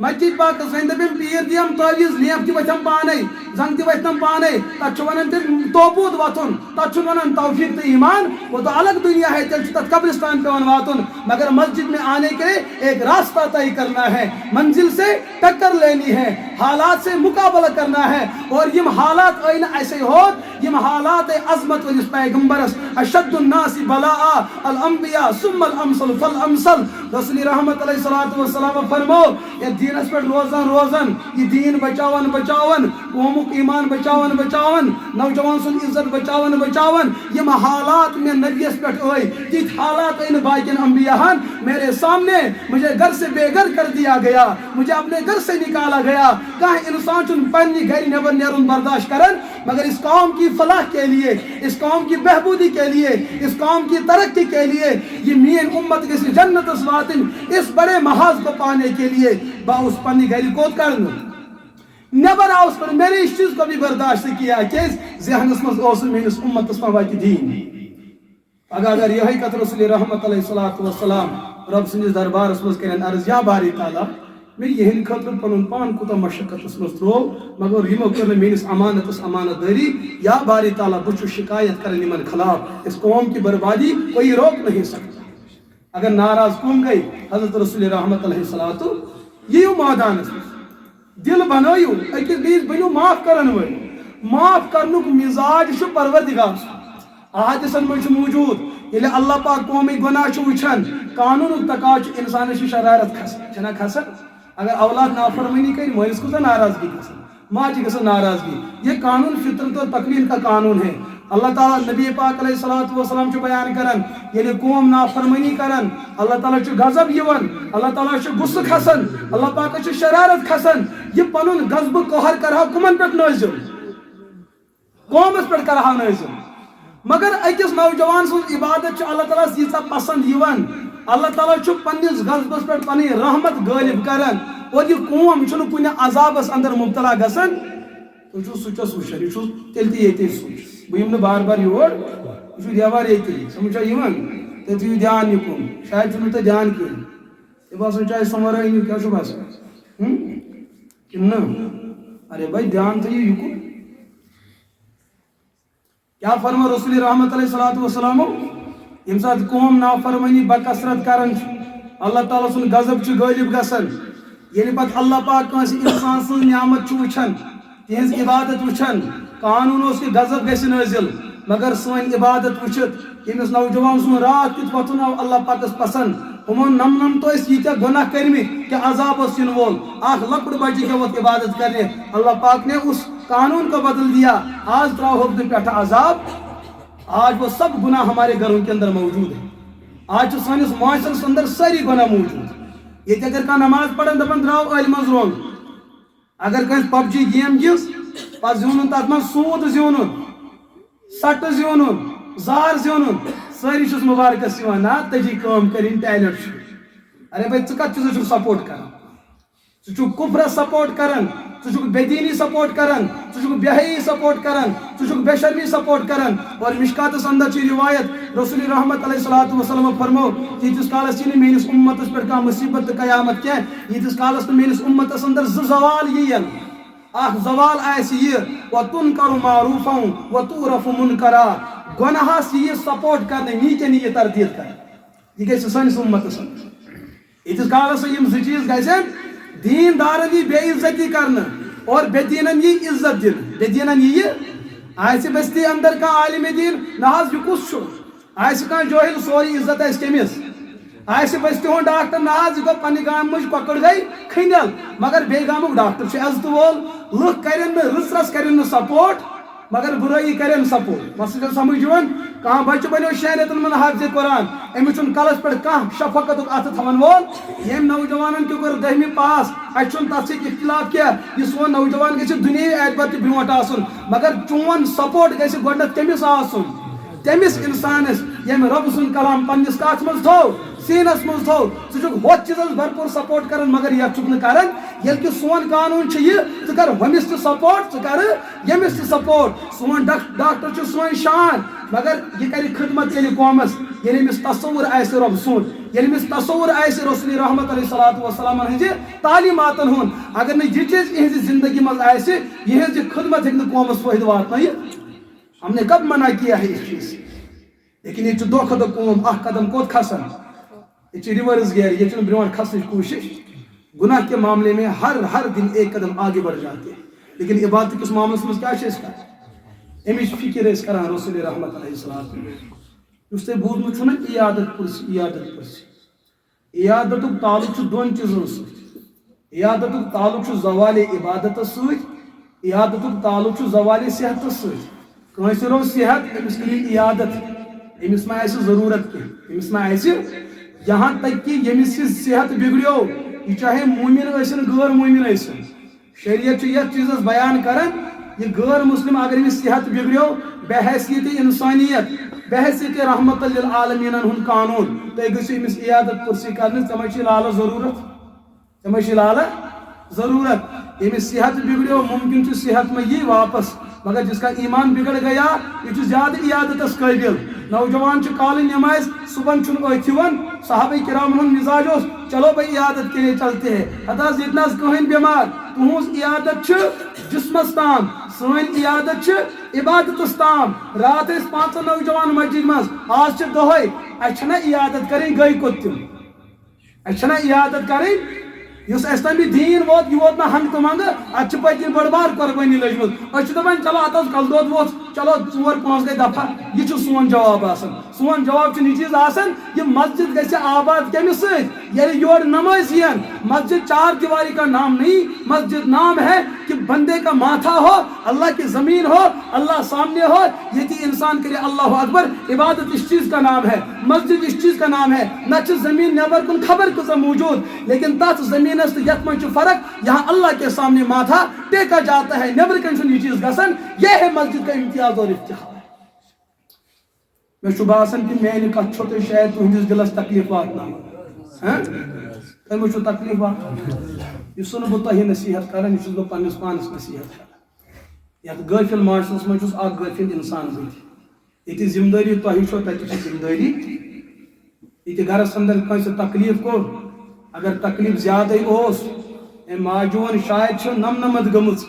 مسجد پاکس وۄنۍ دٔپِم پیٖر دِیم تعویٖز لیمپ تہِ ؤتھٮ۪م پانے زنگ تہِ ؤتھنم پانے تتھ چھُ ونان تیٚلہِ توبوٗد وۄتھُن تتھ چھُنہٕ ونان توفیٖق تہٕ ایمان وہ تو الگ دنیا ہے تیٚلہِ چھُ تتھ قبرستان پیٚوان واتُن مگر مسجد میں آنے کے لیے ایک راستہ طے کرنا ہے منزل سے ٹکر لینی ہے حالات سے مقابلہ کرنا ہے اور یم حالات آئی نہٕ اَسے ہوت یم حالات عظمت ولس پیغمبرس اشد الناس بلاء الانبیاء ثم الامثل فالامثل رسول رحمت علیہ الصلوۃ والسلام فرمو یہ دینس پہ روزان یہ دین بچاون قومک ایمان بچاون نوجوان سن عزت بچاون یم حالات میں نبیس پہ آئی تیت حالات آئی باقین انبیاء میرے سامنے مجھے گھر سے بے گھر کر دیا گیا مجھے اپنے گھر سے نکالا گیا کہاں انسان چن پنی گھر نبر نیرون برداشت کرن مگر اس قوم کی فلاح کے لیے اس قوم کی بہبودی کے لیے اس قوم کی ترقی کے لیے یہ مین امت کس جنت واتن اس بڑے محاذ کو پانے کے لیے باؤس پنی گھر کوت کرن نبر آؤس پر میں نے اس چیز کو بھی برداشت کیا کہ ذہنس مز اوس میس امتس ما واتہ دین اگر یہ کتھ رسول رحمت علیہ الصلوۃ والسلام رب سندس دربارس مز کرن عرض یا باری تعالیٰ میں یہ خاطر پن پان کوتا مشقت مز ترو مگر یمو کر میس امانتس امانت داری یا باری تعالیٰ بچ شکایت کرن یمن خلاف اس قوم کی بربادی کوئی روک نہیں سکتا اگر ناراض کون گئی حضرت رسول رحمت علیہ الصلوۃ یہ میدانس دل بنائیو اکس بیس بنو معاف کرن ول معاف کرنک مزاج چھ پروردگار احادیثن میں موجود یل اللہ پاک قومی گناہ وچھان قانون تقاض انسان شرارت کھسان کھسان اگر اولاد نافرمانی کر مالس کو ناراضگی کھسان ماجہ گھن ناراضگی یہ قانون فطرت اور تقویم کا قانون ہے اللہ تعالیٰ نبی پاک علیہ الصلوۃ والسلام بیان کران یل قوم نافرمانی کران اللہ تعالیٰ غضب یوان اللہ تعالیٰ غصہ کھسان اللہ پاک شرارت کھسان یہ پنن غضب قہر کرہا کمن پہ نازل قومس پہ کرہا نازل مگر اکس نوجوان سن عبادت اللہ تعالیٰ ییژا پسند یوان اللہ تعالیٰ پنس غضبس پہ پنی رحمت غالب کران اور یہ قوم کن عذابس اندر مبتلا گژھان تھی سوچس وچان یہ تیل تہ ییٚتے سوچ بہٕ یِم نہٕ بار بار یور یہ دیوار یہ سمجھا تھی تھی دھیان یکن شاید چھ تھی دھیان کہیں یہ باسان چاہے سمر کیا باسان کہ ارے بھائی دھیان تھا یہ یکن کیا فرما رسول رحمت علیہ السلام یم سات قوم نافرمانی بکثرت کران اللہ تعالیٰ سن غضب غالب گسان یعنی پتہ اللہ پاک کنس انسان سن نعمت وچھان تہذ عبادت وچھان قانون اس کے غضب گژھِ نازل مگر سن عبادت وچھت یمس نوجوان سن رات کت وتھن آو اللہ پاکس پسند ہمن نم تو یہ گناہ کرمت کہ عذاب اس ین وول اخ لکڑ بچی کے وقت عبادت کرنے اللہ پاک نے اس قانون کو بدل دیا آج تراؤ پہ عذاب آج وہ سب گناہ ہمارے گھروں کے اندر موجود ہے آج سانس معاشرس اندر ساری گناہ موجود یہ اگر کھانا نماز پڑھن دپان دراؤ علم مز رونگ اگر کس پب جی گیم گس پہ زیون تر من سود زیون سٹ زیون زار زیون ساری چھ مبارکس نا تجی کام کریں ٹیلنٹ ارے بھائی ثت سپورٹ کران ثہ کفرس سپورٹ کران ثہ بے دینی سپورٹ کران ثہ بے حیی سپورٹ کران ثہ بے شرمی سپورٹ کران اور مشکاتس اندر چھ روایت رسول رحمت علیہ السلام فرمو تیتس کالس چھ میس امتس پہ مصیبت تو قیامت کی یتس کالس میس امتس اندر زوال یین اخ زوال یہ وَتُنْكَرُ مَعْرُوفًا وَتُعْرَفُ مُنْكَرًا گناہس یہ سپورٹ کرنے نیچے یہ تردید کر یہ گھس سانس امتس یتس کالس یم ز چیز گھن دین دارن یہ بے عزتی کرنا اور بے دینن یہ عزت دن بے دینن یہ آئے بستی اندر کا عالم دین ناز یہ کس آئے کھانا جوہل سوری عزت آئے کمس آئے بستی ہوں ڈاکٹر ناز یہ گو پنہ گام مجھ ککڑ گئی کھنل مگر بے گامک ڈاکٹر عزت وول لکھ کرن رس رس کرن سپورٹ مگر برائی کرن سپورٹ مسئلہ سمجھ کھانا بچہ بنو 6 رتن من حافظ قرآن امس کلس پہ کھانا شفقت ات تھون وول یم نوجوان کی کور 10ویں پاس اچھن تر سی اختلاف کیا یہ سون نوجوان گھس دنیا اعتبار تہ برونٹ آسن مگر چون سپورٹ گھس گۄڈنیتھ تمس آسن تمس انسانس یم رب سن کلام پنس کت مز تھو سینس مز تھو ثہ ہوت چیزس بھرپور سپورٹ کران مگر یہ چھ کران یل کہ سون قانون یہ ثہ کر ہمس تہ سپورٹ ثہ کر یمس تہ سپورٹ سون ڈاکٹر چھ سون شان مگر یہ کر خدمت یل قومس یل امس تصور آسہ رب سون یل امس تصور آسہ رسول رحمت علیہ السلام ہز تعلیماتن ہن اگر نہ یہ چیز یہذ زندگی مز آسہ یہذ خدمت ہیکہ قومس فائدہ واتنائت ہم نے کب منع کیا ہے اس چیز لیکن یہ دہ کھو قوم اخ قدم کوت کھسان یہ ریورس گیئر یہ برونٹ کھسن کوشش گناہ کے معاملے میں ہر دن ایک قدم آگے بڑھ جاتے ہیں لیکن عبادت کس معاملے میں کیا کر امچ فکر کران رسول رحمت علیہ السلام اس تھی بوزمت نا عیادت پرسی عیادت تعلق دون چیزن ست عیادت تعلق زوال عبادت ست عیادت تعلق زوال صحت ست کنس رو صحت امس کری عیادت امس ما ضرورت کی امس ما یہاں تک کہ یمس صحت بگڑیو یہ چاہے مومن ٲسِن غیر مومن ٲسِن شریعت یتھ چیزس بیان کران یہ غیر مسلم اگر امس صحت بگڑیو بحیثیت انسانیت بحیثیت رحمت للعالمین ہند قانون تھی گھو امس عیادت پرسی کرنے ژے لالہ ضرورت ژے لالہ ضرورت امس صحت بگڑیو ممکن چھ صحت میں یہ واپس مگر جس کا ایمان بگڑ گیا یہ زیادہ عیادت قابل نوجوان کال نماز صبح اتھون صحابہ کرام مزاج چلو بھائی عیادت کے لیے چلتے ہیں حتاز اتنا کہین بیمار تہذ عیادت جسمس تام سن عیادت عبادتس تام رات 5 نوجوان مسجد مز آج دہے اچھنا عیادت کریں گئی کت تم اچھنا عیادت کریں اس تم دین ووت یہ ووت نا ہنگ تو منگ ات پتہ بڑ بار قربانی لجمت اچھ دپان چلو ات کل دود ووت چلو 4-5 گئی دفعہ یہ سون جواب آسان سون جواب یہ چیز آسان یہ مسجد گھس آباد کمس ست یعنی یور نماز ین مسجد 4 دیواری کا نام نہیں مسجد نام ہے کہ بندے کا ماتھا ہو اللہ کی زمین ہو اللہ سامنے ہو یہ انسان کرے اللہ اکبر عبادت اس چیز کا نام ہے مسجد اس چیز کا نام ہے نہ زمین نیبر کن خبر کسا موجود لیکن تات زمین یت من فرق یہاں اللہ کے سامنے ماتھا ٹیکا جاتا ہے نیبر کن یہ چیز گسن یہ ہے مسجد کا امتیاز اور افتخار میں باسان کہ میانہ کت چھو تو شاید تہندس دلس تکلیف واتنا تمہیں چھو تکلیف وات یہ سن بہ تہ نصیحت کران یہ بہ پنس پانس نصیحت کران یت غافل معاشرس مجھ اخ غافل انسان بت یہ ذمہ داری تھی تک ذمہ داری یہ گھرس اندر کنس تکلیف کور اگر تکلیف زیادہ ماجون شاید نمنمت گمت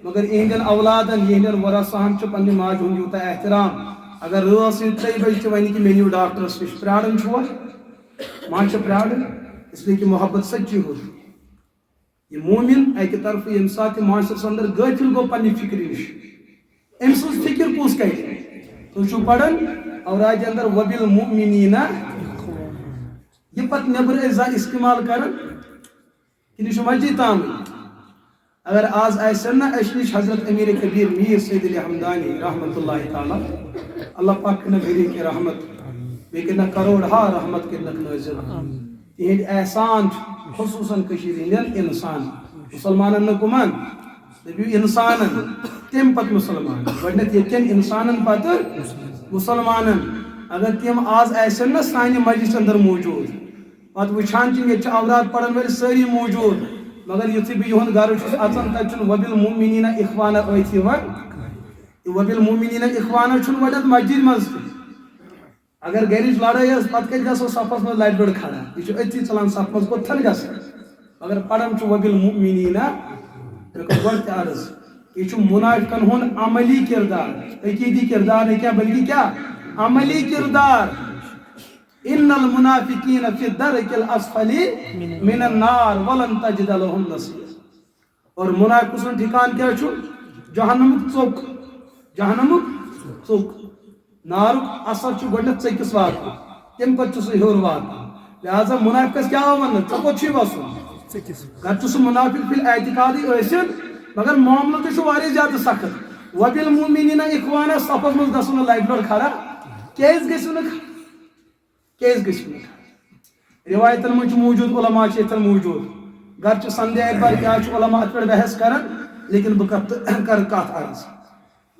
مگر اہندین اولادن اہندین ورثہن پنہ ماجہ ہند یوتہ احترام اگر رٲژ 3 بجے ون کہ مےٚ نِیو ڈاکٹرس نش پرارن چھوا ما پرارن اس لیے کہ محبت سچی ہو یہ مومن اکہ طرف یم سات معاشرس اندر غافل گو پنہ فکر نش ام سن فکر کس کر تھی پڑھن اوراج اندر وبالمؤمنین یہ پتہ نبر استعمال کرن کہ یہ مسجد تام اگر آز آسن نا اس نش حضرت امیر کبیر میر سید علی حمدانی رحمت اللہ تعالی اللہ پاک کرنا بھری کی رحمت بے کرنا کروڑ ہا رحمت کرنا نازل تہند احسان خصوصاً کشیر ہندین انسان مسلمانن نکمان دبیو انسانن تم پت مسلمان گۄڈنیتھ یتین انسانن پتہ مسلمانن اگر تم آز آسن نا سانہ مجلس اندر موجود پتہ وچھان یہ اولاد پڑھن ول ساری موجود مگر یتھے بہ یہند گھر اچان تتہ وبالمؤمنین اخوانا اتھی وبالمؤمنین اخوانا وڈت مسجد مز اگر گرچ لڑائی پتہ کت گھو صفس مز لڑ بڑ کھڑا یہ اتھی چلان صف مز کتن گھس مگر پڑھان وبالمؤمنین گۄڈ تہ عرض یہ منافقن ہند عملی کردار عقیدی کردار نہیں کیا بلکہ کیا عملی کردار ان المنافقین فی الدرک الاسفل من النار ولن تجد لهم نصیرا اور منافق سن ٹھکان کیا چھو جہنمک ژوک جہنمک ژوک نارک اثر چھو گۄڈنیتھ ژٔکِس واتان تمہِ پتہٕ چھُ سُہ ہیوٚر واتان لہذا منافقس کیا ونن ژےٚ کوٚت چھُے وسُن گر چھُ سُہ منافق فی الاعتقادی ٲسِن مگر معاملہٕ تہِ چھُ واریاہ زیادٕ سخت وبالمؤمنین اخوانا صفس منٛز گژھُن نہٕ لبہِ لوٚڑ کھڑا کیازِ گژھِو نہٕ روایتن من موجود علماء یتن موجود گرچہ سندے اتبار کیا علماء ات پہ بحث کران لیکن بہ کر کت عرض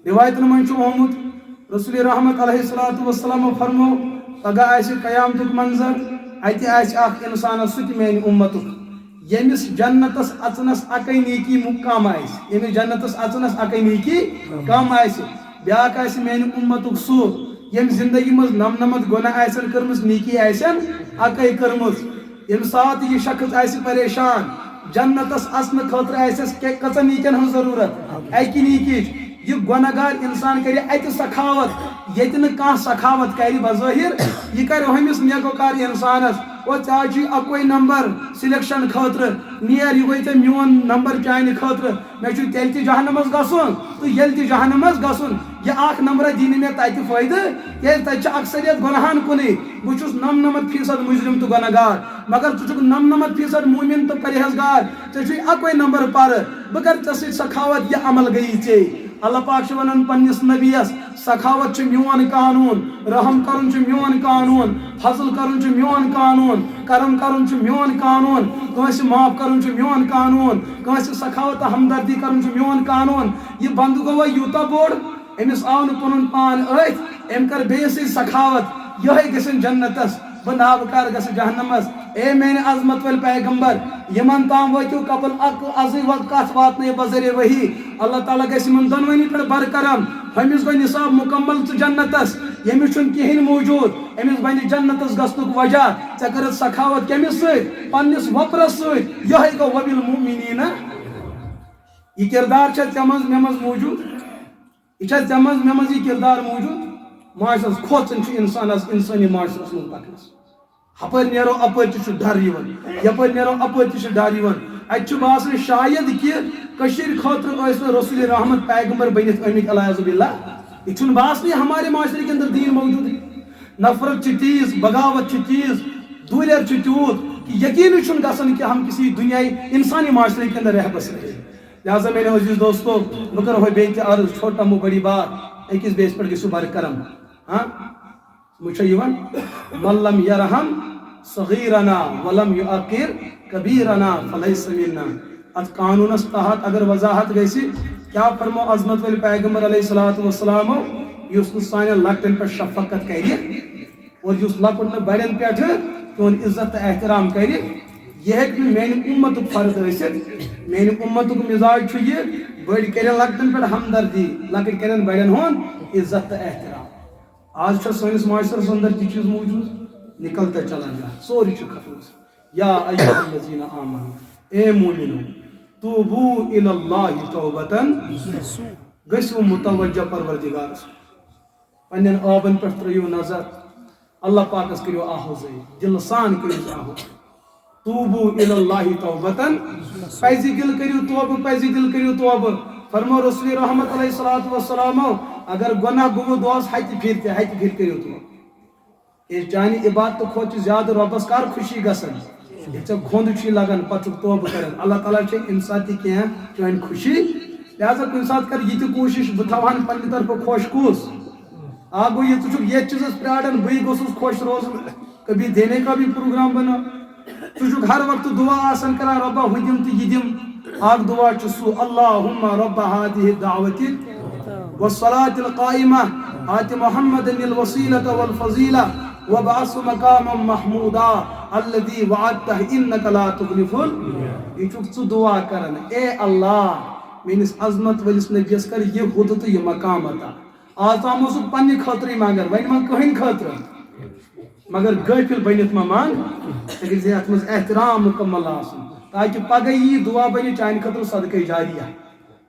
روایتن من آمت رسول رحمت علیہ الصلوۃ والسلام فرمو پگہ آسہ قیامتک منظر اتہ آسہ اخ انسان سہ تہ میانہ امتک یمس جنتس اژنس اکے نیکی کم آسہ یمس جنتس اژنس اکے نیکی کم آسہ بیاکھ آسہ میانہ امتک سہ یم زندگی مز نمنمت گناہ آسن کرمز نیکی آسن اکے کرمز یم سات یہ شخص آسہ پریشان جنتس اژن خاطر آسس کژن نیکین ہن ضرورت اکہ نیکی یہ گناہگار انسان کرِ اتہ سخاوت یتہ نہ کانٛہہ سخاوت کر بظاہر یہ کر ہمس نیکوکار انسانس وہ ژےٚ اکوے نمبر سلیکشن خاطر نیر یہ گوٚے ژےٚ میون نمبر چانہ خاطر مے چھُ تیٚلہِ تہِ جہنمس گژھُن تہٕ ییٚلہِ تہِ جہنمس گژھُن یہ اخ نمبر دی مے تتہ فائدہ کیازِ تتہِ چھِ اکثریت گناہن کُنٕے بہٕ چھُس 99% مجرم تہٕ گناہگار مگر ژٕ چھُکھ 99% مومن تہٕ پرہیزگار ژےٚ چھُے اکوے نمبر پرٕ بہٕ کر ژےٚ سۭتۍ سخاوت یہ عمل گٔیی ژےٚ اللہ پاک ونان پنس نبیس سخاوت میون قانون رحم کرن میون قانون فضل کرن میون قانون کرم کرن میون قانون کٲنٛسہِ معاف کرن میون قانون کٲنٛسہِ سخاوت ہمدردی کرن میون قانون یہ بند گوٚو یوٗتاہ بوڑ امس آو نہٕ پنُن پان أتھۍ أمۍ کر بیٚیِس سۭتۍ سخاوت یہے گژھن جنتس بہ نابکار گژھِ جہنمس اے میانہِ عظمت ول پیغمبر یمن تام وٲتِو قبل ازٕے کتھ واتنٲیو بذریعہ وحی اللہ تعالیٰ گژھِ یمن دۄنوٕنی پٮ۪ٹھ برکرم ہُمِس گوٚو نصاب مکمل ژٕ جنتس ییٚمِس چھُنہٕ کِہیٖنۍ موجود أمِس بنہِ جنتس گژھنُک وجہ ژےٚ کٔرٕتھ سخاوت کٔمِس سۭتۍ پننِس وۄپرس سۭتۍ یہے گوٚو وبالمؤمنین یہ کردار چھا ژےٚ منٛز مےٚ منٛز موجود یہ چھا ژےٚ منٛز مےٚ منٛز یہ کردار موجود معاشرس کھوژُن چھُ انسانس انسٲنی معاشرس منٛز پکنس ہپٲرۍ نیرو اپٲرۍ تہِ چھُ ڈر یِوان یپٲرۍ نیرو اپٲرۍ تہِ چھُ ڈر یِوان اتہِ چھُ باسان شاید کہ کشیر خاطر ٲسۍ نہٕ رسول رحمت پیغمبر بنِتھ آمٕتۍ العیاذ باللہ یہ چھُنہٕ باسنٕے ہمارے معاشرے کے اندر دین موجود نفرت چھِ تیز بغاوت چھِ تیز دوریر چھُ تیوٗت کہ یقینی چھُنہٕ گژھان کہ ہم کسی دنیائی انسانی معاشرے کے اندر رہ بس رہے لہٰذا میرے عزیز دوستو بہٕ کرو وۄنۍ بیٚیہِ تہِ عرض چھوٹا مو بڑی بات أکِس بیٚیِس پٮ۪ٹھ گٔژھِو برکرم وٕچھو یِوان من لم یرحم صغیرنا ولم یعقر کبیرنا فلیس منا ات قانونس تحت اگر وضاحت گژھِ کیا فرمو عظمت ول پیغمبر علیہ الصلوۃ والسلام یُس نہٕ سانٮ۪ن لۄکٹٮ۪ن پٮ۪ٹھ شفقت کرِ اور یُس لۄکُٹ نہٕ بڑٮ۪ن پٮ۪ٹھ تِہُنٛد عزت تہٕ احترام کرِ یہ ہیٚکہِ نہٕ میانہِ اُمتُک فرد ٲسِتھ میانہِ اُمتُک مزاج چھُ یہِ بٔڑۍ کرن لۄکٹٮ۪ن پٮ۪ٹھ ہمدردی لۄکٕٹۍ کرن بڑٮ۪ن ہُنٛد عزت تہٕ احترام آج سٲنِس معاشرس اندر تہِ چیٖز موٗجوٗد نکلتا چلان جا سورُے چھُ ختم یا ایھا الذین آمنوا اے مومنو توبو الی اللہ توبتن گژھِو متوجہ پروردگارس پننٮ۪ن آبن پٮ۪ٹھ ترٲیِو نظر اللہ پاکس کٔرِو آہوزٲیی دل سان کٔرِو آہوز توبو الی اللہ توبتن پزِ دل کٔرِو توبہٕ پزِ دل کٔرِو توبہٕ فرمو رسول رحمت علیہ الصلوۃ والسلام اگر گناہ گوٚو دۄہس ہتہِ پھِرِ کٔرِو توبہٕ ییٚلہِ چانہِ عبادتہٕ کھۄتہٕ چھِ زیادٕ رۄبس کر خوشی گژھان ییٚلہِ ژےٚ کھۄند چھُے لگان پتہٕ چھُکھ توبہٕ کران اللہ تعالیٰ چھِ اَمہِ ساتہٕ تہِ کینٛہہ چٲنۍ خوشی لہذا کُنہِ ساتہٕ کر یہِ تہِ کوٗشش بہٕ تھاوہن پننہِ طرفہٕ خۄش کُس آ گوٚو یہِ ژٕ چھُکھ یتھ چیٖزس پیاران بٕے گوٚژھُس خۄش روزُن کبھی دینے کا بھی پروگرام بناو ژٕ چھُکھ ہر وقتہٕ دعا آسان کران رۄبا ہُہ دِم تہٕ یہِ دِم اکھ دعا چھُ سُہ اللہُمَّ رۄبَّ ہٰذِہِ الدعوۃِ والصلاۃِ القائمہ آتِ محمدًا الوسیلۃ والفضیلۃ وابعثہ مقامًا محمودا الذی وعدتہ انک لا تخلف یہ چھُکھ ژٕ دعا کران اے اللہ میٲنِس عظمت وٲلِس نبیَس کر یہِ حُدٕ تہٕ یہِ مقام عطا آز تام اوسُکھ پننہِ خٲطرٕے منٛگان وۄنۍ منٛگ کٕہٕنۍ خٲطرٕ مگر غٲفِل بٔنِتھ ما منٛگ ژےٚ گژھِ یتھ منٛز احترام مُکمل آسُن تاکہ پگہہ یی دعا بنہِ چانہِ خٲطرٕ صدقے جاریہ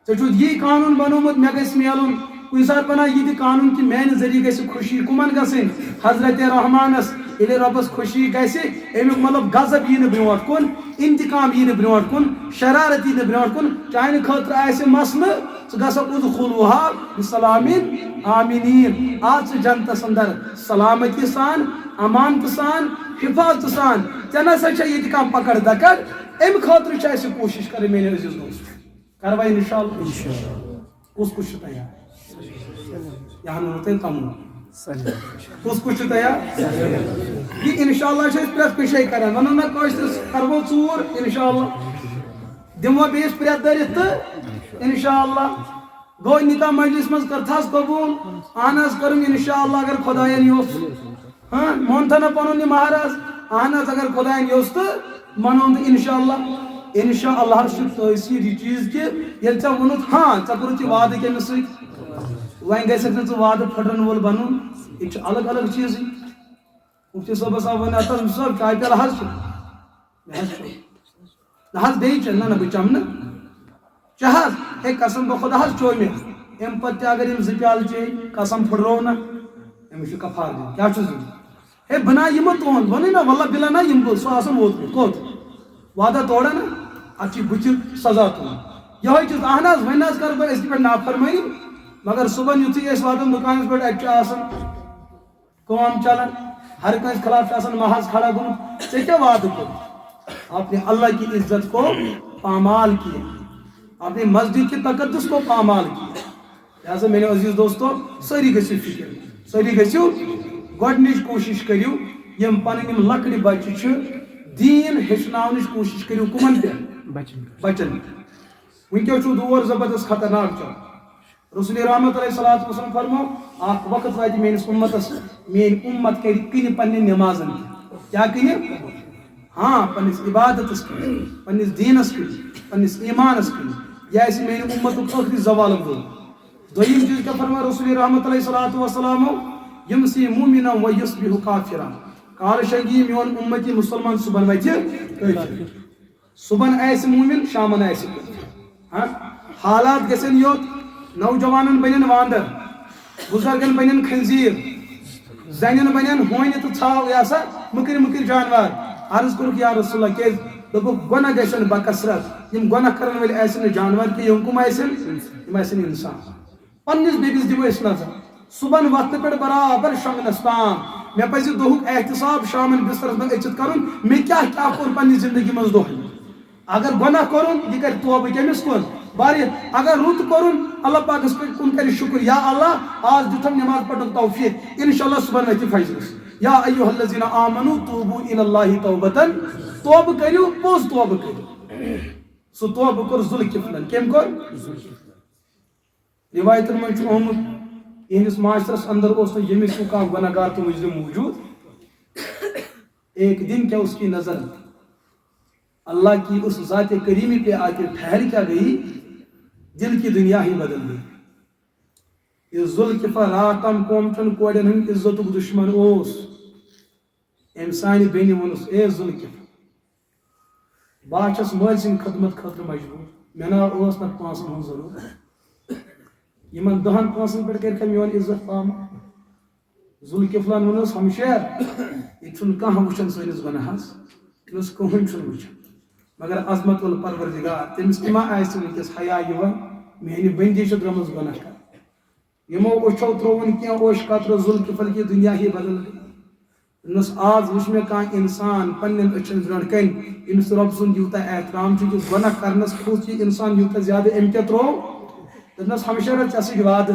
ژےٚ چھُتھ یی قانوٗن بنومُت مےٚ گژھِ میلُن کُنہِ ساتہٕ بناو یہِ تہِ قانوٗن کہِ میانہِ ذٔریعہٕ گژھِ خوشی کٕمن گژھٕنۍ حضرت رحمانس ییٚلہِ رۄبس خوشی گژھِ امیُک مطلب غضب یی نہٕ برونٛٹھ کُن انتقام یی نہٕ برونٛٹھ کُن شرارت یی نہٕ برونٛٹھ کُن چانہِ خٲطرٕ آسہِ مسلہٕ ژٕ گژھکھ ادخلوہا بسلامین آمنین آ ژٕ جنتس اندر سلامتی سان امانتہٕ سان حفاظتہٕ سان ژےٚ نسا چھےٚ ییٚتہِ کانٛہہ پکڑ دکڑ امہِ خٲطرٕ چھِ اَسہِ کوٗشش کرٕنۍ میٲنۍ عزیز دوست کروا انشاءاللہ کُس کُس چھُ تیار یہِ ووٚنوٕ تۄہہِ تمام کُس کُس چھُ تیار یہِ انشاءاللہ چھِ أسۍ پرٛٮ۪تھ کُنہِ جایہِ کران ونان نہ کٲشرِس کرو ژوٗر انشاءاللہ دِمو بیٚیِس پرٛٮ۪تھ دٲرِتھ تہٕ انشاءاللہ گوٚو نکاح مجلس منٛز کٔرتھس قبوٗل اہن حظ کٔرٕم انشاءاللہ اگر خۄداین یوٚژھ مونتھا نہ پنُن یہِ مہراز اہن حظ اگر خۄداین یوٚژھ تہٕ مونُن تہٕ انشاءاللہ حظ چھُ تٲثیٖر یہِ چیٖز کہِ ییٚلہِ ژےٚ ووٚنُتھ ژےٚ کوٚرُتھ یہِ وعدٕ کٔمِس سۭتۍ وۄنۍ گژھکھ نہٕ ژٕ وعدٕ پھٕٹرن وول بنُن یہِ چھُ الگ الگ چیٖزٕے مفتی صٲبس آو وۄنۍ اَتھ مفتی صٲب چاے پیالہٕ حظ چھُ مےٚ حظ چھُ نہ حظ بیٚیہِ چھ نہ بہٕ چمہٕ نہٕ چہ حظ ہے قسم بخۄدا حظ چوے مےٚ اَمہِ پتہٕ تہِ اگر یِم زٕ پیالہٕ چیٚیہِ قسم پھٕٹروو نہ أمِس چھُ کفار دیُن کیٛاہ چھُ ضروٗری ہے بہٕ نا یِمہٕ تُہُنٛد ووٚنُے نہ واللہ بِلا نہ یِمہٕ بہٕ سُہ آسان ووتمُت کوٚت وعدہ توڑا نہ اتھ چھِ بٕتھِ سزا تُلُن یِہوے چیٖز اہن حظ وۄنۍ حظ کرٕ بہٕ أزکہِ پٮ۪ٹھ نافرمٲنی مگر صبحن یُتھُے أسۍ واتان دُکانس پٮ۪ٹھ اَتہِ چھُ آسان کٲم چلان ہر کٲنٛسہِ خلاف چھُ آسان محض کھڑا گوٚمُت ژےٚ کیٛاہ وعدٕ کوٚرُتھ آپ نے اللہ کی عزت کو پامال کیا آپ نے مسجد کے تقدس کو پامال کیا لہٰذا میرے عزیز دوستو سٲری گٔژھِو فکر سٲری گٔژھِو گۄڈنِچ کوٗشش کٔرِو یِم پنٕنۍ یِم لۄکٕٹۍ بچہِ چھِ دیٖن ہیٚچھناونٕچ کوٗشش کٔرِو کٕمن پٮ۪ٹھ بچن وٕنکٮ۪س چھُ دور زبردست خطرناک چلان رسول رحمت علیہ الصلوۃ والسلام فرمو اکھ وقت واتہِ میٲنِس اُمتس میٲنۍ اُمت کرِ کٕنہِ پننہِ نٮ۪مازن کیٛاہ کٕنہِ ہاں پننِس عبادتس کٕنہِ پننِس دیٖنس کٕنہِ پننِس ایمانس کٕنہِ یہِ آسہِ میانہِ اُمتُک ٲخری زوالُک دۄہ دوٚیِم چیٖز کیٛاہ فرماو رسول رحمت علیہ الصلوۃ والسلامو یمسی مومنا و یصبح کافرا کالہٕ شنگی میون اُمتی مُسلمان صبحن وتھِ کٲفِر صبحن آسہِ مومن شامن آسہِ کٲفِر حالات گژھن یوٚت نوجوانن بنن واندر بزرگن بنن خنزیر زنین بنن ہونہِ تہٕ ژھاو یہ سا مٔکرۍ مٔکرۍ جانوار عرض کوٚرُکھ یا رسول اللہ کیٛازِ دوٚپُکھ گۄناہ گژھن بکثرت یِم گۄناہ کرن وٲلۍ آسن نہٕ جانور کینٛہہ یِم کٕم آسن یِم آسن اِنسان پننِس بیٚکِس دِمو أسۍ نظر صبحن وقتہٕ پٮ۪ٹھ برابر شۄنگنس تام مےٚ پزِ دۄہُک احتساب شامن بسترس منٛز أژِتھ کرُن مےٚ کیٛاہ کیٛاہ کوٚر پننہِ زندگی منٛز دۄہے اگر گۄناہ کوٚرُن یہِ کرِ توبہٕ کٔمِس کُن واریاہ اگر رُت کوٚرُن اللہ پاکس پٮ۪ٹھ کُن کرِ شُکر یا اللہ آز دِتھم نٮ۪ماز پرنُک توفیٖق انشاءاللہ صبحن وتھِ فجرس یا ایھا الذین آمنوا توبوا الی اللہ توبتن توبہٕ کٔرِو پوٚز توبہٕ کٔرِو سُہ توبہٕ کوٚر ذوالکفلن کٔمۍ کوٚر رِوایتن منٛز چھُ آمُت یِہنٛدِس معاشرس اندر اوس نہٕ ییٚمِس ہیوٗ کانٛہہ گۄناہ گار تہٕ مُجرِم موٗجوٗد ایک دن کیا اس کی نظر اللہ کی اس ذات کریمی پہ آ کے ٹھہر کیا گئی دل کی دنیا ہی بدل گئی یہ ذوالکفل رات تام قومچن کورین ہند عزت دشمن اوس ام سانہ بینہ ونس اے ذوالکفل بہٕ چھس مٲلۍ سٕنٛدِ خدمت خٲطرٕ مجبوٗر مےٚ نا ٲس نہٕ پونٛسن ہٕنٛز ضروٗرت یِمن 10 پونٛسن پٮ۪ٹھ کٔرِکھا میون عزت پامہٕ ذوالکفلن ووٚنُس ہمشیر ییٚتہِ چھُنہٕ کانٛہہ وٕچھان سٲنِس گۄناہس تٔمِس کٕہٕنۍ چھُنہٕ وٕچھان مگر عظمت ول پروردگار تٔمِس تہِ ما آسہِ وٕنکٮ۪س حیا یِوان میٛانہِ بندی چھِ درٛامٕژ گۄناہ کرنہِ یِمو أچھو ترٛووُن کینٛہہ اوش قطرٕ ذوالکفل کی دُنیا ہی بدل گٔے دوٚپنس آز وٕچھ مےٚ کانٛہہ اِنسان پننٮ۪ن أچھن برٛونٛٹھ کَنۍ ییٚمِس رۄب سُنٛد یوٗتاہ احترام چھُ کہِ گۄناہ کرنس کھوٚت یہِ اِنسان یوٗتاہ زیادٕ أمۍ کیٛاہ ترٛوو دوٚپنس ہمشیرا ژےٚ سۭتۍ وعدٕ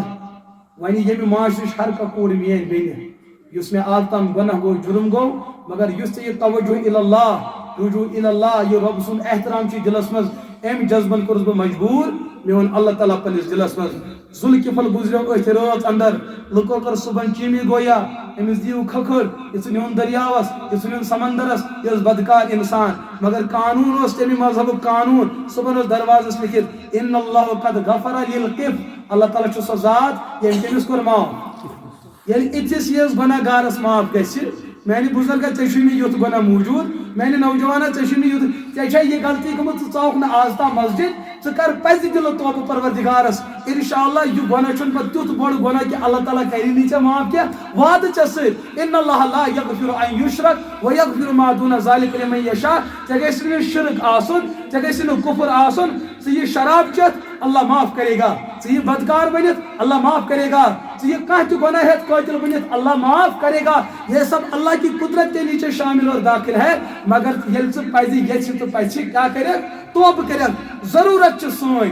وۄنۍ ییٚمہِ معاشرٕچ ہر کانٛہہ کوٗر میٛٲنۍ بیٚنہِ یُس مےٚ آز تام گۄناہ گوٚو جُرم گوٚو مگر یُس ژےٚ یہِ توجہ اللہ رجوع اللہ یہ رب سُنٛد احترام چھُ دلس منٛز أمۍ جذبن کوٚرُس بہٕ مجبوٗر مےٚ ووٚن اللہ تعالیٰ پننِس دلس منٛز ذوالکفل گُزریو أتھۍ رٲژ اندر لُکو کٔر صبحن چیٖمی گویا أمِس دِیِو کھکھٕر یہِ ژھٕنِہون دٔریاوس یہِ ژھٕنِہون سمندرس یہِ اوس بدکار اِنسان مگر قانوٗن اوس تمہِ مذہبُک قانوٗن صبحن اوس دروازس لیکھِتھ ان اللہ قد غفر للقف اللہ تعالیٰ چھُ سۄ ذات ییٚمۍ تٔمِس کوٚر معاف ییٚلہِ أکِس یِس گۄناہ گارس معاف گژھِ میانہِ بُزرگا ژےٚ چھُے نہٕ یُتھ گۄناہ موٗجوٗد میانہِ نوجوانا ژےٚ چھُے نہٕ یُتھ ژےٚ چھےٚ یہِ غلطی گٔمٕژ ژٕ ژاوُکھ نہٕ آز تام مسجد ژٕ کر پزِ دِلہٕ توبہٕ پروردگارس انشاءاللہ یہِ گۄناہ چھُنہٕ پتہٕ تیُتھ بوٚڑ گۄناہ کہِ اللہ تعالیٰ کری نہٕ ژےٚ معاف کینٛہہ وعدٕ ژےٚ سۭتۍ ان اللہ لا یغفر ان یُشرک ویغفر ما دوٗنَ ذالِکَ لمن یشاء ژےٚ گژھِ نہٕ شرک آسُن ژےٚ گژھِ نہٕ کُفر آسُن ژٕ یہِ شراب چٮ۪تھ اللہ معاف کرے گا ژٕ یہِ بدکار بٔنِتھ اللہ معاف کرے گا ژٕ یہِ کانٛہہ تہِ گۄناہ ہٮ۪تھ قٲتِل بٔنِتھ اللہ معاف کرے گا یہ سب اللہ کی قدرت کے نیچے شامل اور داخل ہے مگر ییٚلہِ ژٕ پزِ یژھِ تہٕ پژھِ کیٛاہ کٔرِتھ توبہٕ کٔرِتھ ضروٗرت چھِ سٲنۍ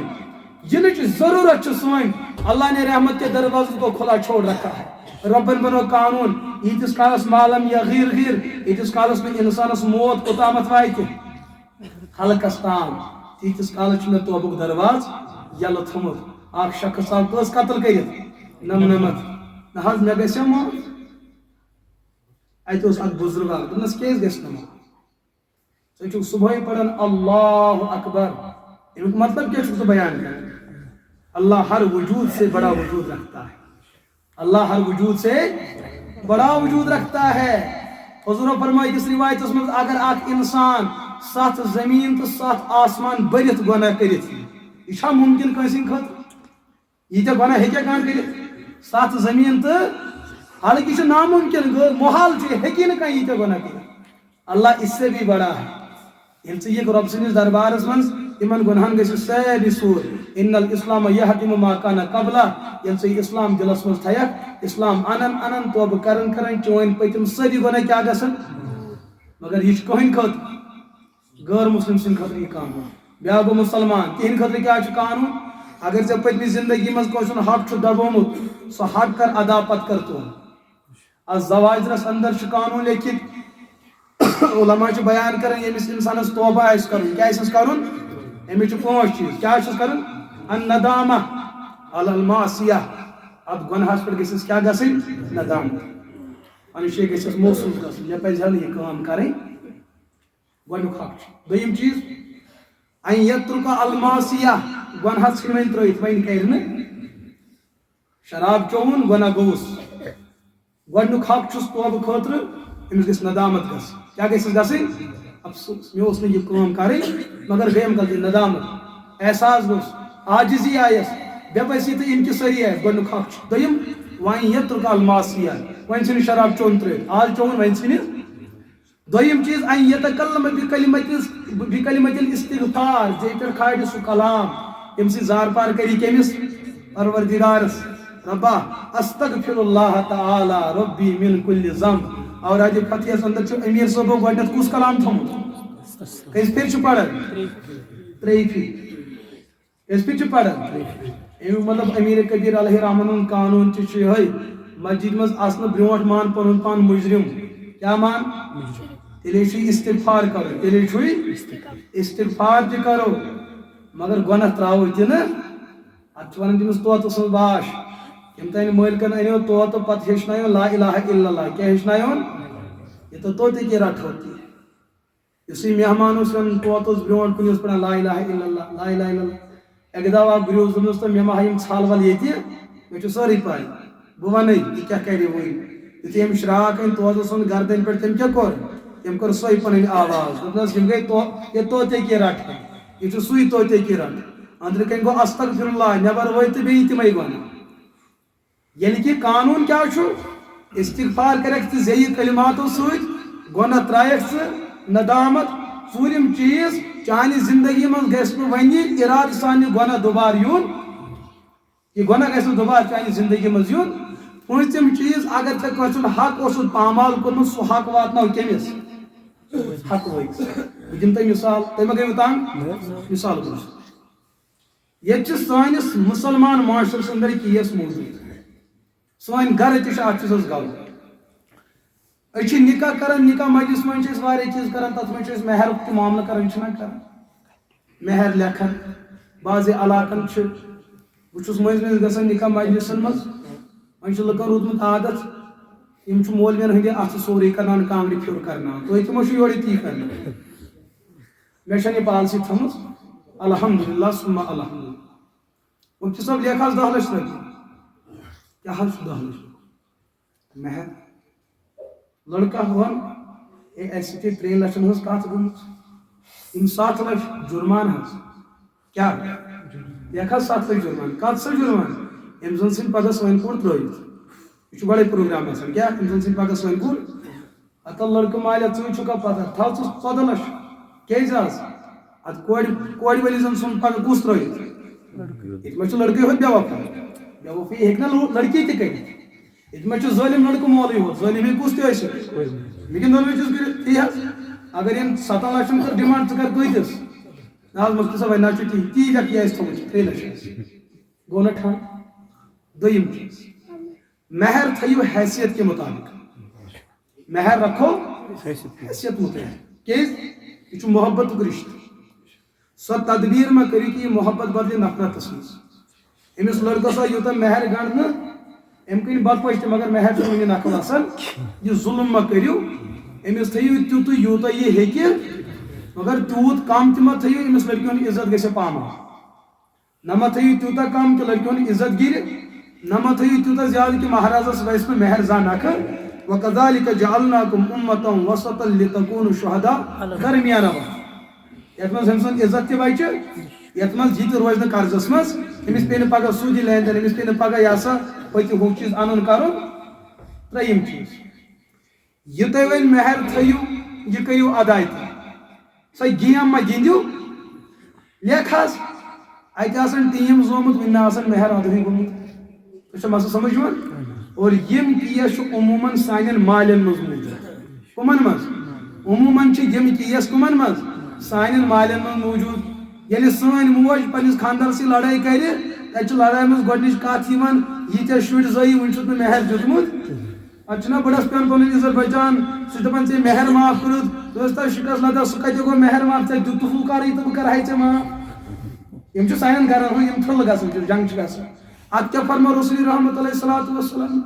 یِنٕچ ضروٗرت چھِ سٲنۍ اللہ نے رحمت کے دروازوں کو کھلا چھوڑ رکھا ہے ربن بنو قانوٗن ییٖتِس کالس معلم یا غیٖر غیٖر ییٖتِس کالس نہٕ انسانس موت اوٚتامتھ واتہِ حلقس تام تیٖتِس کالس چھُ مےٚ توبُک درواز یلہٕ تھوٚمُت اکھ شخص آو کٲنٛسہِ قتل کٔرِتھ نمنمت نہ حظ مےٚ گژھِ معاف اتہِ اوس اکھ بُزرگ اکھ دوٚپنس کیٛازِ گژھِ نہٕ معاف ژٕ چھُکھ صبحٲے پران اللہ اکبر امیُک مطلب کیٛاہ چھُکھ ژٕ بیان کران اللہ ہر وجود سے بڑا وجود رکھتا ہے اللہ ہر وجود سے بڑا وجود رکھتا ہے حضور فرمایا کس روایتس منٛز اگر اکھ انسان 7 زمین تہٕ 7 آسمان بٔرِتھ گۄناہ کٔرِتھ یہِ چھا مُمکِن کٲنٛسہِ ہٕنٛدِ خٲطرٕ ییٖتیاہ گۄناہ ہیٚکیٛاہ کانٛہہ کٔرِتھ 7 زمین تہٕ حالانکہِ یہِ چھُ نامُمکِن غٲر محال چھُ ہیٚکی نہٕ کانٛہہ ییٖتیاہ گۄناہ کٔرِتھ اللہ اس سے بھی بڑا ہے ییٚلہِ ژٕ یِکھ رۄب سٕنٛدِس دربارس منٛز یِمن گۄنہن گژھِ سٲری سوٗر ان الاسلام یحتم ما کان قبلہ ییٚلہِ ژٕ یہِ اسلام دلس منٛز تھایکھ اسلام انن توبہٕ کرن چٲنۍ پٔتِم سٲری گۄناہ کیٛاہ گژھن مگر یہِ چھُ کٕہٕنٛدِ خٲطرٕ غٲر مسلم سٕنٛدِ خٲطرٕ یہِ قانوٗن بیٛاکھ گوٚو مُسلمان تِہنٛدِ خٲطرٕ کیٛاہ چھُ قانوٗن اگر ژےٚ پٔتمہِ زندگی منٛز کٲنٛسہِ ہُنٛد حق چھُ دبومُت سُہ حق کر ادا پتہٕ کر توبہٕ از زواجرس اندر چھُ قانوٗن لیکھِتھ علما چھِ بیان کران ییٚمِس انسانس توبہ آسہِ کرُن کیٛاہ آسٮ۪س کرُن أمِس چھِ 5 چیٖز کیٛاہ چھُس کرُن الندامہ علی المعصیہ اتھ گۄنہس پٮ۪ٹھ گژھٮ۪س کیٛاہ گژھٕنۍ ندامت پنٕنۍ جایہِ گژھٮ۪س محسوٗس گژھُن مےٚ پزِ ہا نہٕ یہِ کٲم کرٕنۍ گۄڈنیُک حق چھُ دوٚیِم چیٖز ان یترک المعصیہ گۄنہس ژھٕنۍ وۄنۍ ترٲیِتھ وۄنۍ کرِ نہٕ شراب چووُن گۄناہ گوٚوُس گۄڈنیُک حق چھُس توبہٕ خٲطرٕ أمِس گژھِ ندامت گژھٕنۍ کیٛاہ گژھٮ۪س گژھٕنۍ افسوس مےٚ اوس نہٕ یہِ کٲم کرٕنۍ مگر گٔیم غلطی ندامت احساس گوٚژھ عاجزی آیس بے بسی تہٕ انکسٲری آیس گۄڈنیُک حق چھُ دوٚیِم وۄنۍ یترک المعصیہ وۄنۍ ژھٕنہِ شراب چوٚن ترٲیِتھ آز چووُن وۄنۍ ژھٕنہِ دوٚیِم چیٖز ان یتکلم بکلمۃ الاستغفار زِ پٮ۪ٹھ کھالہِ سُہ کلام ییٚمہِ سۭتۍ زار پار کری کٔمِس پروردگارس ربا استغفر اللہ تعالی ربی من کل ذنب اورادِ فتحس اندر چھُ امیر صٲبو گۄڈنیتھ کُس کلام تھوٚمُت کٔژِ پھِرِ چھُ پران 3 پھِرِ کٔژِ پھِرِ چھُ پران امیُک مطلب امیر کبیر علیہ رحمن ہُنٛد قانوٗن تہِ چھُ یِہوٚے مسجد منٛز آسنہٕ برونٛٹھ مان پنُن پان مُجرِم کیٛاہ مان تیٚلے چھُے استغفار کرُن تیٚلے چھُے استغفار تہِ کرو مگر گۄناہ تراوو تہِ نہٕ اتھ چھِ ونان تٔمِس طوطہٕ سٕنٛز باش ییٚمہِ تانۍ مٲلکن انیو طوطہٕ پتہٕ ہیٚچھنایون لا الہ الا اللہ کیٛاہ ہیٚچھنایون یہ تو طوطے کی رٹھو تھی یُسٕے مہمان اوس یِوان طوطس برونٛٹھ کُن اوس پران لا الہ الا اللہ لا الہ الا اللہ اکہِ دۄہ آو گریوٗس دوٚپنس تہٕ مےٚ ما ہا یِم ژھل ول ییٚتہِ مے سوری پائی بہ ون یہ کیا کرِ ون یتھے ام شراک ان توتہ سن گردن پہ تم کیا کور تم کور سوئی پن آواز دس یم گئی یہ توتے کی رٹ یہ سوئی توتے کی رٹ اندر کن گو استغفر اللہ نبر وت بی تمے گن یعنی کہ قانون کیا استغفار کرک زی کلماتو ست گناہ ترائک ندامت ژوٗرِم چیز چانہ زندگی من گھس ون ارادہ سان گناہ دوبار یون یہ گناہ گھس دوبار چانہ زندگی من یون پوٗنٛژِم چیز اگر ژےٚ کٲنٛسہِ ہُنٛد حق اوسُتھ پامال کوٚرمُت سُہ حق واتناو کٔمِس حق وٲلِس بہٕ دِمہٕ تۄہہِ مثال تُہۍ ما گٔیوٕ تنٛگ مثال برونٛہہ ییٚتہِ چھِ سٲنِس مُسلمان معاشرس انٛدر کیس موٗجوٗد سٲنۍ گرٕ تہِ چھِ اتھ چیٖزس غلط أسۍ چھِ نکاح کران نکاح مجلس منٛز چھِ أسۍ واریاہ چیٖز کران تتھ منٛز چھِ أسۍ مہرُک تہِ معاملہٕ کران چھِنا کران مہر لیکھان بعضے علاقن چھِ بہٕ چھُس مٔنٛزۍ مٔنٛزۍ گژھان نکاح مجلسن منٛز وۄنۍ چھُ لُکن روٗدمُت عادت یِم چھِ مولوین ہٕنٛدِ اَتھٕ سورُے کرناوان کانٛگرِ پھیُر کرناوان تُہۍ تہِ ما چھُو یورٕ تی کرناوان مےٚ چھَنہٕ یہِ پالسی تھٲومٕژ الحمدللہ سُمہ الحمدللہ مُفتی صٲب لیکھ حظ 10 لچھ رۄپیہِ کیٛاہ حظ چھُ 10 لچھ مہر لڑکہ ون اے اَسہِ سۭتۍ 3 لچھن ہٕنٛز کتھ گٔمٕژ یِم 7 لچھ جُرمان حظ کیٛاہ لیکھ حظ 7 لچھ جُرمان کتھ سا جُرمان أمۍ زن ژھٕنۍ پگہہ سٲنۍ کوٗر ترٲوِتھ یہ چھُ گۄڈے پروگرام آسان کیٛاہ أمۍ زن ژھٕنۍ پگہہ سٲنۍ کوٗر اتھ لڑکہٕ مالیا ژٕے چھُکھا پتہ تھاو ژٕ 14 لچھ کیٛازِ حظ اتھ کورِ وٲلِس زن ژھُن پگہہ کُس ترٲوِتھ ییٚتہِ ما چھُ لڑکہٕ ہوت بے وفا بے وفٲیی ہیٚکہِ نا لڑکی تہِ کٔرِتھ ییٚتہِ ما چھُ ظٲلِم لڑکہٕ مولٕے ہوت ظٲلِم ہیٚکہِ کُس تہِ ٲسِتھ مےٚ کِنہٕ دۄنوَے چیٖز کٔرِتھ تی حظ اگر یِم 7 لچھن کٔر ڈِمانڈ ژٕ کر کۭتِس نہ حظ مُفتی صٲب وۄنۍ نہ چھُ تی کیٛاہ آسہِ تھوٚمُت 3 لچھ گوٚو نہ ٹھان دوٚیِم چیٖز مہر تھٲیِو حیثیت کے مطابق مہر رکھو حیثیت مطابق کیٛازِ یہ چھُ محبتُک رشتہٕ سۄ تدبیٖر ما کٔرِو کہِ یہِ محبت بدلہِ نفرتس منٛز أمِس لڑکس آو یوٗتاہ مہر گنٛڈنہٕ أمۍ کٕنۍ بتہٕ پٔچ تہِ مگر مہر چھُ وُنہِ نقل آسان یہِ ظُلم ما کٔرِو أمِس تھٲیِو تیُتُے یوٗتاہ یہِ ہیٚکہِ مگر تیوٗت کم تہِ ما تھٲیِو أمِس لڑکی ہُنٛد عزت گژھِ پامال نہ ما تھٲیِو تیوٗتاہ کم کہِ لڑکی ہُنٛد عزت گِرِ نہ ما تھٲیِو تیوٗتاہ زیادٕ کہِ مہرازس وَسہِ نہٕ مہر زانٛہہ نکھٕ وَکَذَلِکَ جَعَلْنَاكُمْ أُمَّةً وَسَطًا لِتَكُونُوا شُهَدَاءَ درمیانہ یتھ منٛز أمۍ سُنٛد عزت تہِ بچہِ یتھ منٛز یہِ تہِ روزِ نہٕ قرضس منٛز أمِس پیٚیہِ نہٕ پگہہ سوٗدِ لین دین أمِس پیٚیہِ نہٕ پگہہ یہِ ہسا پٔتہِ ہُہ چیٖز انُن کرُن ترٛیٚیِم چیٖز یہِ تُہۍ وۄنۍ مہر تھٲیِو یہِ کٔرِو ادا تہِ سۄ گیم ما گِنٛدِو لیکھ حظ اتہِ آسان ٹیٖم زومُت وُنہِ نہٕ آسان مہر ادہٕے گوٚمُت تۄہہِ چھا مسلہٕ سمجھ یِوان اور یِم کیس چھُ عموٗمن سانٮ۪ن مالٮ۪ن منٛز موٗجوٗد کٕمن منٛز عموٗمن چھِ یِم کیس کٕمن منٛز سانٮ۪ن مالٮ۪ن منٛز موٗجوٗد ییٚلہِ سٲنۍ موج پننِس خاندانسٕے لڑٲے کرِ تتہِ چھِ لڑٲے منٛز گۄڈنِچ کتھ یِوان ییٖتیاہ شُرۍ زٲیِو وُنہِ چھُتھ نہٕ مہر دیُتمُت اتہِ چھُنہ بٕڑس پیٚوان پنُن عزت بچان سُہ چھُ دپان ژےٚ مہر معاف کوٚرُتھ ژٕ ٲس تتھ شِکست لگان سُہ کتہِ گوٚو مہر معاف ژےٚ دِتُتھ ہُہ کرٕے تہٕ بہٕ کرہاے ژےٚ معاف یِم چھِ سانٮ۪ن گرن ہٕنٛدۍ یِم تھٕرلہٕ گژھان جنگ چھِ گژھان اتھ کیٛاہ فرمو رسول رحمتہ علیہ الصلوۃ والسلام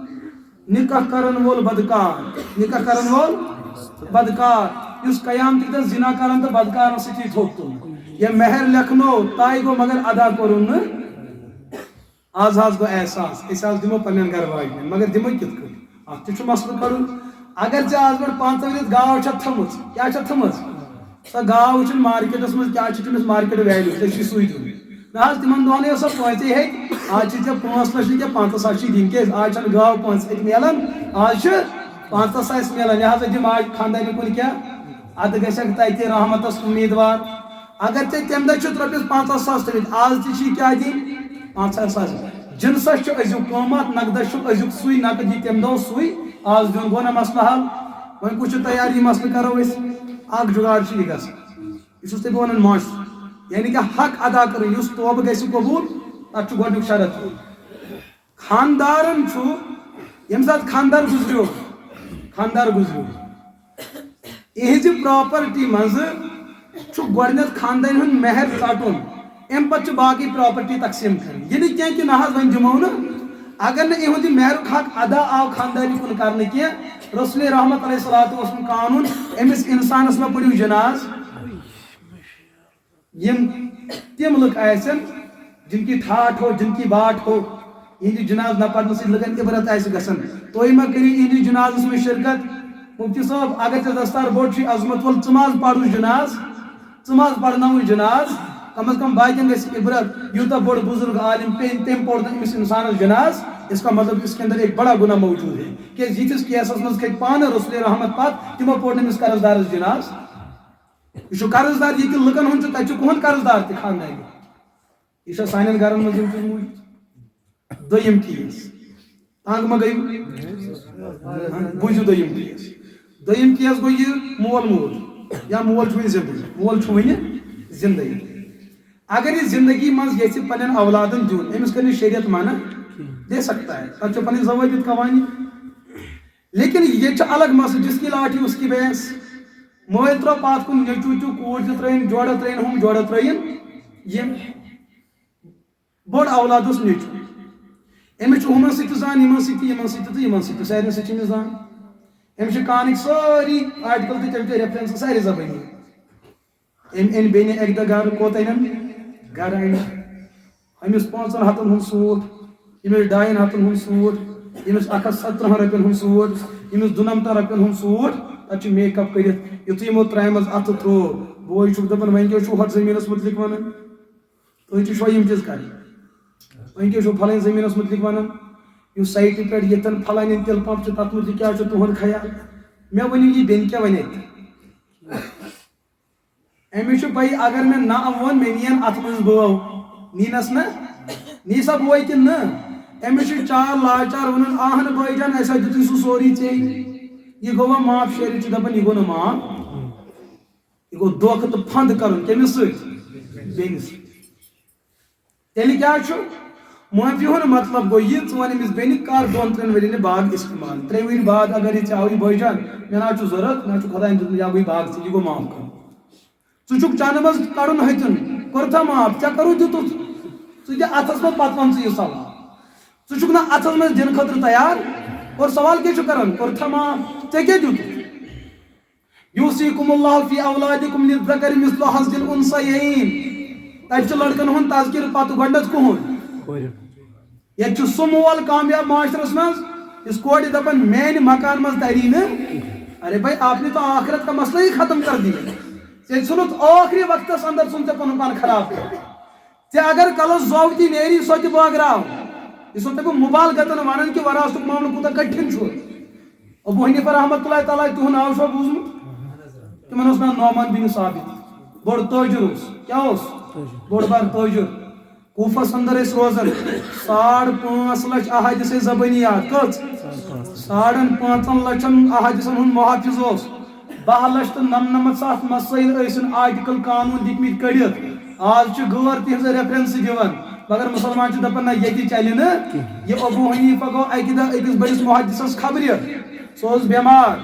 نکاح کرن وول بدکار نکاح کرن وول بدکار یُس قیامتٕکۍ دۄہ زِنا کران تہٕ بدکارن سۭتی تھوٚپ تُل یا مہر لیکھنو تاے گوٚو مگر ادا کوٚرُن نہٕ آز حظ گوٚو احساس أسۍ حظ دِمو پننٮ۪ن گرٕ واجنٮ۪ن مگر دِمو کِتھ کٔنۍ اتھ تہِ چھُ مسلہٕ کڑُن اگر ژےٚ آز برونٛٹھ 5 ؤرِتھ گاو چھےٚ تھٲومٕژ کیٛاہ چھےٚ تھٲومٕژ سۄ گاو وٕچھِن مارکیٹس منٛز کیٛاہ چھُ تٔمِس مارکیٹ ویلیوٗ ژےٚ چھُے سُے دیُن نہ حظ تِمن دۄہن ٲس سۄ 5 ہیٚکہِ آز چھِ ژےٚ 5 لچھ نہٕ کینٛہہ 50 ساس چھِ دِنۍ کیٛازِ آز چھنہٕ گاو 5 ہیٚتہِ مِلان آز چھِ 50 ساس مِلان لہٰذا دِم آز خاندانہِ کُن کیٛاہ ادٕ گژھکھ تتہِ رحمتس اُمیٖدوار اگر ژےٚ تمہِ دۄہ چھُتھ رۄپیس 50 ساس تھٲومٕتۍ آز تہِ چھی کیٛاہ دِنۍ 50 ساس جنسس چھُ أزیُک قۭمتھ نقدس چھُ أزیُک سُے نقد یہِ تمہِ دۄہ سُے آز دیُن گوٚو نہ مسلہٕ حل وۄنۍ کُس چھُ تیار یہِ مسلہٕ کرو أسۍ اکھ جُگاڑ چھُ یہِ گژھان یہِ چھُس تۄہہِ بہٕ ونان معاشرٕ یعنی کہ حق ادا کرُن یُس توبہٕ گژھِ قبوٗل تتھ چھُ گۄڈنیُک شرط خاندارن چھُ ییٚمہِ ساتہٕ خاندار گُزریو یِہنٛزِ پراپرٹی منٛز چھُ گۄڈنیٚتھ خاندانہِ ہُنٛد مہر ژٹُن امہِ پتہٕ چھِ باقٕے پراپرٹی تقسیٖم کرٕنۍ یہِ نہٕ کینٛہہ کہِ نہ حظ وۄنۍ دِمو نہٕ اگر نہٕ یِہُنٛد یہِ مہرُک حق ادا آو خاندانہِ کُن کرنہٕ کینٛہہ رسول رحمت علیہ الصلوۃ والسلام قانوٗن أمِس انسانس ما پٔرِو جناز یِم تِم لُکھ آسن جن کی ٹھاٹھ ہو جن کی باٹھ ہو یہندِ جناز نہ پرنہٕ سۭتۍ لُکن عبرت آسہِ گژھان تُہۍ ما کٔرِو یہندِس جنازس منٛز شرکت مفتی صٲب اگر ژےٚ دستار بوٚڑ چھُے عظمت وول ژٕ ما حظ پرُس جناز ژٕ ما حظ پرناوُس جناز کم از کم باقین گژھِ عبرت یوٗتاہ بوٚڑ بزرگ عالم پیٚیہِ تٔمۍ پوٚر نہٕ أمِس اِنسانس جناز اس کا مطلب اس کے اندر ایک بڑا گناہ موجود ہے کہ یِتھِس کیسس منٛز کھٔتۍ پانہٕ رسول رحمت پتہٕ تِمو پوٚر نہٕ أمِس قرض دارس جناز یہ چھُ قرض دار ییٚتہِ لُکن ہُنٛد چھُ تتہِ چھُ کٕہٕنۍ قرض دار تہِ خاندانی یہ چھا سانٮ۪ن گرن منٛز یِم چیٖز موٗجوٗد دوٚیِم چیٖز تنگ ما گٔیوٕ بوٗزِو دوٚیِم چیٖز دوٚیِم چیٖز گوٚو یہِ مول موج یا مول چھُ وٕنہِ زِندٕ مول چھُ وٕنہِ زِندٕ اگر یہ زندگی منٛز یژھِ پننٮ۪ن اولادن دیُن أمِس کٔر نہٕ شریعت منع دے سکتا ہے تتھ چھُ پنٕنۍ ضوابط قوانین لیکن یہ چھُ الگ مسئلہ جس کی لاٹھی اس کی بھینس مٲلۍ ترٛوو پتھ کُن نیٚچوٗ تہِ کوٗر تہِ ترٛٲیِن جورٕ ترٛٲیِن ہُم جورٕ ترٛٲیِن یِم بوٚڑ اولاد اوس نیٚچوٗ أمِس چھُ ہُمن سۭتۍ تہِ زان یِمن سۭتۍ تہِ یِمن سۭتۍ تہِ تہٕ یِمن سۭتۍ تہِ سارنٕے سۭتۍ چھِ أمِس زان أمِس چھِ کانٕکۍ سٲری آرٹِکل تہِ تٔمۍ چھِ ریفرنس سارے زبٲنی أمۍ أنۍ بیٚنہِ اَکہِ دۄہ گرٕ کوٚت أنِن گرٕ أنِن أمِس 500 ہَتن ہُنٛد سوٗٹ أمِس 200 ہَتن ہُنٛد سوٗٹ أمِس 170 رۄپین ہُنٛد سوٗٹ أمِس 92 رۄپین ہُنٛد سوٗٹ تَتہِ چھُ میک اپ کٔرِتھ یُتھُے یِمو ترٛامہِ منٛز اَتھٕ ترٛوو بوے چھُکھ دَپان وۄنۍ کیٛاہ چھُو ہۄتھ زٔمیٖنَس مُتعلِق وَنان تُہۍ تہِ چھُوا یِم چیٖز کَرٕنۍ وۄنۍ کیٛاہ چھُو پھلٲنۍ زٔمیٖنَس مُتعلِق وَنان یُس سایٹہِ پٮ۪ٹھ ییٚتٮ۪ن پھلٲنٮ۪ن تِلہٕ پمپ چھُ تَتھ مُتعلِق کیٛاہ چھُ تُہُنٛد خیال مےٚ ؤنِو یہِ بیٚنہِ کیٛاہ وَنہِ اَتہِ أمِس چھُ پَیی اگر مےٚ نہ ووٚن مےٚ نِیَن اَتھ منٛز بٲو نیٖنَس نہ نی سا بوے کِنہٕ نہ أمِس چھُ چار لاچار وَنان آہن بٲے جان اَسہِ ہا دِتُے سُہ سورُے ژےٚ یہ گوٚوا معاف شیرِ چھِ دَپان یہِ گوٚو نہٕ معاف یہِ گوٚو دھوکہٕ تہٕ پھنٛد کَرُن کٔمِس سۭتۍ بیٚنہِ سۭتۍ تیٚلہِ کیٛاہ چھُ معٲفی ہُنٛد مطلب گوٚو یہِ ژٕ وَن أمِس بیٚنہِ کر 2-3 ؤرین یہِ باغ اِستعمال 3 ؤری بعد اگر یہِ ژےٚ آوٕے بٲے جان مےٚ نہ حظ چھُ ضوٚرتھ مےٚ حظ چھُ خۄدایَن دیُتمُت یا گوٚے باغ ژٕ یہِ گوٚو معاف کَرُن ژٕ چھُکھ چنٛدٕ منٛز کَڑُن ہتِن کوٚرتھا معاف ژےٚ کَرو دِتُتھ ژٕ دِ اَتھس منٛز پتہٕ وَن ژٕ یہِ سوال ژٕ چھُکھ نہ اَتھس منٛز دِنہٕ خٲطرٕ تیار اور سوال کیٛاہ چھُ کران کوٚرتھا معاف ژےٚ کیٛاہ دِتُتھ یوٗصیٖکُم اللہُ فی اولادِکُم لِلذَّکَرِ مِثلُ حَظِّ الْأُنثَیَیْن تَتہِ چھُ لڑکن ہُنٛد تذکِرٕ پتہٕ گۄڈنٮ۪تھ کُہُنٛد ییٚتہِ چھُ سُہ مول کامیاب معاشرس منٛز یُس کورِ دپان میانہِ مکان منٛز تری نہٕ ارے بھائی آپ نے تو آخرت کا مسئلہ ہی ختم کر دیا ژےٚ ژھُنُتھ ٲخری وقتس اندر ژھُن ژےٚ پنُن پان خراب ژےٚ اگر کلس زو تہِ نیری سۄ تہِ بٲگراو یہِ چھُسو تۄہہِ بہٕ مُبالغتن ونان کہِ وراثتُک معاملہٕ کوٗتاہ کٹھِن چھُ ابوٗ حنیفہ رحمتہ اللہ تعالیٰ تِہُنٛد ناو چھُوا بوٗزمُت تِمن اوس ناو نعمان بن ثابت بوٚڑ تٲجر اوس کیٛاہ اوس بوٚڑ بار تٲجر کوٗفس اندر ٲسۍ روزان 5.5 لچھ احادیث ٲسۍ زبٲنیات کٔژ 5.5 لچھن احادیثن ہُنٛد محافظ اوس 12,99,000 مسائل ٲسِن آرٹِکل قانوٗن دِتمٕتۍ کٔڑِتھ آز چھُ غٲر تِہنٛز ریفرنس دِوان مگر مُسلمان چھِ دپان نہ ییٚتہِ چلہِ نہٕ یہِ ابوٗ حنیفہ گوٚو اکہِ دۄہ أکِس بٔڑِس محدثس خبرِ سُہ اوس بٮ۪مار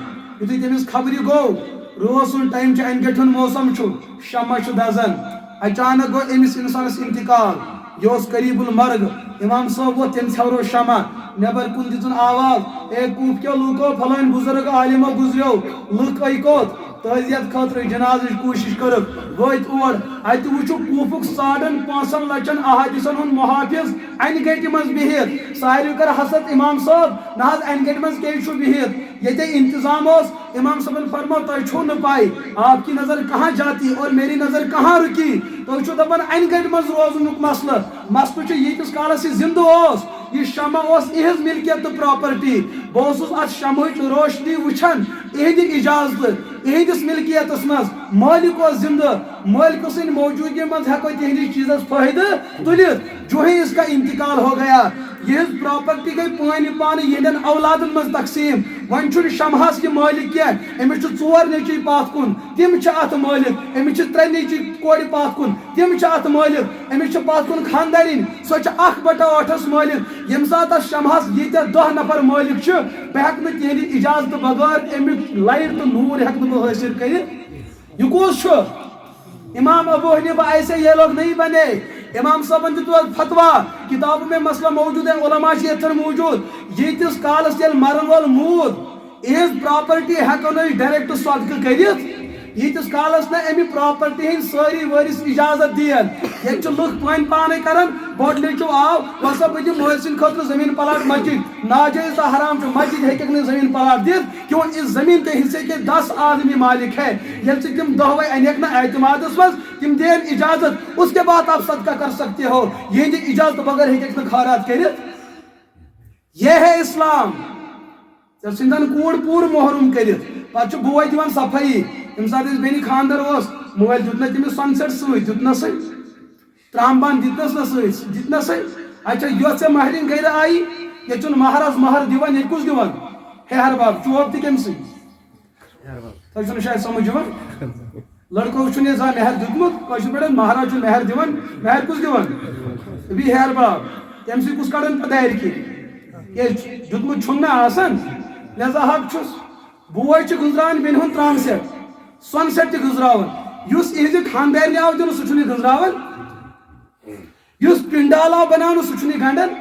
یُتھُے تٔمِس خبرِ گوٚو رٲژ سُنٛد ٹایم چھُ اَنہِ گٔٹہِ ہُنٛد موسم چھُ شمع چھُ دزان اچانک گوٚو أمِس اِنسانس انتقال یہِ اوس قریٖب المرگ امام صٲب ووت تٔمۍ ژھٮ۪ورو شمع نٮ۪بر کُن دِژٕن آواز اے کوٗف کیو لوٗکو پھلٲنۍ بُزرگ عالمہ گُزریو لُکھ آیہِ کوٚت تعزیت خٲطرٕ جنازٕچ کوٗشش کٔرٕکھ وٲتۍ اور اتہِ وٕچھُکھ کوٗفُک 5.5 لچھن احادیثن ہُنٛد محافظ انہِ گٹہِ منٛز بِہِتھ ساروٕے کٔر حسد امام صٲب نہ حظ انہِ گٹہِ منٛز کیٛازِ چھُ بِہِتھ ییٚتے انتظام اوس امام صٲبن فرموو تۄہہِ چھُو نہٕ پاے آپ کی نظر کہاں جاتی اور میری نظر کہاں رُکی تُہۍ چھُو دپان انہِ گٹہِ منٛز روزنُک مسلہٕ چھُ ییٖتِس کالس یہِ زِندٕ اوس یہ شمع اوس اِہنٛز ملکیت تہٕ پراپرٹی بہٕ اوسُس اتھ شمعٕچ روشنی وٕچھان اِہنٛدِ اجازتہٕ اِہنٛدِس ملکیتس منٛز مٲلِک اوس زِندٕ مٲلکہٕ سٕنٛدِ موجوٗدگی منٛز ہٮ۪کو تِہنٛدِس چیٖزس فٲیدٕ تُلِتھ جو ہی اس کا انتقال ہو گیا یِہنٛز پراپرٹی گٔے پانہٕ پانہٕ یِہنٛدٮ۪ن اولادن منٛز تقسیٖم وۄنۍ چھُنہٕ شمہس یہِ مٲلِک کینٛہہ أمِس چھُ 4 نیٚچِوۍ پتھ کُن تِم چھِ اتھ مٲلِک أمِس چھِ 3 نیٚچِوۍ کورِ پتھ کُن تِم چھِ اتھ مٲلِک أمِس چھِ پتھ کُن خاندارِنۍ سۄ چھِ 1/8 مٲلِک ییٚمہِ ساتہٕ اتھ شمہس ییٖتیاہ 10 نفر مٲلِک چھِ بہٕ ہٮ۪کہٕ نہٕ تِہنٛدِ اجازتہٕ بغٲر امیُک لایٹ تہٕ نوٗر ہٮ۪کہٕ نہٕ بہٕ حٲصِل کٔرِتھ یہِ کُس چھُ امام ابو حنیفہ ایسے یہ لوگ نہیں بنے امام صاحبن دِتُکھ فتوا کتابوں میں مسئلہ موجود ہے علماء چھِ یتھن موجود ییٖتِس کالس ییٚلہِ مرن وول موٗد یِہنٛز پراپرٹی ہٮ۪کو نہٕ أسۍ ڈایریکٹ صدقہٕ کٔرِتھ ییٖتِس کالس نہٕ امہِ پراپرٹی ہٕنٛدۍ سٲری وٲرِث اجازت دِین یہ لوگ پانی پانے کران بوڑ لیچو آو وسا بجے محسن خطر زمین پلاٹ مسجد ناجائز حرام چو مسجد ہے کہ زمین پلاٹ دیت کیوں اس زمین کے حصے کے 10 آدمی مالک ہے یل سے تم دہوے انیک نا اعتماد اس وقت تم دین اجازت اس کے بعد آپ صدقہ کر سکتے ہو یہ اجازت بغیر ہے کہ خیرات کرت یہ ہے اسلام جب سندن کوڑ پور محروم کرت پتہ بوے دیوان صفائی ام سات بینی خاندر اس موبائل دیتنا تمس سن سیٹ ست دیتنا سی ترامبان دیتنس نا ست دیتنا سی اچھا یہ مہرین گھر آئی یہ چون مہراز مہر دیوان یہ کس دیوان ہے ہر باب چوب تہ کم سی تہ شاید سمجھ لڑکو چھ یہ زان مہر دیتمت کشر پہ مہراز مہر دیوان مہر کس دیوان بھی ہر باب تم سی کس کڑان پدار کی یہ دیتمت چھن آسان لہذا حق چھس بوے چھ گزران بین ہن ترام سیٹ سن سیٹ تہ گزراون یس اہز خاندار آو دن سہ چھ گزراون یس پنڈال آو بناون سہ چھ گنڈن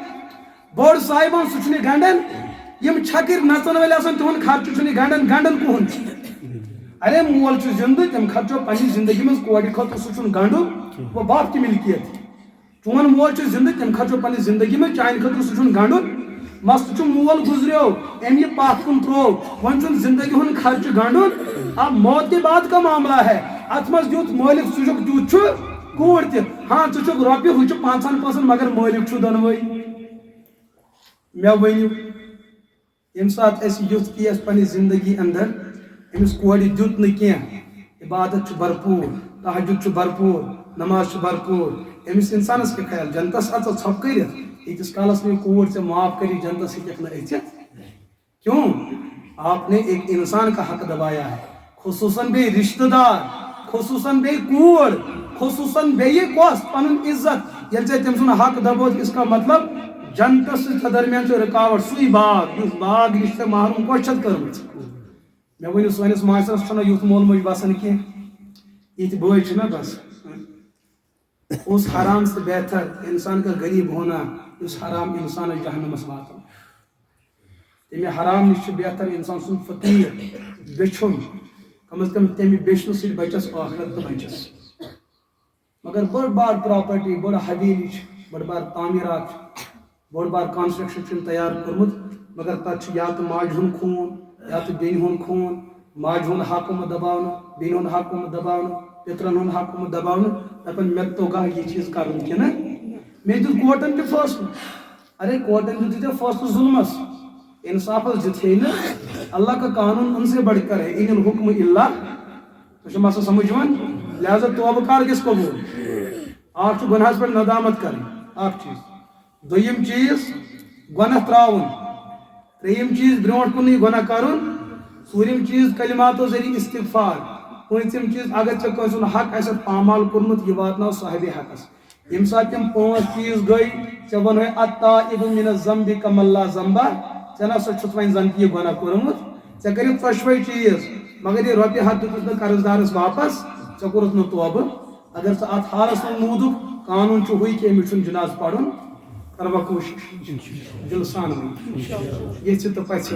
بوڑ صاحبان سہ چھ گنڈن یم چھکر نژن ول آسان تہن خرچ چھ گنڈن گنڈن کہن ارے مول چھ زندہ تم خرچو پنی زندگی مز کوڑی خاطر سہ چھ گنڈن وہ باپ کی ملکیت چون مول چھ زندہ تم خرچو پنی زندگی مز چان خاطر سہ چھ گنڈن مست چھ مول گزریو ام یہ پاک کن ترو ون چھ زندگی ہن خرچ گنڈن اب موت کے بعد کا معاملہ ہے ات مز دیت مالک سجک دیت چھ کوڑ تہ ہاں ٹھک روپیہ ہو 5% مگر مالک چھ دنوے مے ونیو یم سات اس یوت کی اس پنی زندگی اندر امس کوڑی دیت نہ کیا عبادت چھ بھرپور تہجد چھ بھرپور نماز چھ بھرپور امس انسانس کے خیال جنتس اچ ژھپ کرت یتس کالس میں کوڑ سے معاف کری جنتس ہیکھ نہ اچت کیوں آپ نے ایک انسان کا حق دبایا ہے خصوصاً بے رشتہ دار خصوصاً بے کوڑ خصوصاً بے یہ کوس پنن عزت یل سے تم سن حق دبوت اس کا مطلب جنتس سے درمیان چھ رکاوٹ سوئی باغ اس باغ رشتہ محروم کوچت کرمت میں ونی سونس معاشرس چھنا یوت مول موج باسن کی یہ بوئی چھنا بس اس حرام سے بہتر انسان کا غریب ہونا اس حرام انسان جہنم اس واتن تمہیں حرام نش بہتر انسان سن فقیر بچھن کم از کم تمہیں بیچن سی بچس آخرت تو بچس مگر بڑ بار پراپرٹی بڑ حویلی بڑ بار تعمیرات بڑ بار کنسٹرکشن تیار کرمت مگر تک یا تو ماج ہن خون یا تو بین ہن خون ماج ہن حق دباؤن بین ہن حق دباؤن پترن ہن حق دباؤن دپن مے تو گاہ یہ چیز کرن کی نا میں دیت کوٹن تہ فیصلہ ارے کوٹن دیت فیصلہ ظلمس انصاف دتھے نا اللہ کا قانون ان سے بڑھ کر ہے ان الحکم الا تو مسئلہ سمجھوان لہذا توبہ کار کس قبول آپ گناہس پر ندامت کریں آپ چیز دویم چیز گناہ تراؤن تریم چیز برونٹ کن گناہ کرن ژوٗرِم چیز کلماتو ذریعہ استغفار پوٗنٛژِم چیز اگر ژےٚ کٲنٛسہِ ہُنٛد حق آسہِ پامال کوٚرمُت یہِ واتناو صاحبِ حقس ییٚمہِ ساتہٕ تِم 5 چیز گٔے ژےٚ ووٚنہے الطائب من الذنب کمن لا ذنب ژےٚ نسا چھُتھ وۄنۍ زن تہِ یہِ گۄناہ کوٚرمُت ژےٚ کٔرِتھ ژۄشوَے چیز مگر یہِ رۄپیہِ ہتھ دِتُتھ نہٕ قرض دارس واپس ژےٚ کوٚرُتھ نہٕ توبہٕ اگر ژٕ اتھ حالس منٛز موٗدُکھ قانوٗن چھُ ہُے کہِ أمِس چھُنہٕ جناز پرُن کروا کوشش دل سان یژھِ تہٕ پژھِ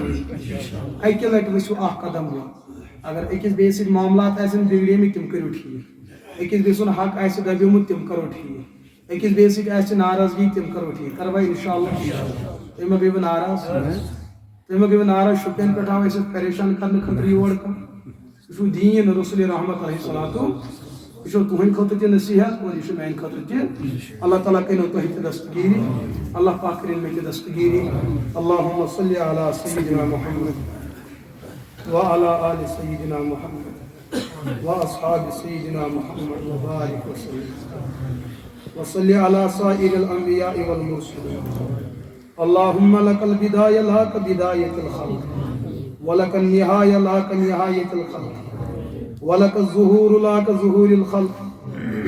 اکہِ لٹہِ ؤسِو اکھ قدم برونٛٹھ اگر أکِس بیٚیِس سۭتۍ معاملات آسن بگڑیمٕتۍ تِم کٔرِو ٹھیٖک أکِس بیٚیہِ سُنٛد حق آسہِ دبیومُت تِم کرو ٹھیٖک أکِس بیٚیِس سۭتۍ آسہِ ناراضگی تِم کرو ٹھیٖک کروا انشاءاللہ تُہۍ مہ گٔیوٕ ناراض تُہۍ مہ گٔیوٕ ناراض شُپین پٮ۪ٹھ آو اَسہِ پریشان کرنہٕ خٲطرٕ یور یہِ چھُ دیٖن رسول رحمت علیہ صلاتُ یہ تہند خاطر تہ نصیحت اور یہ میانہ خاطر تہ اللہ تعالیٰ کرو تہ تہ دستگیری اللہ پاک کرن مے تہ دستگیری اللهم صل علی سیدنا محمد وعلى آل سیدنا محمد واصحاب سیدنا محمد وبارک وسلم وصل علی سائر الانبیاء والمرسلین اللهم لك البداية لا كبداية الخلق ولك النهاية لا كنهاية الخلق ولك الظهور لا كظهور الخلق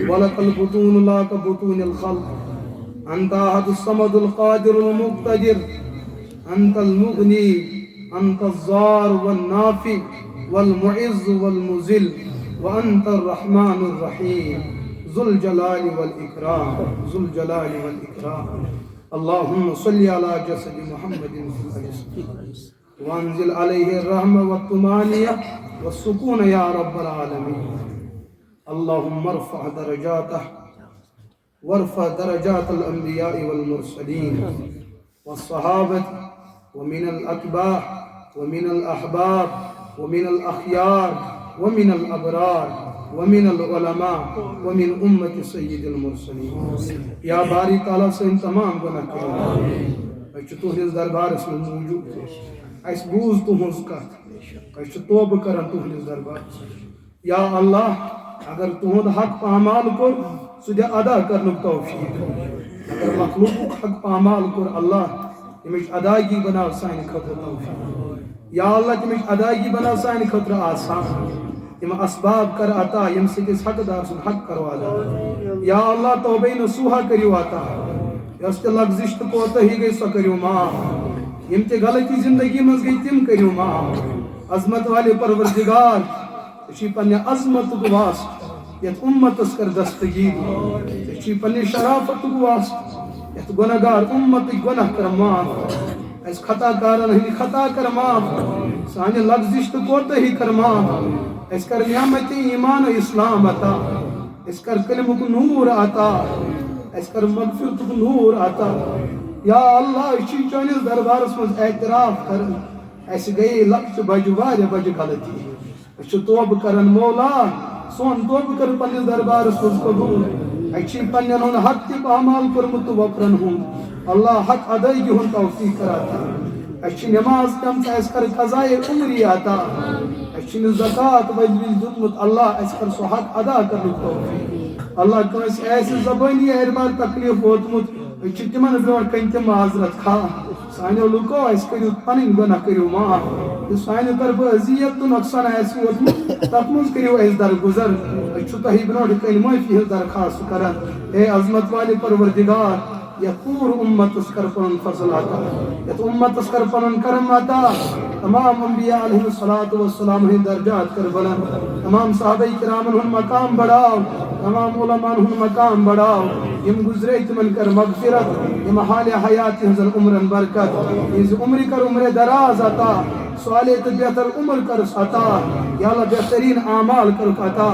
ولك البطون لا كبطون الخلق أنت أحد الصمد القادر المقتدر أنت المغني أنت الضار والنافع والمعز والمذل وأنت الرحمن الرحيم ذو الجلال والإكرام ذو الجلال والإكرام اللهم صل على جسد محمد في الأجساد وانزل عليه الرحمة والطمانينة والسكون يا رب العالمين اللهم ارفع درجاته وارفع درجات الأنبياء والمرسلين والصحابة ومن الأتباع ومن الأحباب ومن الأخيار ومن الأبرار ومن العلماء ومن أمة سيد المرسلين يا باري تعالى سن تمام گناہ کرو اچھ تہندس دربارس من موجود اس بوز تہنز کت اس توبہ کران تہندس دربارس یا اللہ اگر تہند حق پامال کور سہ ادا کرنک توفیق اگر مخلوق حق پامال کور اللہ تمچ ادائیگی بناو سانہ خاطر توفیق یا اللہ تمچ ادائیگی بناو سانہ خاطر آسان تم اسباب کر عطا یم سکس حقدار سن حق کرو ادا یا اللہ توبہ نصوحہ کریو عطا یس تہ لغزش تہ کوتاہی گئی سو کریو معاف یم تہ غلطی زندگی مز گئی تم کریو معاف عظمت والے پروردگار چھی پنہ عظمت کو واسط یت امتس کر دستگیر چھی پنہ شرافت کو واسط یت گناہگار امت گناہ کر معاف اس خطا کارن ہندی خطا کر معاف سانہ لغزش تہ کوتاہی کر معاف اس کر نعمت ایمان و اسلام عطا اس کر کلمک نور عطا اس کر مغفرت نور عطا یا اللہ اچھی چانس دربارس مز اعتراف کر اس گئی لکش بج واریاہ بج غلطی اس توبہ کرن مولا سون توبہ کر پنس دربارس مز قبول اچھی پنن ہن حق تہ اعمال کرمت وفرن ہن اللہ حق ادائیگی ہن توفیق کراتا اچھی نماز کم اس کر قضاء عمری عطا اچھی زکات وجل دتمت اللہ اس کر سو حق ادا کرن توفیق اللہ کنس ایسے زبانی اربار تکلیف ووتمت اچھی تمن برونٹ کن تہ معذرت خواہ سانو لوکو اس کریو پنن گناہ کریو معاف یہ سانو طرف اذیت تو نقصان اس ووتمت تت مز کریو اس درگزر اچھو تہی برونٹ کن معافی درخواست کرن اے عظمت والے پروردگار یت پور امتس کر پنن فضل عطا یت امتس کر پنن کرم عطا تمام انبیاء علیہ الصلوۃ والسلام ہند درجات کر بلند تمام صحابہ کرام ہن مقام بڑھاؤ تمام علماء ہن مقام بڑھاؤ یم گزرے تمن کر مغفرت یم حال حیات ہنزل عمرن برکت اس عمر کر عمر دراز عطا صالح تو بہتر عمر کر عطا یا اللہ بہترین اعمال کر عطا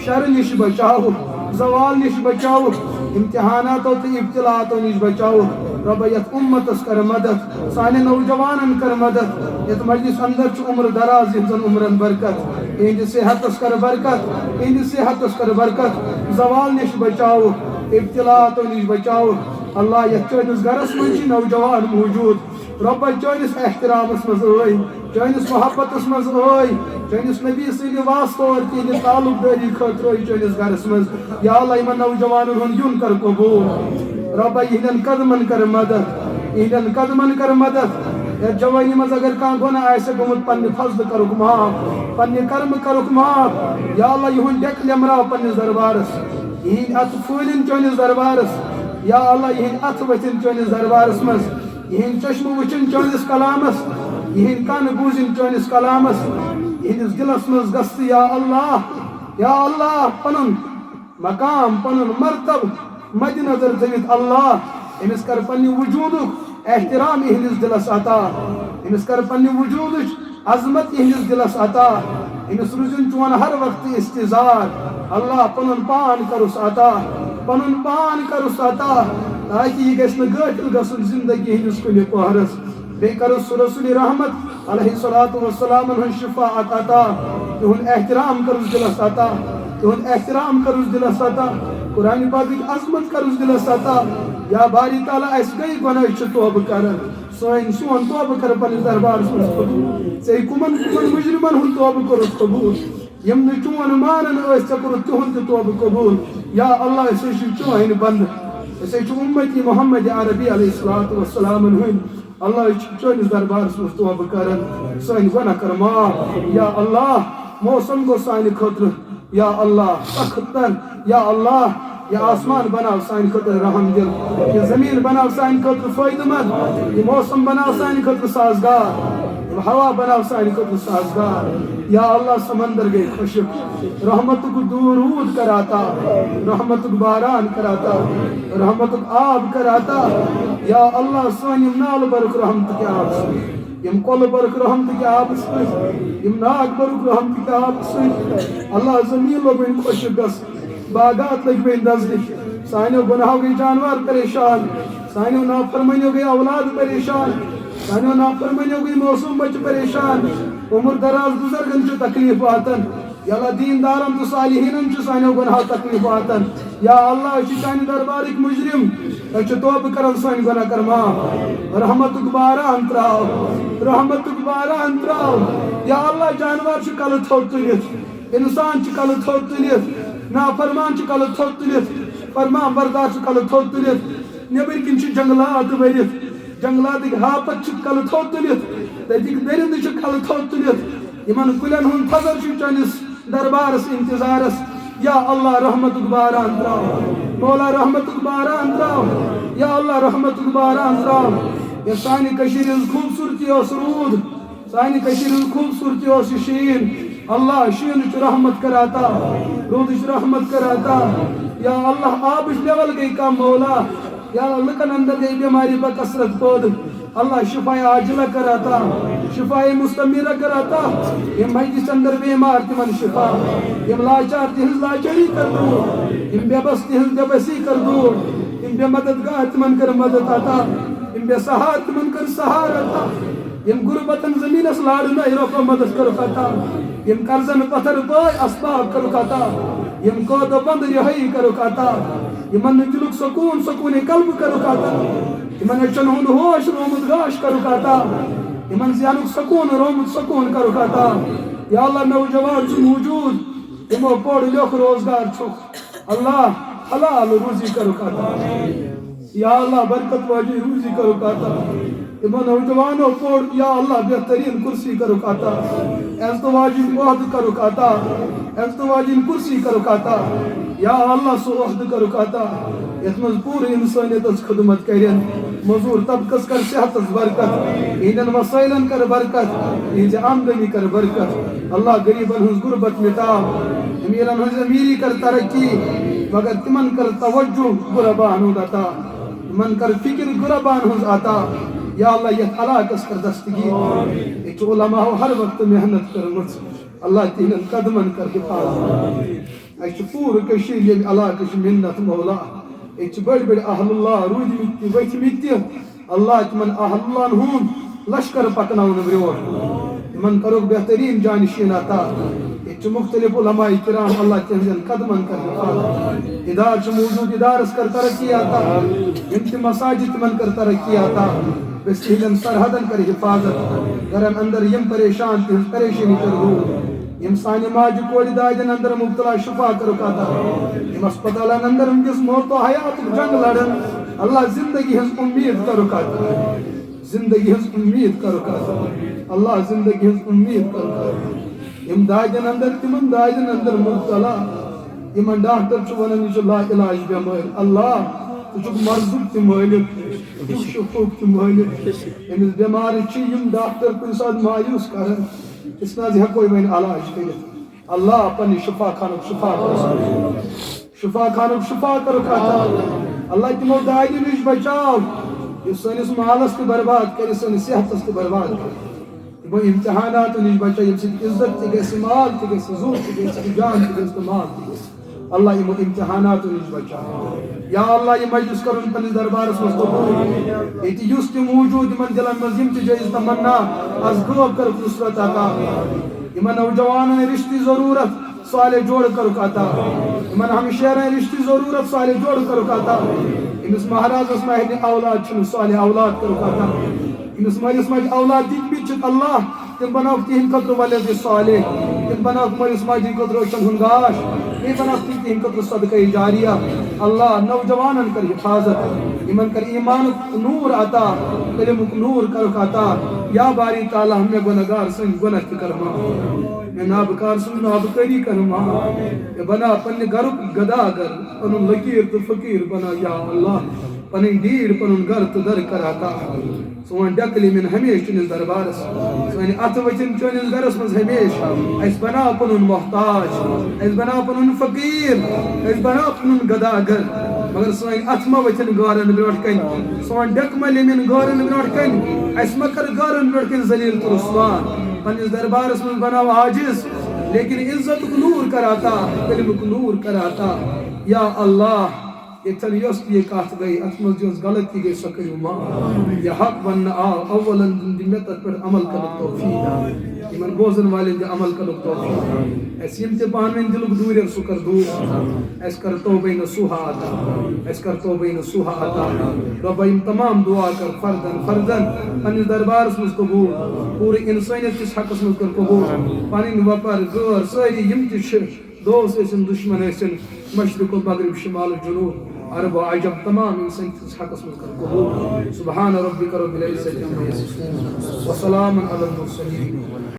شر نش بچاؤ زوال نش بچاؤ امتحانات و ابتلاات نش بچاؤ رب یت امتس کر مدد سانہ نوجوانن کر مدد یت مجلس اندر چھ عمر دراز ہنزن عمرن برکت اہند صحتس کر برکت اہند صحتس کر برکت زوال نش بچاؤ ابتلاات نش بچاؤ اللہ یت چٲنِس گرس منٛز چھِ نوجوان موجود رب چٲنِس احترامس منٛز ٲے چٲنِس محبتس منٛز ٲے چٲنِس نبی سٕنٛدِ واسطہٕ اور تِہنٛدِ تعلق دٲری خٲطرٕ ٲے چٲنِس گرس منٛز یا اللہ یمن نوجوانن ہُنٛد یُن کر قبوٗل رب یہندین قدمن کر مدد یہندین قدمن کر مدد یتھ جوانی منٛز اگر کانٛہہ گۄناہ آسہِ گوٚمُت پننہِ فضلہٕ کرُکھ معاف پننہِ کرمہٕ کرُکھ معاف یا اللہ یِہُنٛد ڈیٚکہٕ لیٚمراو پننِس دربارس یِہنٛدۍ اتھٕ پھٲلِن چٲنِس دربارس یا اللہ یہندۍ اتھٕ ؤتھِن چٲنِس دربارس منٛز یہندۍ چشمہٕ وٕچھِن چٲنِس کلامس یہندۍ کن بوٗزِن چٲنِس کلامس یہندِس دلس منٛز گژھِ یا اللہ پنُن مقام پنُن مرتب مد نظر تھٲوِتھ اللہ أمِس کر پننہِ وجوٗدُک احترام یہندِس دلس عطا أمِس کر پننہِ وجوٗدٕچ عظمت یہندِس دلس عطا أمِس روٗزِن چون ہر وقتہٕ استظار اللہ پنُن پان کرُس عطا پنُن پان کرُس عطا تاکہ یہ گژھِ نہٕ غٲفِل گژھُن زندگی ہندِس کُنہِ پہرس بیٚیہِ کرُس رسول رحمت علیہ الصلوۃ والسلام ہُنٛد شفاعت عطا تِہُنٛد احترام کرُس دلس عطا تِہُنٛد احترام کرُس دلس عطا قرآن پاکٕچ عظمت کرُس دلس عطا یا باری تعالیٰ اسہِ گٔے گۄناہ چھِ توبہٕ کران سون توبہٕ کر پننِس دربارس منٛز قبوٗل ژےٚ کُمن مُجرمن ہُنٛد توبہٕ کوٚرُتھ قبوٗل یم نہٕ چون مانان ٲسۍ ژےٚ کوٚرُتھ تِہُنٛد تہِ توبہٕ قبوٗل یا اللہ أسۍ حظ چھِ چٲنۍ بنٛدٕ أسۍ حظ چھِ اُمتی محمد عربی علیہ الصلوۃ والسلام ہٕنٛدۍ اللہ أسۍ چھِ چٲنِس دربارس منٛز توبہٕ کران سٲنۍ گۄناہ کر معاف یا اللہ موسم گوٚو سانہِ خٲطرٕ یا اللہ سخت تر یا اللہ یہ آسمان بناو سانہِ خٲطرٕ رحم دل یہ زمین بناو سانہِ خٲطرٕ فٲیدٕ مند یہ موسم بناو سانہِ خٲطرٕ سازگار یہ ہوا بناو سانہِ خٲطرٕ سازگار یا اللہ سمندر گئی خۄشک رحمتُک روٗد کر عطا رحمتُک باران کر عطا رحمتُک آب کر عطا یا اللہ سٲنۍ یِم نالہٕ برُک رحمتٕکۍ آب سۭتۍ یم کۄلہٕ برُک رحمتٕکۍ آبہٕ سۭتۍ یم ناگ برُک رحمتٕکۍ آبہٕ سۭتۍ اللہ زمیٖن لوگُن خۄشک گژھِ باغات لگ گئی دزنک سانیو گناہوں گئی جانور پریشان سانیو نافرمانیو گئی اولاد پریشان سانیو نافرمانیو گئی موسم بچ پریشان عمر دراز بزرگن چھ تکلیف واتن یا اللہ دیندارن تو صالحینن چھ سانیو گناہ تکلیف واتن یا اللہ چھ چانہ دربارک مجرم چھ توبہ کرن سان گناہ کر معاف رحمتک باران تراو رحمتک باران تراو یا اللہ جانور چھ کل تھوت تلت انسان چھ کل تھوت تلت نافرمان چھ کل تھوت تلت فرمان بردار چھ کل تھوت تلت نیبر کن چھ جنگلات ورت جنگلاتک ہاپت چھ کل تھوت تلت تتک درند چھ کل تھوت تلت یمن کلین ہن فضل چھ چانس دربارس انتظارس یا اللہ رحمتک باران تراو مولا رحمتک باران تراو یا اللہ رحمتک باران تراو یہ سانی کشیر خوبصورتی اس رود سانی کشیر خوبصورتی اس شین اللہ شین چھ رحمت کراتا رود چھ رحمت کراتا یا اللہ آبش لیول گئی کا مولا یا اللہ لکن اندر گئی بیماری بکثرت پود اللہ شفا عاجلہ کراتا شفا مستمرہ کراتا یم مجلس اندر بیمار تمن شفا یم لاچار تہذ لاچاری کر دور یم بے بس تہذ بے بسی کر دور یم بے مددگار تمن کر مدد عطا یم بے سہار تمن کر سہار عطا یم غربتن زمینس لاڑنا ایروپا مدد کر عطا یم قرضن پتھر پائے اسباب کر عطا یم قود بند رہائی کر عطا یمن دلک سکون سکون قلب کر عطا یمن اچن ہند ہوش رومت گاش کر عطا یمن ذہنک سکون رومت سکون کر عطا یا اللہ نوجوان چھ موجود یمو پوڑ لوک روزگار چھک اللہ حلال روزی کر عطا یا اللہ برکت واجی روزی کر عطا یمو نوجوانو پوڑ یا اللہ بہترین کرسی کر عطا عزت واجی عہد کر عطا عزت واجی کرسی کر عطا یا اللہ سو عہد کر عطا یت مز پورے انسانیت خدمت کرن مزور طبقس کر صحت برکت ان وسائلن کر برکت ان آمدنی کر برکت اللہ غریبن ہز غربت مٹا امیرن ہز امیری کر ترقی مگر تمن کر توجہ غربان ہند عطا تمن کر فکر غربان ہز عطا یا اللہ یت علاقس کر دستگی یہ علماء ہر وقت محنت کرمت اللہ تہن قدمن کر حفاظت اس پور کشیر یہ علاقہ منت مولا یہ بڑ بڑ اہل اللہ روٗدمٕتۍ تہِ ؤتھمٕتۍ تہِ اللہ تمن اہل اللہ ہُنٛد لشکر پکناون برٛونٛٹھ تمن کروک بہترین جانشین عطا یہ مختلف علماء کرام اللہ تہذن قدمن کر حفاظت ادار موجود ادارس کر ترقی عطا یم تہ مساجد تمن کر ترقی عطا بس تہذن سرحدن کر حفاظت گرن اندر یم پریشان تہذ پریشانی کر دور یم سانہ ماجہ کور دادن اندر مبتلا شفا کرک عطا یم اسپتالن اندر ونکس موت و حیات جنگ لڑن اللہ زندگی ہز امید کرک عطا زندگی ہز امید کرک عطا اللہ زندگی ہز امید کرک عطا یم دادن اندر تمن دادن اندر مبتلا یمن ڈاکٹر چھ ونان یہ لا علاج بیمار اللہ تو چھ مرضک تہ مالک تو شفوک تہ مالک امس بیمار چھ یم ڈاکٹر کن ساتھ مایوس کرن اس ناز ہیکو ون علاج کرت اللہ پنہ شفا خانک شفا کر شفا خانک شفا کر عطا اللہ تمو دادی نش بچاو یہ سنس مالس تہ برباد کر سنس صحتس تہ برباد کر تمو امتحانات نش بچاو یم سۭتۍ عزت تہ گژھِ مال تہ گژھِ زو تہ گژھِ جان تہ گژھِ تہ مال تہ گژھِ اللہ یم امتحانات نش بچاو یا اللہ یہ مجلس کرن پنس دربارس مز قبول یہ یس تہ موجود یمن دلن مز یم تہ جائز تمنا از غٲب کرک نصرت عطا یمن نوجوانن رشتی ضرورت صالح جوڑ کرک عطا یمن ہمشیرن رشتی ضرورت صالح جوڑ کرک عطا امس مہرازس مہد اولاد چھن صالح اولاد کرک عطا امس مالس ماج اولاد دت بھی چھ اللہ تم بناوک تہند خطر ولد صالح تم بناوک مالس ماجی خطر اچھن ہند گاش یہ بناوک تہند خطر صدقہ جاریہ اللہ نوجوانن کر حفاظت یمن کر ایمان نور عطا علمک نور کرک عطا یا باری تعالی ہم گنہگار سن گناہ تہ کر معاف میں نابکار سن نابکاری کر معاف یہ بنا پنہ گھرک گداگر پنن لکیر تو فقیر بنا یا اللہ پنن ڈیڑ پنن گھر تو در کر عطا سون ڈکلی من ہمیش چنس دربارس سون ات وچن چنس گرس مز ہمیش اس بنا پنن محتاج اس بنا پنن فقیر اس بنا پنن گداگر مگر سون ات ما وچن گارن برٹ کن سون ڈک مل من گارن برٹ کن اس مکر گارن برٹ کن ذلیل تو رسوا پنس دربارس مز بناو عاجز لیکن عزت کو نور کراتا علم کو نور کراتا یا اللہ اتن یس یہ کات گئی اتمز یس غلطی گئی سو کریو معاف یہ حق بن اولا دی میں تر پر عمل کرنے توفیق ایمن بوزن والے دے عمل کرنے توفیق اس یم تے پانوین دلک دور سو کر دور اس کر توبہ نصوحہ عطا اس کر توبہ نصوحہ عطا رب یم تمام دعا کر فردن پنس دربار مز قبول پورے انسانیت کس حق مز کر قبول پنن وپر غور ساری یم تے دوست ٲسِن دشمن ٲسِن مشرق و مغرب شمال و جنوب عرب و عجم تمام انسان کس حق مز کر قبول سبحان ربک رب العزت عما یصفون وسلام علی المرسلین